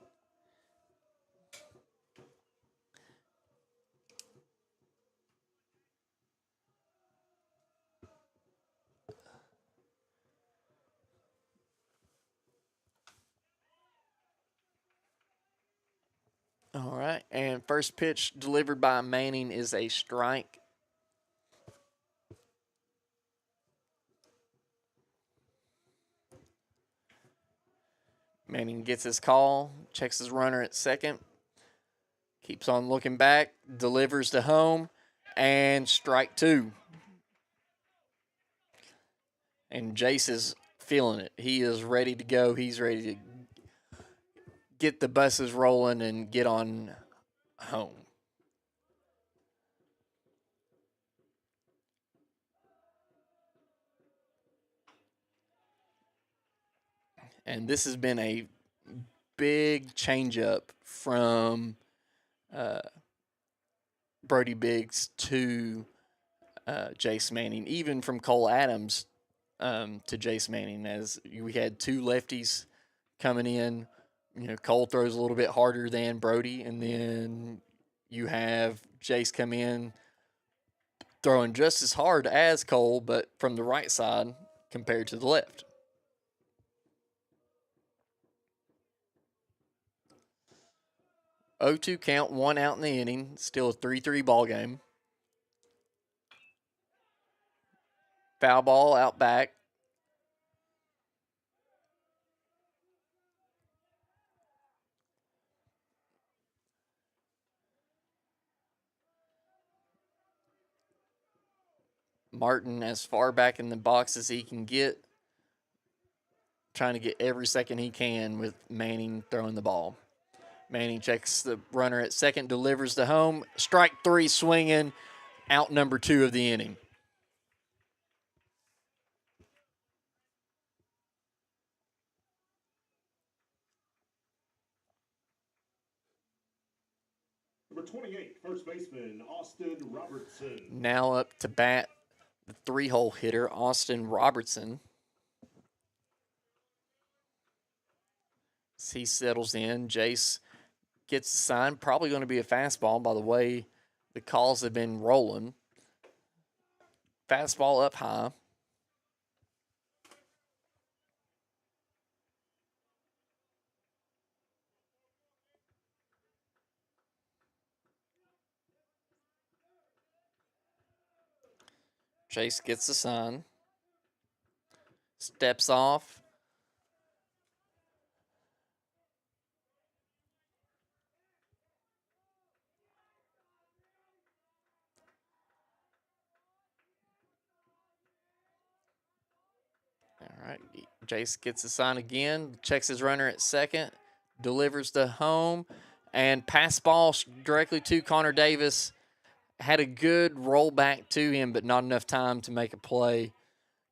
All right, and first pitch delivered by Manning is a strike. Manning gets his call, checks his runner at second, keeps on looking back, delivers to home, and strike 2. And Jace is feeling it. He is ready to go. He's ready to get the buses rolling and get on home. And this has been a big changeup from Brody Biggs to Jace Manning, even from Cole Adams to Jace Manning, as we had 2 lefties coming in. You know, Cole throws a little bit harder than Brody, and then you have Jace come in throwing just as hard as Cole, but from the right side compared to the left. 0-2 count, 1 out in the inning. Still a 3-3 ball game. Foul ball out back. Martin as far back in the box as he can get, trying to get every second he can with Manning throwing the ball. Manning checks the runner at second, delivers to home. Strike 3 swinging, out number 2 of the inning. Number 28, first baseman, Austin Robertson. Now up to bat, the 3-hole hitter, Austin Robertson. As he settles in, Jace gets the sign. Probably going to be a fastball by the way the calls have been rolling. Fastball up high. Jace gets the sign. Steps off. All right, Jace gets the sign again, checks his runner at second, delivers to home, And pass ball directly to Connor Davis. Had a good roll back to him, but not enough time to make a play.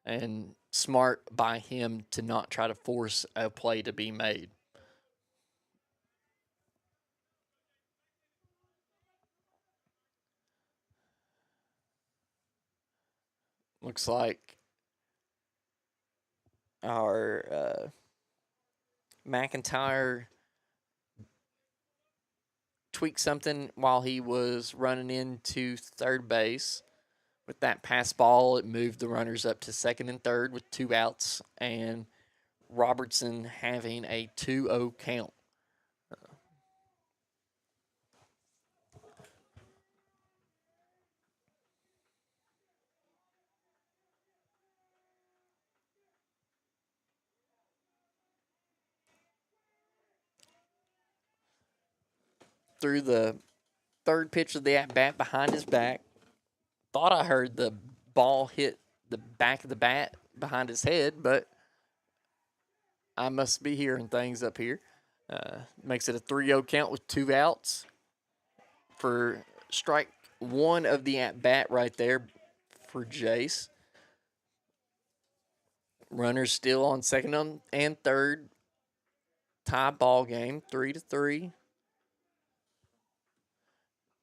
And smart by him to not try to force a play to be made. Looks like our McIntyre tweaked something while he was running into third base. With that pass ball, it moved the runners up to second and third with 2 outs, and Robertson having a 2-0 count. Threw the third pitch of the at-bat behind his back. Thought I heard the ball hit the back of the bat behind his head, but I must be hearing things up here. Makes it a 3-0 count with 2 outs for strike 1 of the at-bat right there for Jace. Runners still on second and third. Tie ball game, 3-3.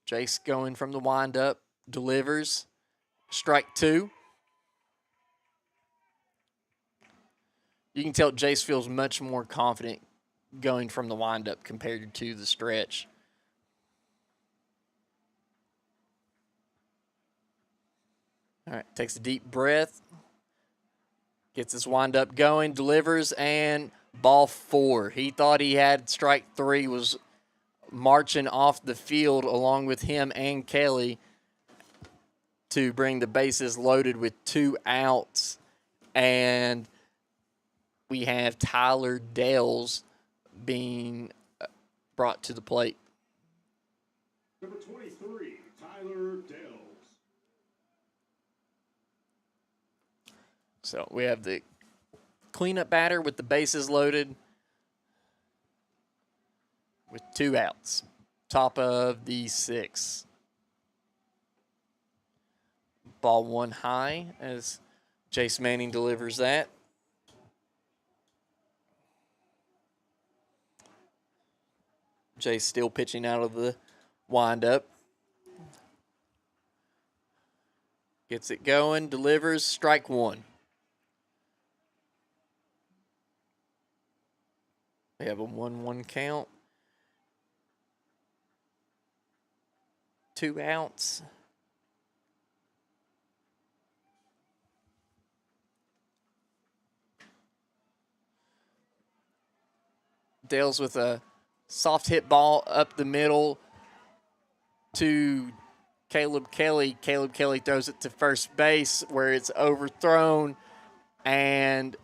Jace going from the windup, delivers. Strike 2. You can tell Jace feels much more confident going from the windup compared to the stretch. All right, takes a deep breath. Gets his windup going, delivers, and ball 4. He thought he had strike 3, was marching off the field along with him and Kelly to bring the bases loaded with 2 outs. And we have Tyler Dales being brought to the plate. Number 23, Tyler Dales. So we have the cleanup batter with the bases loaded with 2 outs. Top of the 6th. Ball 1 high as Jace Manning delivers that. Jace still pitching out of the windup. Gets it going, delivers, strike 1. We have a 1-1 count. 2 outs. Dales with a soft hit ball up the middle to Caleb Kelly. Caleb Kelly throws it to first base where it's overthrown and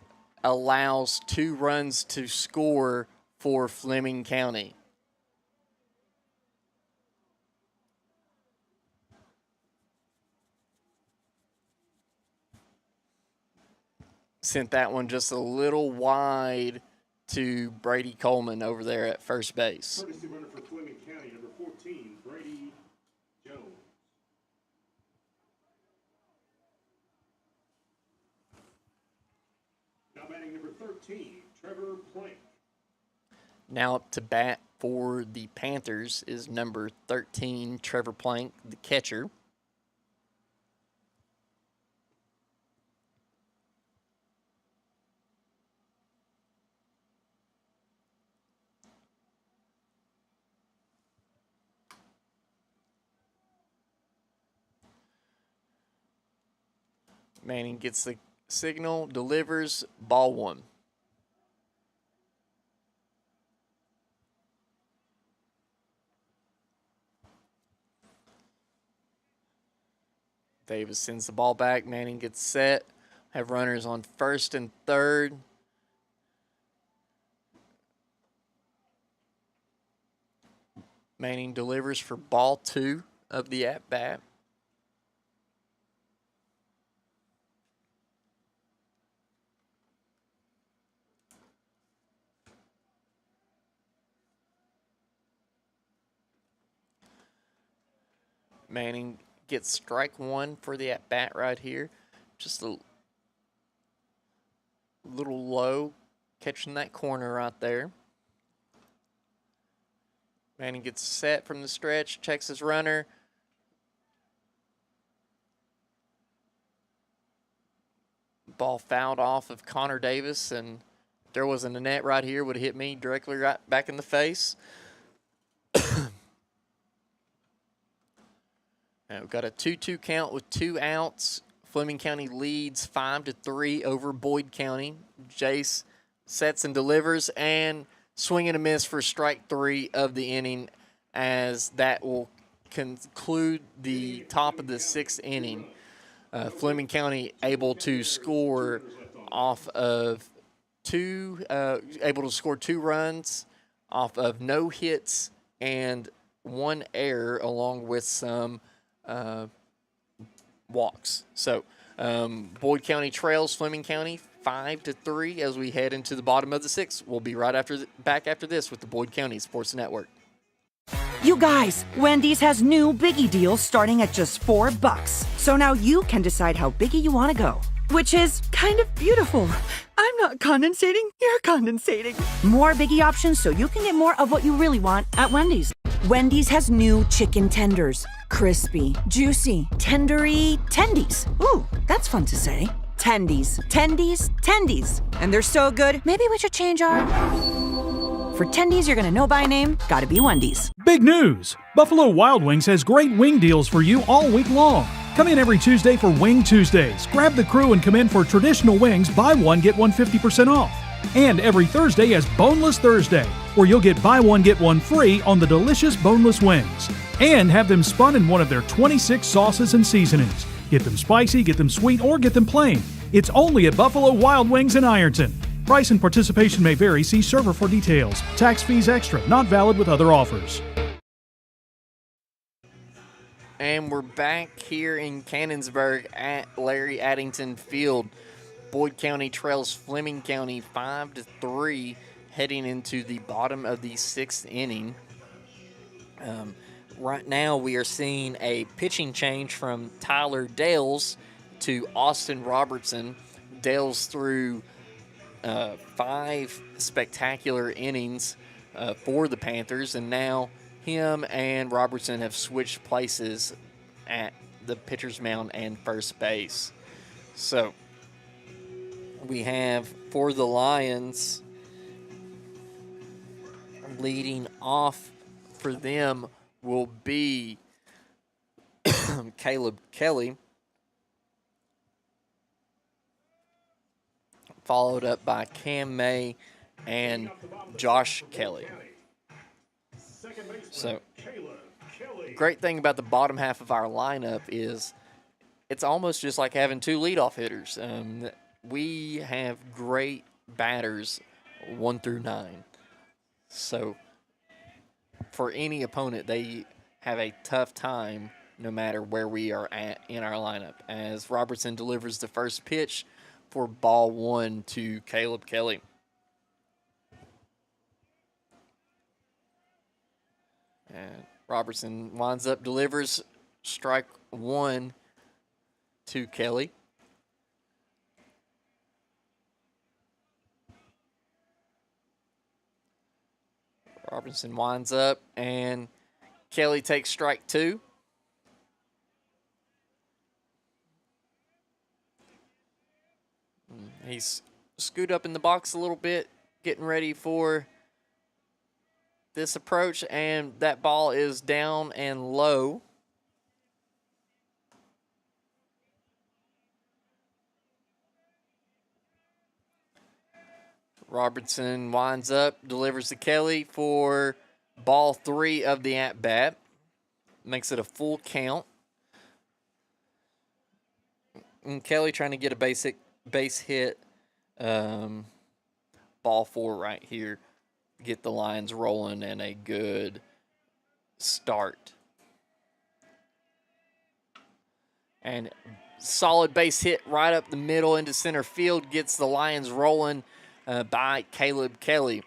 allows 2 runs to score for Fleming County. Sent that one just a little wide to Brady Coleman over there at first base. Courtesy runner for Fleming County, number 14, Brady Jones. Now batting number 13, Trevor Plank. Now up to bat for the Panthers is number 13, Trevor Plank, the catcher. Manning gets the signal, delivers, ball 1. Davis sends the ball back. Manning gets set. Have runners on first and third. Manning delivers for ball 2 of the at-bat. Manning gets strike one for the at-bat right here. Just a little low, catching that corner right there. Manning gets set from the stretch, checks his runner. Ball fouled off of Connor Davis, and if there wasn't a net right here, would have hit me directly right back in the face. Now we've got a 2-2 count with 2 outs. Fleming County leads 5-3 over Boyd County. Jace sets and delivers, and swing and a miss for strike 3 of the inning, as that will conclude the top of the 6th inning. Fleming County able to score off of able to score 2 runs off of no hits and 1 error, along with some walks. So Boyd County trails Fleming County 5-3 as we head into the bottom of the 6th. We'll be right back after this with the Boyd County Sports Network. You guys, Wendy's has new Biggie deals starting at just $4. So now you can decide how biggie you want to go, which is kind of beautiful. I'm not condensating, you're condensating. More Biggie options so you can get more of what you really want at Wendy's. Wendy's has new chicken tenders. Crispy, juicy, tendery tendies. Ooh, that's fun to say. Tendies, tendies, tendies. And they're so good, maybe we should change our... For tendies you're gonna know by name, gotta be Wendy's. Big news! Buffalo Wild Wings has great wing deals for you all week long. Come in every Tuesday for Wing Tuesdays. Grab the crew and come in for traditional wings, buy one, get one 50% off. And every Thursday is Boneless Thursday, where you'll get buy one, get one free on the delicious boneless wings. And have them spun in one of their 26 sauces and seasonings. Get them spicy, get them sweet, or get them plain. It's only at Buffalo Wild Wings in Ironton. Price and participation may vary. See server for details. Tax fees extra. Not valid with other offers. And we're back here in Cannonsburg at Larry Addington Field. Boyd County trails Fleming County 5-3 heading into the bottom of the 6th inning. Right now we are seeing a pitching change from Tyler Dales to Austin Robertson. Dales threw 5 spectacular innings for the Panthers, and now him and Robertson have switched places at the pitcher's mound and first base. So we have, for the Lions, leading off for them will be Caleb Kelly, followed up by Cam May and Josh Kelly. So, great thing about the bottom half of our lineup is it's almost just like having 2 leadoff hitters. We have great batters 1 through 9. So, for any opponent, they have a tough time no matter where we are at in our lineup. As Robertson delivers the first pitch for ball 1 to Caleb Kelly. And Robertson winds up, delivers strike 1 to Kelly. Robertson winds up, and Kelly takes strike 2. He's scoot up in the box a little bit, getting ready for this approach, and that ball is down and low. Robertson winds up, delivers to Kelly for ball 3 of the at-bat. Makes it a full count. And Kelly trying to get a base hit, ball 4 right here. Get the Lions rolling and a good start. And solid base hit right up the middle into center field. Gets the Lions rolling by Caleb Kelly.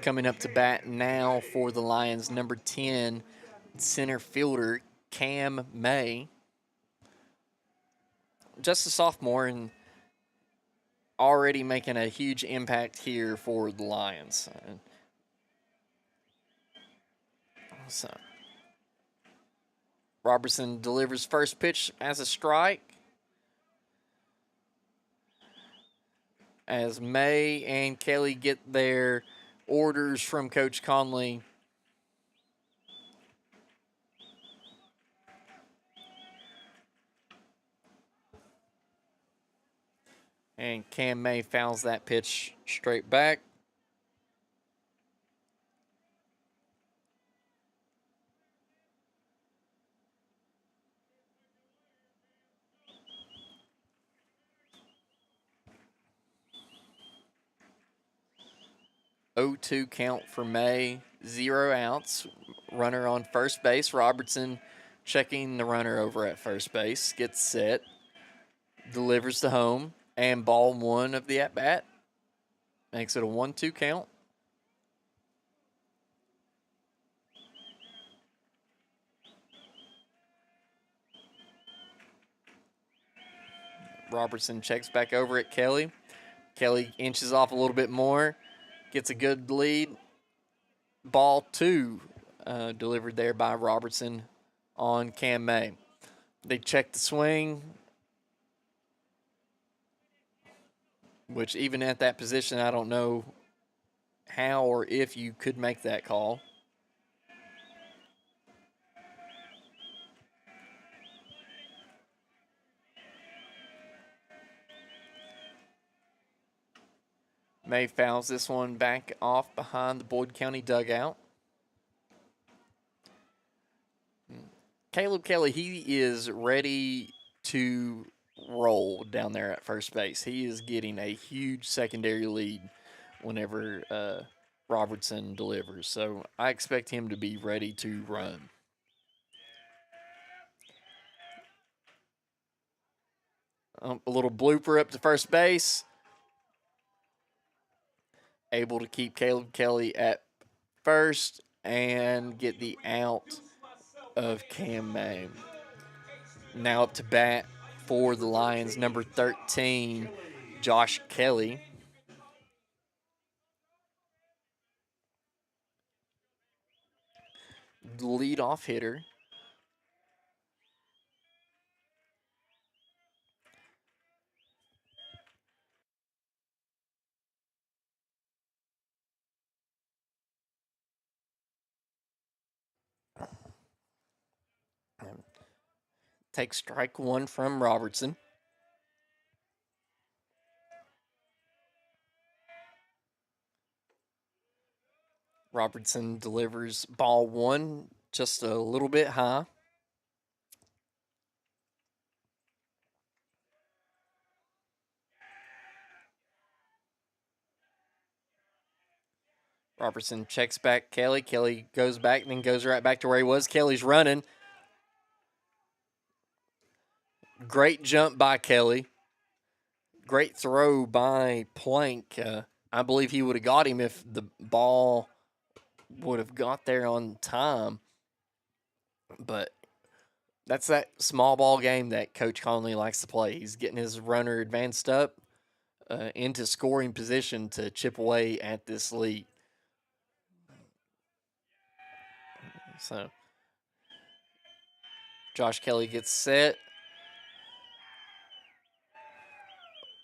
Coming up to bat now for the Lions, number 10, center fielder Cam May. Just a sophomore and already making a huge impact here for the Lions. So Robertson delivers first pitch as a strike. As May and Kelly get their orders from Coach Conley. And Cam May fouls that pitch straight back. (0-2) count for May, 0 outs. Runner on first base. Robertson checking the runner over at first base. Gets set. Delivers to home. And ball one of the at-bat. Makes it a 1-2 count. Robertson checks back over at Kelly. Kelly inches off a little bit more. Gets a good lead. Ball two delivered there by Robertson on Cam May. They check the swing, which even at that position, I don't know how or if you could make that call. May fouls this one back off behind the Boyd County dugout. Caleb Kelly, he is ready to roll down there at first base. He is getting a huge secondary lead whenever Robertson delivers. So I expect him to be ready to run. A little blooper up to first base. Able to keep Caleb Kelly at first and get the out of Cam May. Now up to bat for the Lions, number 13, Josh Kelly. The leadoff hitter. Take strike one from Robertson. Robertson delivers ball one just a little bit high. Robertson checks back Kelly. Kelly goes back and then goes right back to where he was. Kelly's running. Great jump by Kelly. Great throw by Plank. I believe he would have got him if the ball would have got there on time. But that's that small ball game that Coach Conley likes to play. He's getting his runner advanced up into scoring position to chip away at this lead. So Josh Kelly gets set.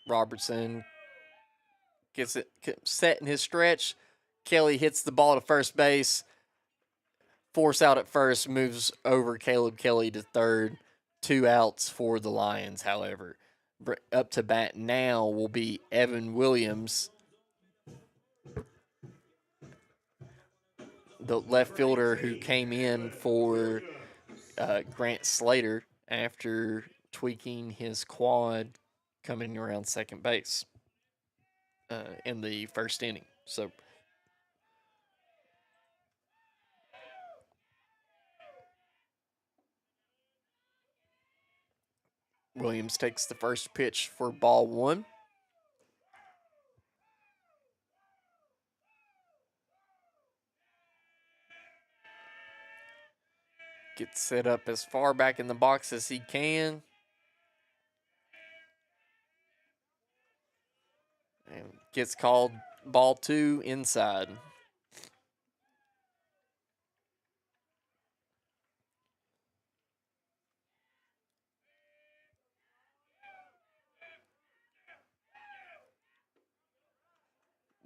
Robertson gets it set in his stretch. Kelly hits the ball to first base. Force out at first, moves over Caleb Kelly to third. 2 outs for the Lions, however. Up to bat now will be Evan Williams, the left fielder who came in for Grant Slater after tweaking his quad coming around second base in the first inning. So Williams takes the first pitch for ball one. Gets set up as far back in the box as he can. And gets called ball 2 inside.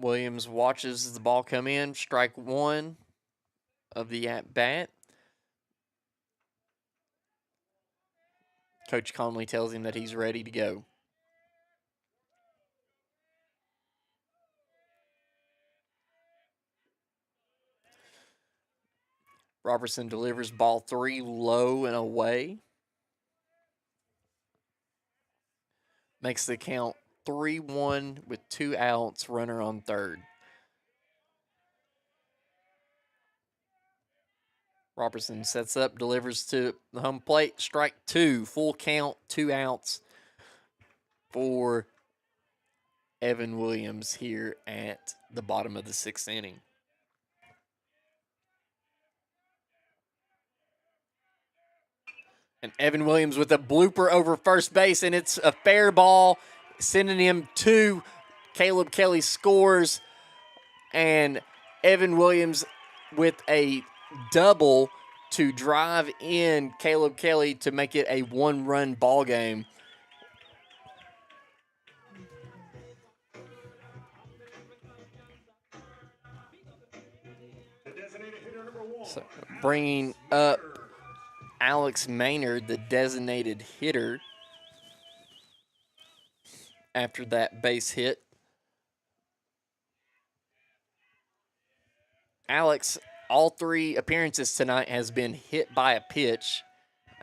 Williams watches the ball come in, strike 1 of the at-bat. Coach Conley tells him that he's ready to go. Robertson delivers ball 3 low and away. Makes the count 3-1 with 2 outs, runner on third. Robertson sets up, delivers to the home plate, strike 2, full count, 2 outs for Evan Williams here at the bottom of the 6th inning. And Evan Williams with a blooper over first base, and it's a fair ball, sending him to Caleb Kelly scores, and Evan Williams with a double to drive in Caleb Kelly to make it a 1-run ball game. So bringing up Alex Maynard, the designated hitter, after that base hit. Alex, all 3 appearances tonight, has been hit by a pitch.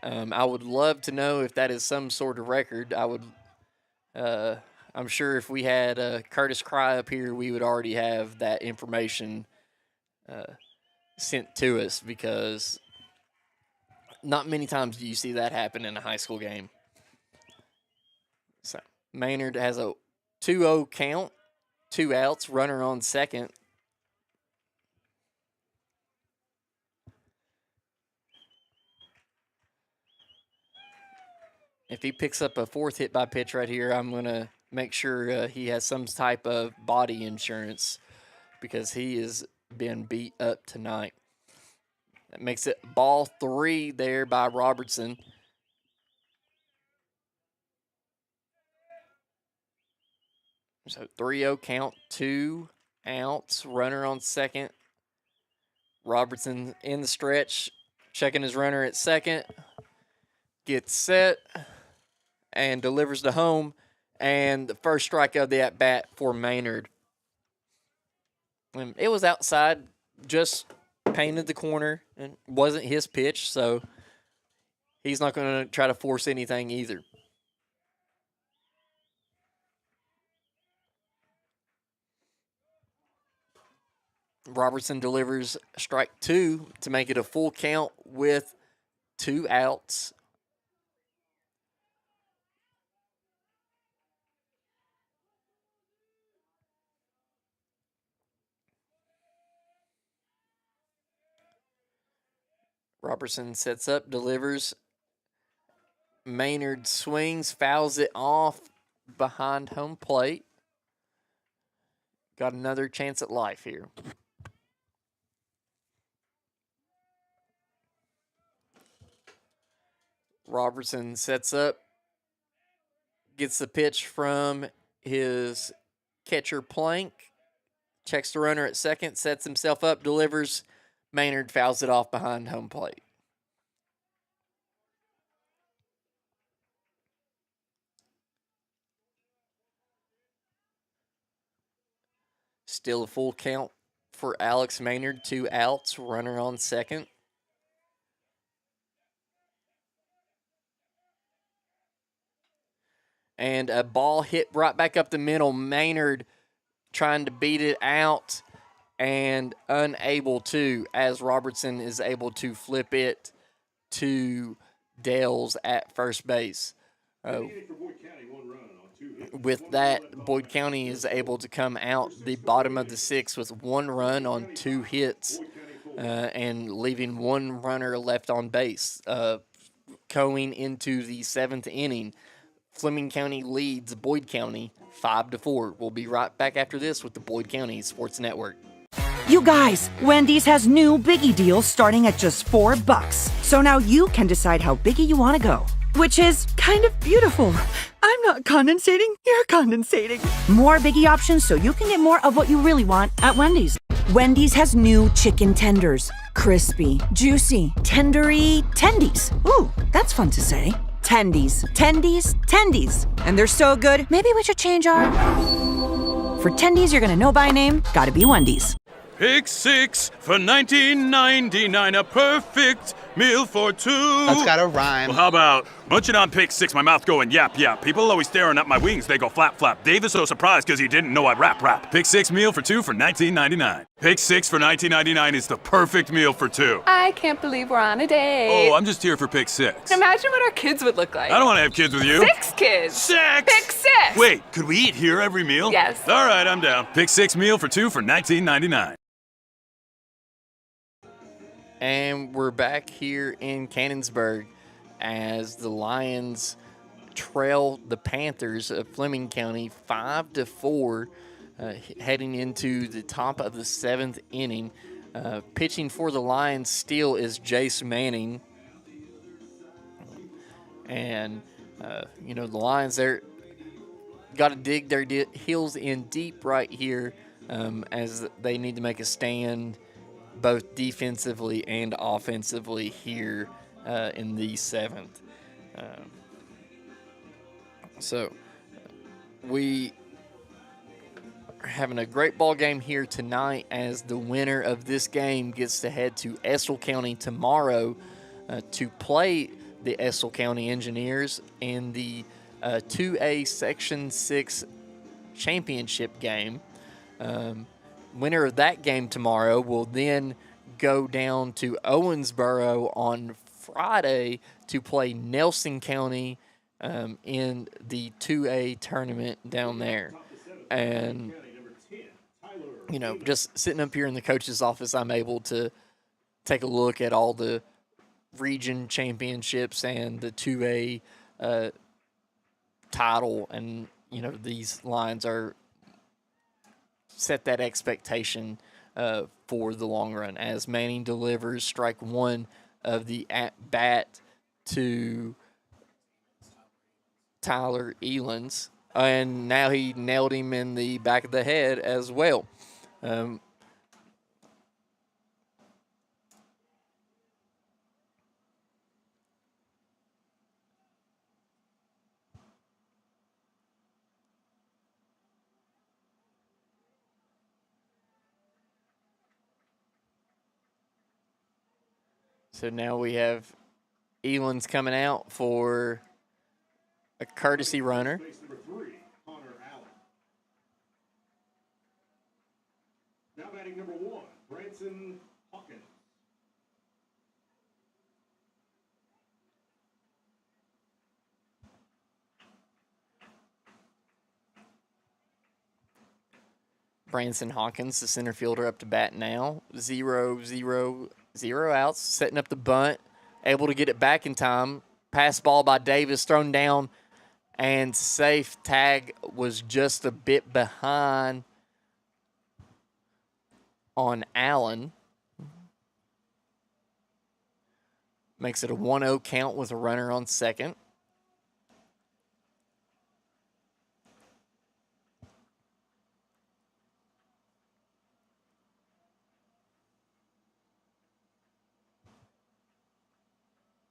I would love to know if that is some sort of record. I'm sure if we had Curtis Cry up here, we would already have that information sent to us, because not many times do you see that happen in a high school game. So Maynard has a 2-0 count, 2 outs, runner on second. If he picks up a 4th hit by pitch right here, I'm going to make sure he has some type of body insurance, because he has been beat up tonight. That makes it ball 3 there by Robertson. So 3-0 count, 2 outs, runner on second. Robertson in the stretch, checking his runner at second. Gets set and delivers to home. And the first strike of the at-bat for Maynard. And it was outside, just painted the corner, and wasn't his pitch, so he's not going to try to force anything either. Robertson delivers strike 2 to make it a full count with 2 outs. Robertson sets up, delivers. Maynard swings, fouls it off behind home plate. Got another chance at life here. Robertson sets up, gets the pitch from his catcher Plank, checks the runner at second, sets himself up, delivers. Maynard fouls it off behind home plate. Still a full count for Alex Maynard, 2 outs, runner on second. And a ball hit right back up the middle. Maynard trying to beat it out and unable to, as Robertson is able to flip it to Dales at first base. With that, Boyd County is able to come out the bottom of the 6th with 1 run on 2 hits. and leaving one runner left on base. Going into the 7th inning, Fleming County leads Boyd County 5-4. We'll be right back after this with the Boyd County Sports Network. You guys, Wendy's has new Biggie deals starting at just $4. So now you can decide how biggie you want to go, which is kind of beautiful. I'm not condensating, you're condensating. More Biggie options so you can get more of what you really want at Wendy's. Wendy's has new chicken tenders. Crispy, juicy, tendery tendies. Ooh, that's fun to say. Tendies, tendies, tendies. And they're so good, maybe we should change our... For tendies you're gonna know by name, gotta be Wendy's. Pick six for $19.99, a perfect meal for two. That's gotta rhyme. Well, how about munching on pick six, my mouth going yap yap. People always staring at my wings, they go flap flap. Dave is so surprised because he didn't know I'd rap. Pick six meal for two for $19.99. Pick six for $19.99 is the perfect meal for two. I can't believe we're on a date. Oh, I'm just here for pick six. Imagine what our kids would look like. I don't want to have kids with you. 6 kids. Six! Pick 6. Wait, could we eat here every meal? Yes. All right, I'm down. Pick six meal for two for $19.99. And we're back here in Cannonsburg as the Lions trail the Panthers of Fleming County 5-4, heading into the top of the 7th inning. Pitching for the Lions still is Jace Manning. And, the Lions, they're got to dig their heels in deep right here as they need to make a stand both defensively and offensively here in the 7th. So we are having a great ball game here tonight as the winner of this game gets to head to Estill County tomorrow to play the Estill County Engineers in the 2A Section 6 championship game. Winner of that game tomorrow will then go down to Owensboro on Friday to play Nelson County in the 2A tournament down there. And, just sitting up here in the coach's office, I'm able to take a look at all the region championships and the 2A title. And, these lines are set that expectation for the long run as Manning delivers strike one of the at-bat to Tyler Elans, and now he nailed him in the back of the head as well. So now we have Elans coming out for a courtesy runner. Base number 3, Connor Allen. Now batting number 1, Branson Hawkins. Branson Hawkins, the center fielder, up to bat now. 0-0. 0 outs, setting up the bunt, able to get it back in time. Pass ball by Davis, thrown down, and safe. Tag was just a bit behind on Allen. Makes it a 1-0 count with a runner on second.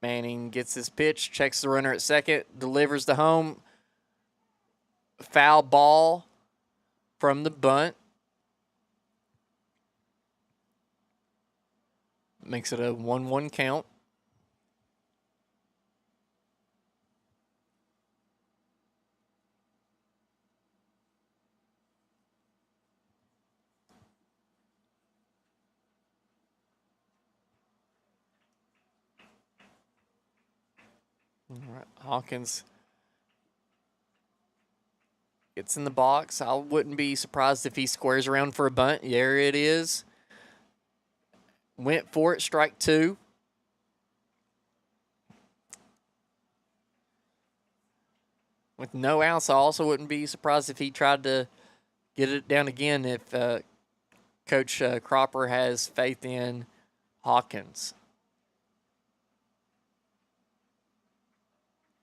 Manning gets his pitch, checks the runner at second, delivers to home. Foul ball from the bunt. Makes it a 1-1 count. All right, Hawkins gets in the box. I wouldn't be surprised if he squares around for a bunt. There it is. went for it, strike two. With no outs, I also wouldn't be surprised if he tried to get it down again if Coach Cropper has faith in Hawkins.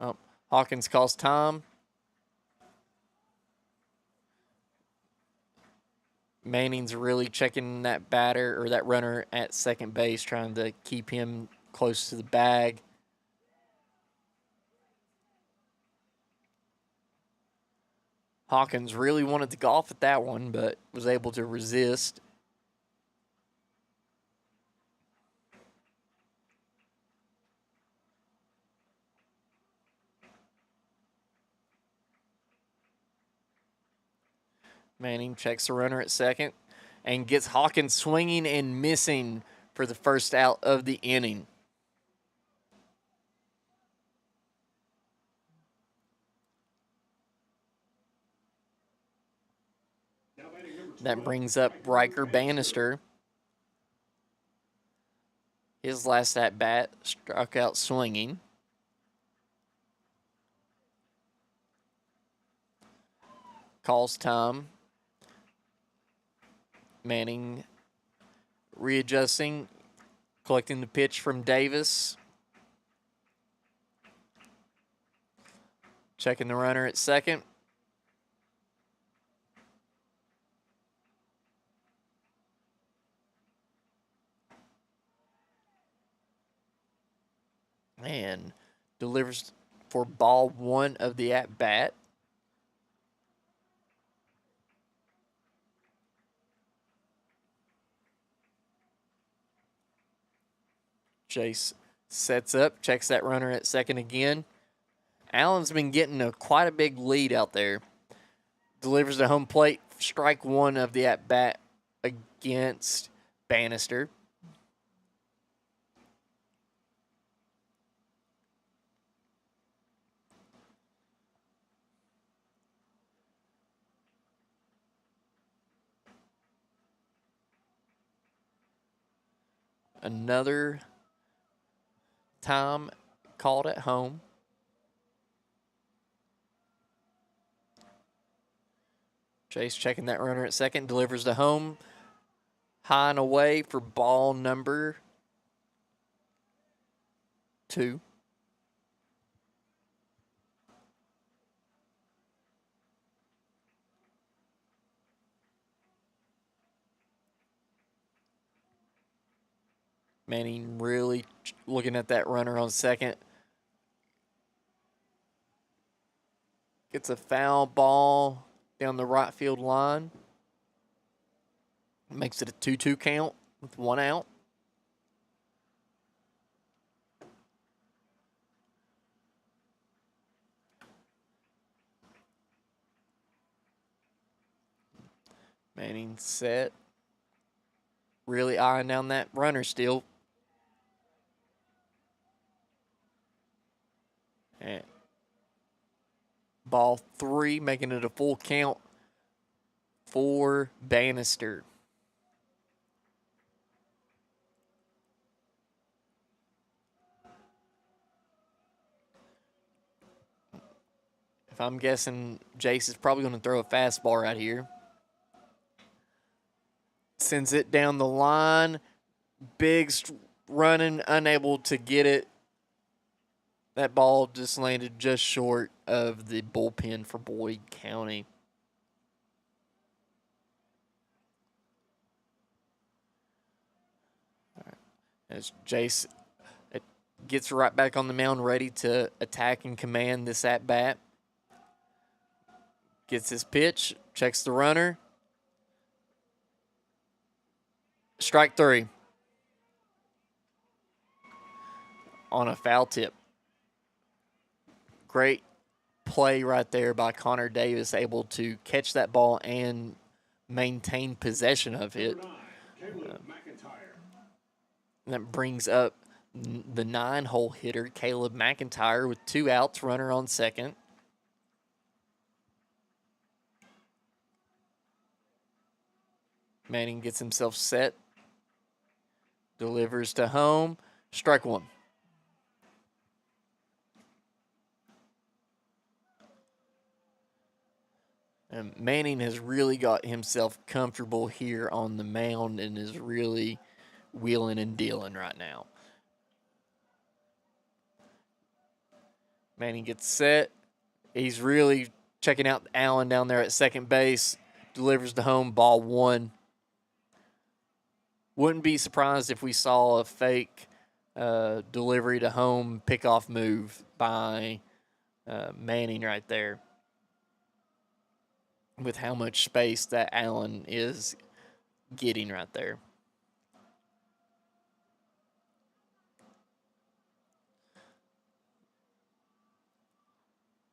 Oh, Hawkins calls time. Manning's really checking that batter or that runner at second base, trying to keep him close to the bag. Hawkins really wanted to golf at that one, but was able to resist. Manning checks the runner at second and gets Hawkins swinging and missing for the first out of the inning. That brings up Riker Bannister. His last at-bat struck out swinging. Calls time. Manning readjusting, collecting the pitch from Davis. Checking the runner at second. And delivers for ball one of the at-bat. Chase sets up, checks that runner at second again. Allen's been getting quite a big lead out there. Delivers to home plate, strike one of the at-bat against Bannister. Another time called at home. Chase checking that runner at second, delivers to home. High and away for ball number 2. Manning really looking at that runner on second. Gets a foul ball down the right field line. Makes it a 2-2 count with one out. Manning set. Really eyeing down that runner still. And ball 3, making it a full count for Bannister. If I'm guessing, Jace is probably going to throw a fastball right here. Sends it down the line. Biggs running, unable to get it. That ball just landed just short of the bullpen for Boyd County. As Jace gets right back on the mound, ready to attack and command this at-bat. Gets his pitch, checks the runner. Strike 3. On a foul tip. Great play right there by Connor Davis, able to catch that ball and maintain possession of it. That brings up the 9-hole hitter, Caleb McIntyre, with 2 outs, runner on second. Manning gets himself set. delivers to home, strike one. And Manning has really got himself comfortable here on the mound and is really wheeling and dealing right now. Manning gets set. He's really checking out Allen down there at second base. Delivers to home, ball one. Wouldn't be surprised if we saw a fake delivery to home pickoff move by Manning right there, with how much space that Allen is getting right there.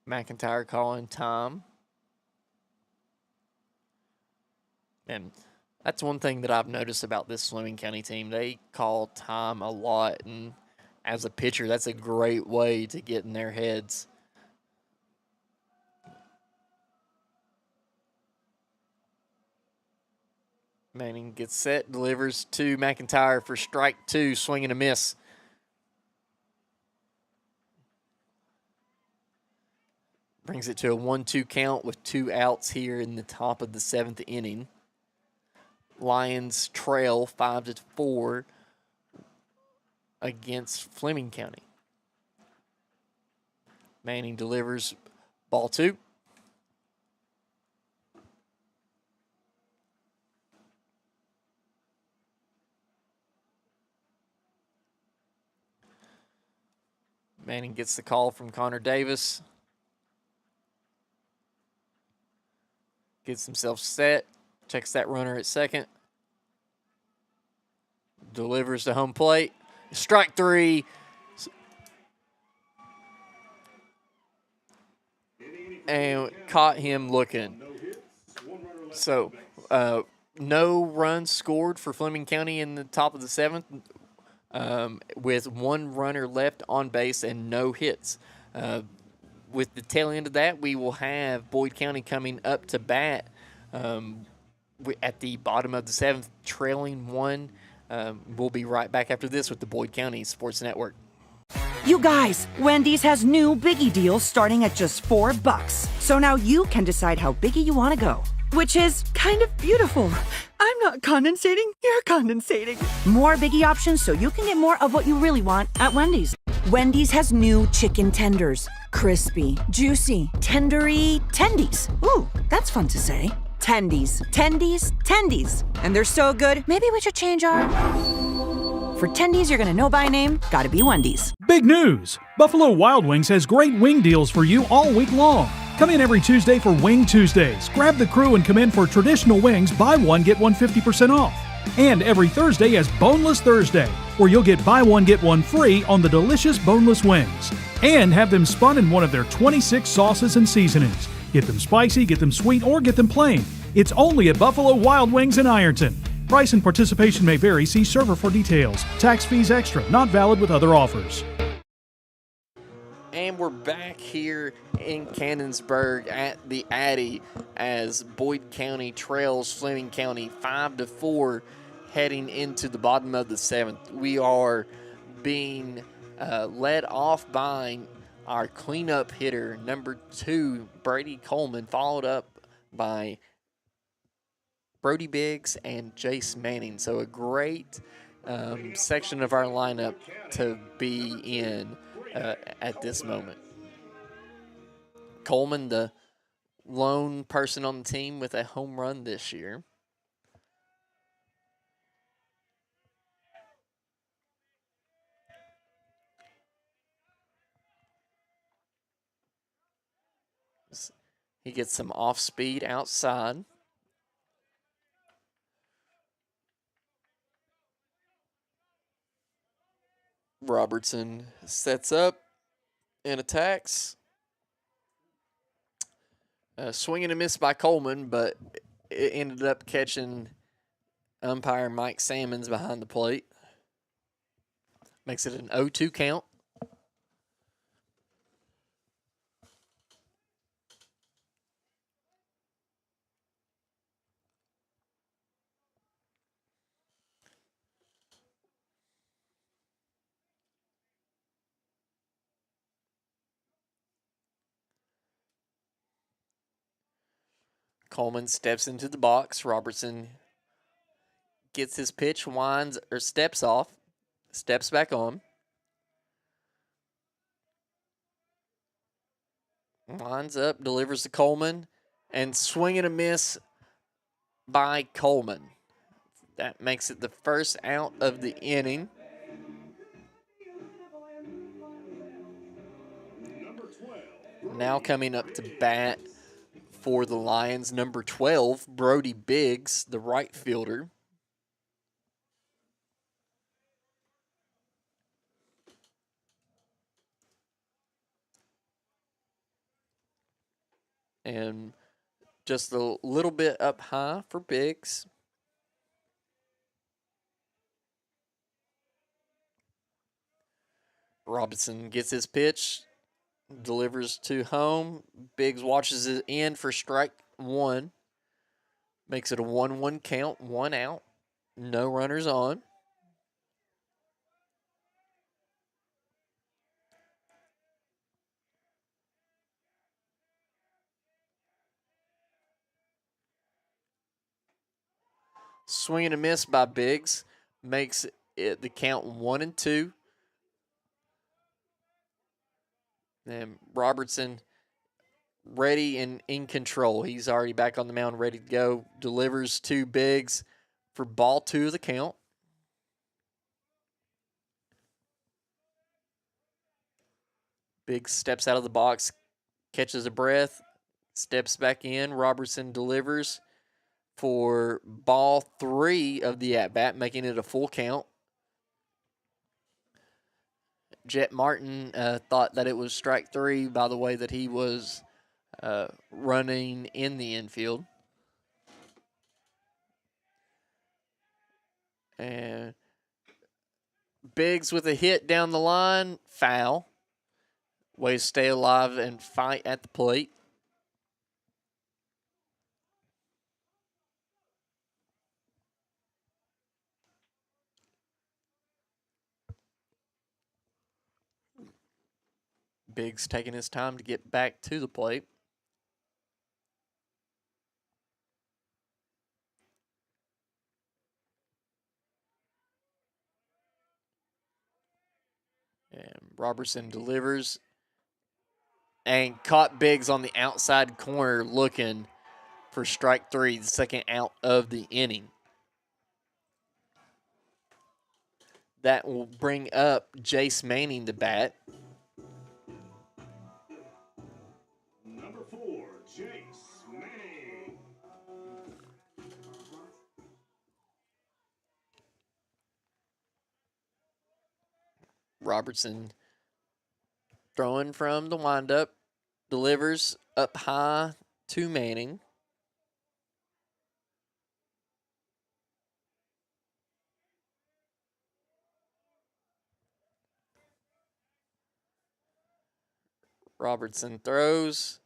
McIntyre calling time. And that's one thing that I've noticed about this Fleming County team. They call time a lot, and as a pitcher, that's a great way to get in their heads. Manning gets set, delivers to McIntyre for strike two, swing and a miss. Brings it to a 1-2 count with 2 outs here in the top of the 7th inning. Lions trail 5-4 against Fleming County. Manning delivers ball 2. Manning gets the call from Connor Davis. Gets himself set. Checks that runner at second. Delivers to home plate. Strike 3. And caught him looking. So, no runs scored for Fleming County in the top of the 7th, with 1 runner left on base and no hits. With the tail end of that, we will have Boyd County coming up to bat at the bottom of the 7th, trailing 1. We'll be right back after this with the Boyd County Sports Network. You guys, Wendy's has new biggie deals starting at just $4. So now you can decide how biggie you want to go, which is kind of beautiful. I'm not condensating, you're condensating. More biggie options so you can get more of what you really want at Wendy's. Wendy's has new chicken tenders. Crispy, juicy, tendery, tendies. Ooh, that's fun to say. Tendies, tendies, tendies. And they're so good, maybe we should change our... For tendies you're gonna know by name, gotta be Wendy's. Big news! Buffalo Wild Wings has great wing deals for you all week long. Come in every Tuesday for Wing Tuesdays. Grab the crew and come in for traditional wings, buy one, get one 50% off. And every Thursday is Boneless Thursday, where you'll get buy one, get one free on the delicious boneless wings. And have them spun in one of their 26 sauces and seasonings. Get them spicy, get them sweet, or get them plain. It's only at Buffalo Wild Wings in Ironton. Price and participation may vary. See server for details. Tax fees extra. Not valid with other offers. And we're back here in Cannonsburg at the Addy as Boyd County trails Fleming County 5-4 heading into the bottom of the 7th. We are being led off by our cleanup hitter, number 2, Brady Coleman, followed up by Brody Biggs and Jace Manning. So a great section of our lineup to be in at this moment. Coleman, the lone person on the team with a home run this year. He gets some off speed outside. Robertson sets up and attacks. Swing and a miss by Coleman, but it ended up catching umpire Mike Sammons behind the plate. Makes it an 0-2 count. Coleman steps into the box. Robertson gets his pitch, steps off, steps back on. Lines up, delivers to Coleman, and swing and a miss by Coleman. That makes it the first out of the inning. Now coming up to bat for the Lions, number 12, Brody Biggs, the right fielder. And just a little bit up high for Biggs. Robinson gets his pitch, delivers to home. Biggs watches it in for strike one. Makes it a 1-1 count, 1 out. No runners on. Swing and a miss by Biggs makes it the count 1-2. And Robertson ready and in control. He's already back on the mound, ready to go. Delivers to Biggs for ball 2 of the count. Biggs steps out of the box, catches a breath, steps back in. Robertson delivers for ball 3 of the at-bat, making it a full count. Jet Martin thought that it was strike 3 by the way that he was running in the infield. And Biggs with a hit down the line, foul. Way to stay alive and fight at the plate. Biggs taking his time to get back to the plate. And Robertson delivers and caught Biggs on the outside corner looking for strike 3, the second out of the inning. That will bring up Jace Manning to bat. Number 4, Jace Manning. Robertson throwing from the windup, delivers up high to Manning. Robertson throws.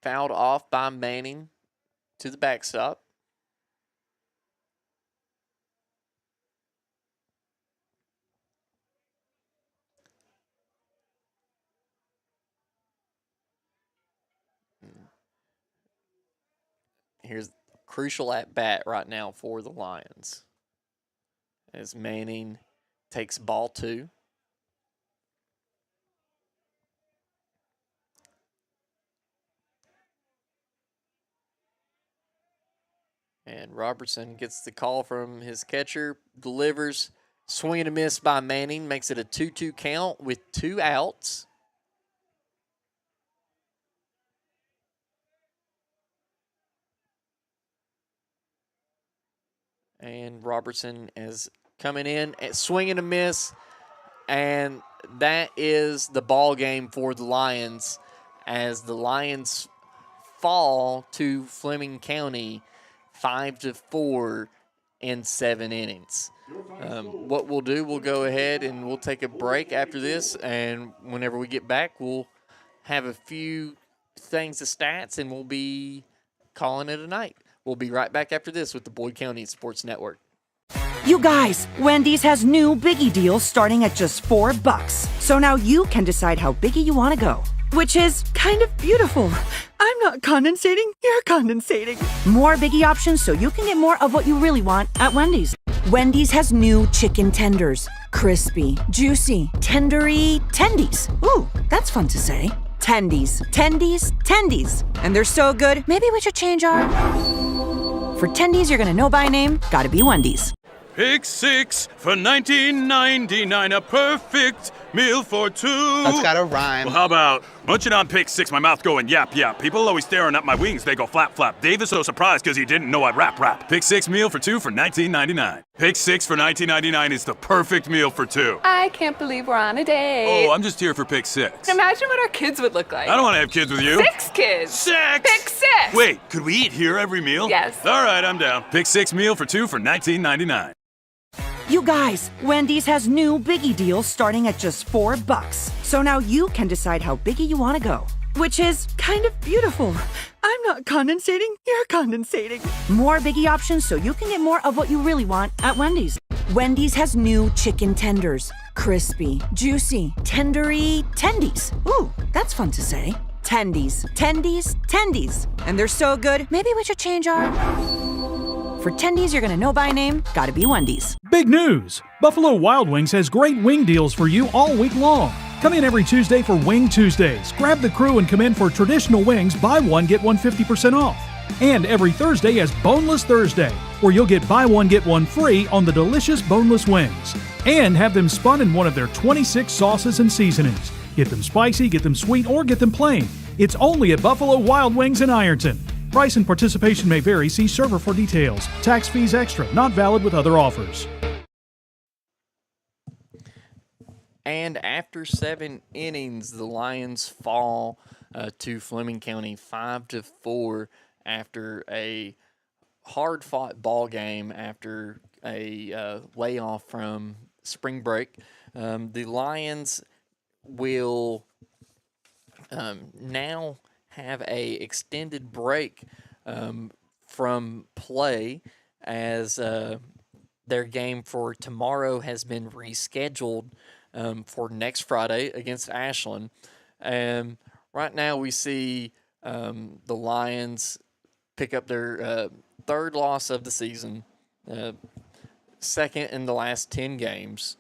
Fouled off by Manning to the backstop. Here's a crucial at bat right now for the Lions as Manning takes ball 2. And Robertson gets the call from his catcher, delivers, swing and a miss by Manning, makes it a 2-2 count with 2 outs. And Robertson is coming in, swing and a miss, and that is the ball game for the Lions as the Lions fall to Fleming County 5-4 in 7 innings. What we'll do, we'll go ahead and we'll take a break after this, and whenever we get back, we'll have a few things of stats, and we'll be calling it a night. We'll be right back after this with the Boyd County Sports Network. You guys, Wendy's has new Biggie deals starting at just $4. So now you can decide how biggie you want to go, which is kind of beautiful. I'm not not condensating, you're condensating. More Biggie options so you can get more of what you really want at Wendy's. Wendy's has new chicken tenders. Crispy, juicy, tendery tendies. Ooh, that's fun to say. Tendies, tendies, tendies. And they're so good, maybe we should change our... For tendies you're gonna know by name, gotta be Wendy's. Pick six for $19.99, a perfect meal for two. That's gotta rhyme. Well, how about munching on pick six, my mouth going yap yap. People always staring at my wings, they go flap flap. Dave is so surprised because he didn't know I'd rap. Pick six meal for two for $19.99. Pick six for $19.99 is the perfect meal for two. I can't believe we're on a date. Oh, I'm just here for pick six. Imagine what our kids would look like. I don't want to have kids with you. 6 kids. Six! Pick 6. Wait, could we eat here every meal? Yes. All right, I'm down. Pick six meal for two for $19.99. You guys, Wendy's has new Biggie deals starting at just $4. So now you can decide how biggie you want to go. Which is kind of beautiful. I'm not condensating, you're condensating. More Biggie options so you can get more of what you really want at Wendy's. Wendy's has new chicken tenders. Crispy, juicy, tendery tendies. Ooh, that's fun to say. Tendies, tendies, tendies. And they're so good, maybe we should change our... For tendies you're gonna know by name, gotta be Wendy's. Big news! Buffalo Wild Wings has great wing deals for you all week long. Come in every Tuesday for Wing Tuesdays. Grab the crew and come in for traditional wings, buy one, get one 50% off. And every Thursday is Boneless Thursday, where you'll get buy one, get one free on the delicious boneless wings. And have them spun in one of their 26 sauces and seasonings. Get them spicy, get them sweet, or get them plain. It's only at Buffalo Wild Wings in Ironton. Price and participation may vary. See server for details. Tax fees extra. Not valid with other offers. And after 7 innings, the Lions fall to Fleming County 5-4 after a hard-fought ball game after a layoff from spring break. The Lions will now have a extended break from play as their game for tomorrow has been rescheduled for next Friday against Ashland. Right now we see the Lions pick up their third loss of the season, second in the last 10 games.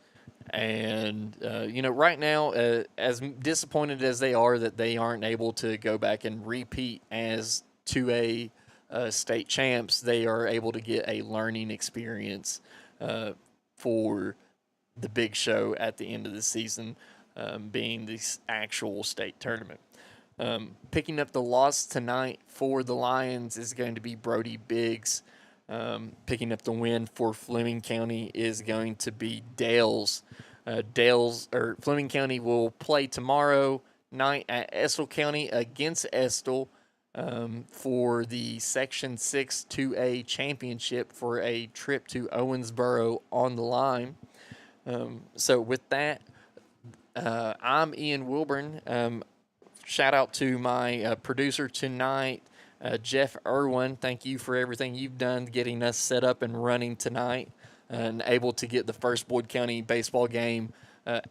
And, right now, as disappointed as they are that they aren't able to go back and repeat as 2A state champs, they are able to get a learning experience for the big show at the end of the season, being the actual state tournament. Picking up the loss tonight for the Lions is going to be Brody Biggs. Picking up the win for Fleming County is going to be Dales. Fleming County will play tomorrow night at Estill County against Estill for the Section 6 2A championship for a trip to Owensboro on the line. So with that, I'm Ian Wilburn. Shout out to my producer tonight, Jeff Irwin. Thank you for everything you've done getting us set up and running tonight and able to get the first Boyd County baseball game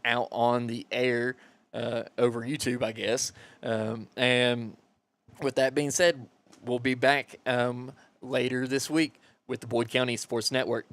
out on the air over YouTube, I guess. And with that being said, we'll be back later this week with the Boyd County Sports Network.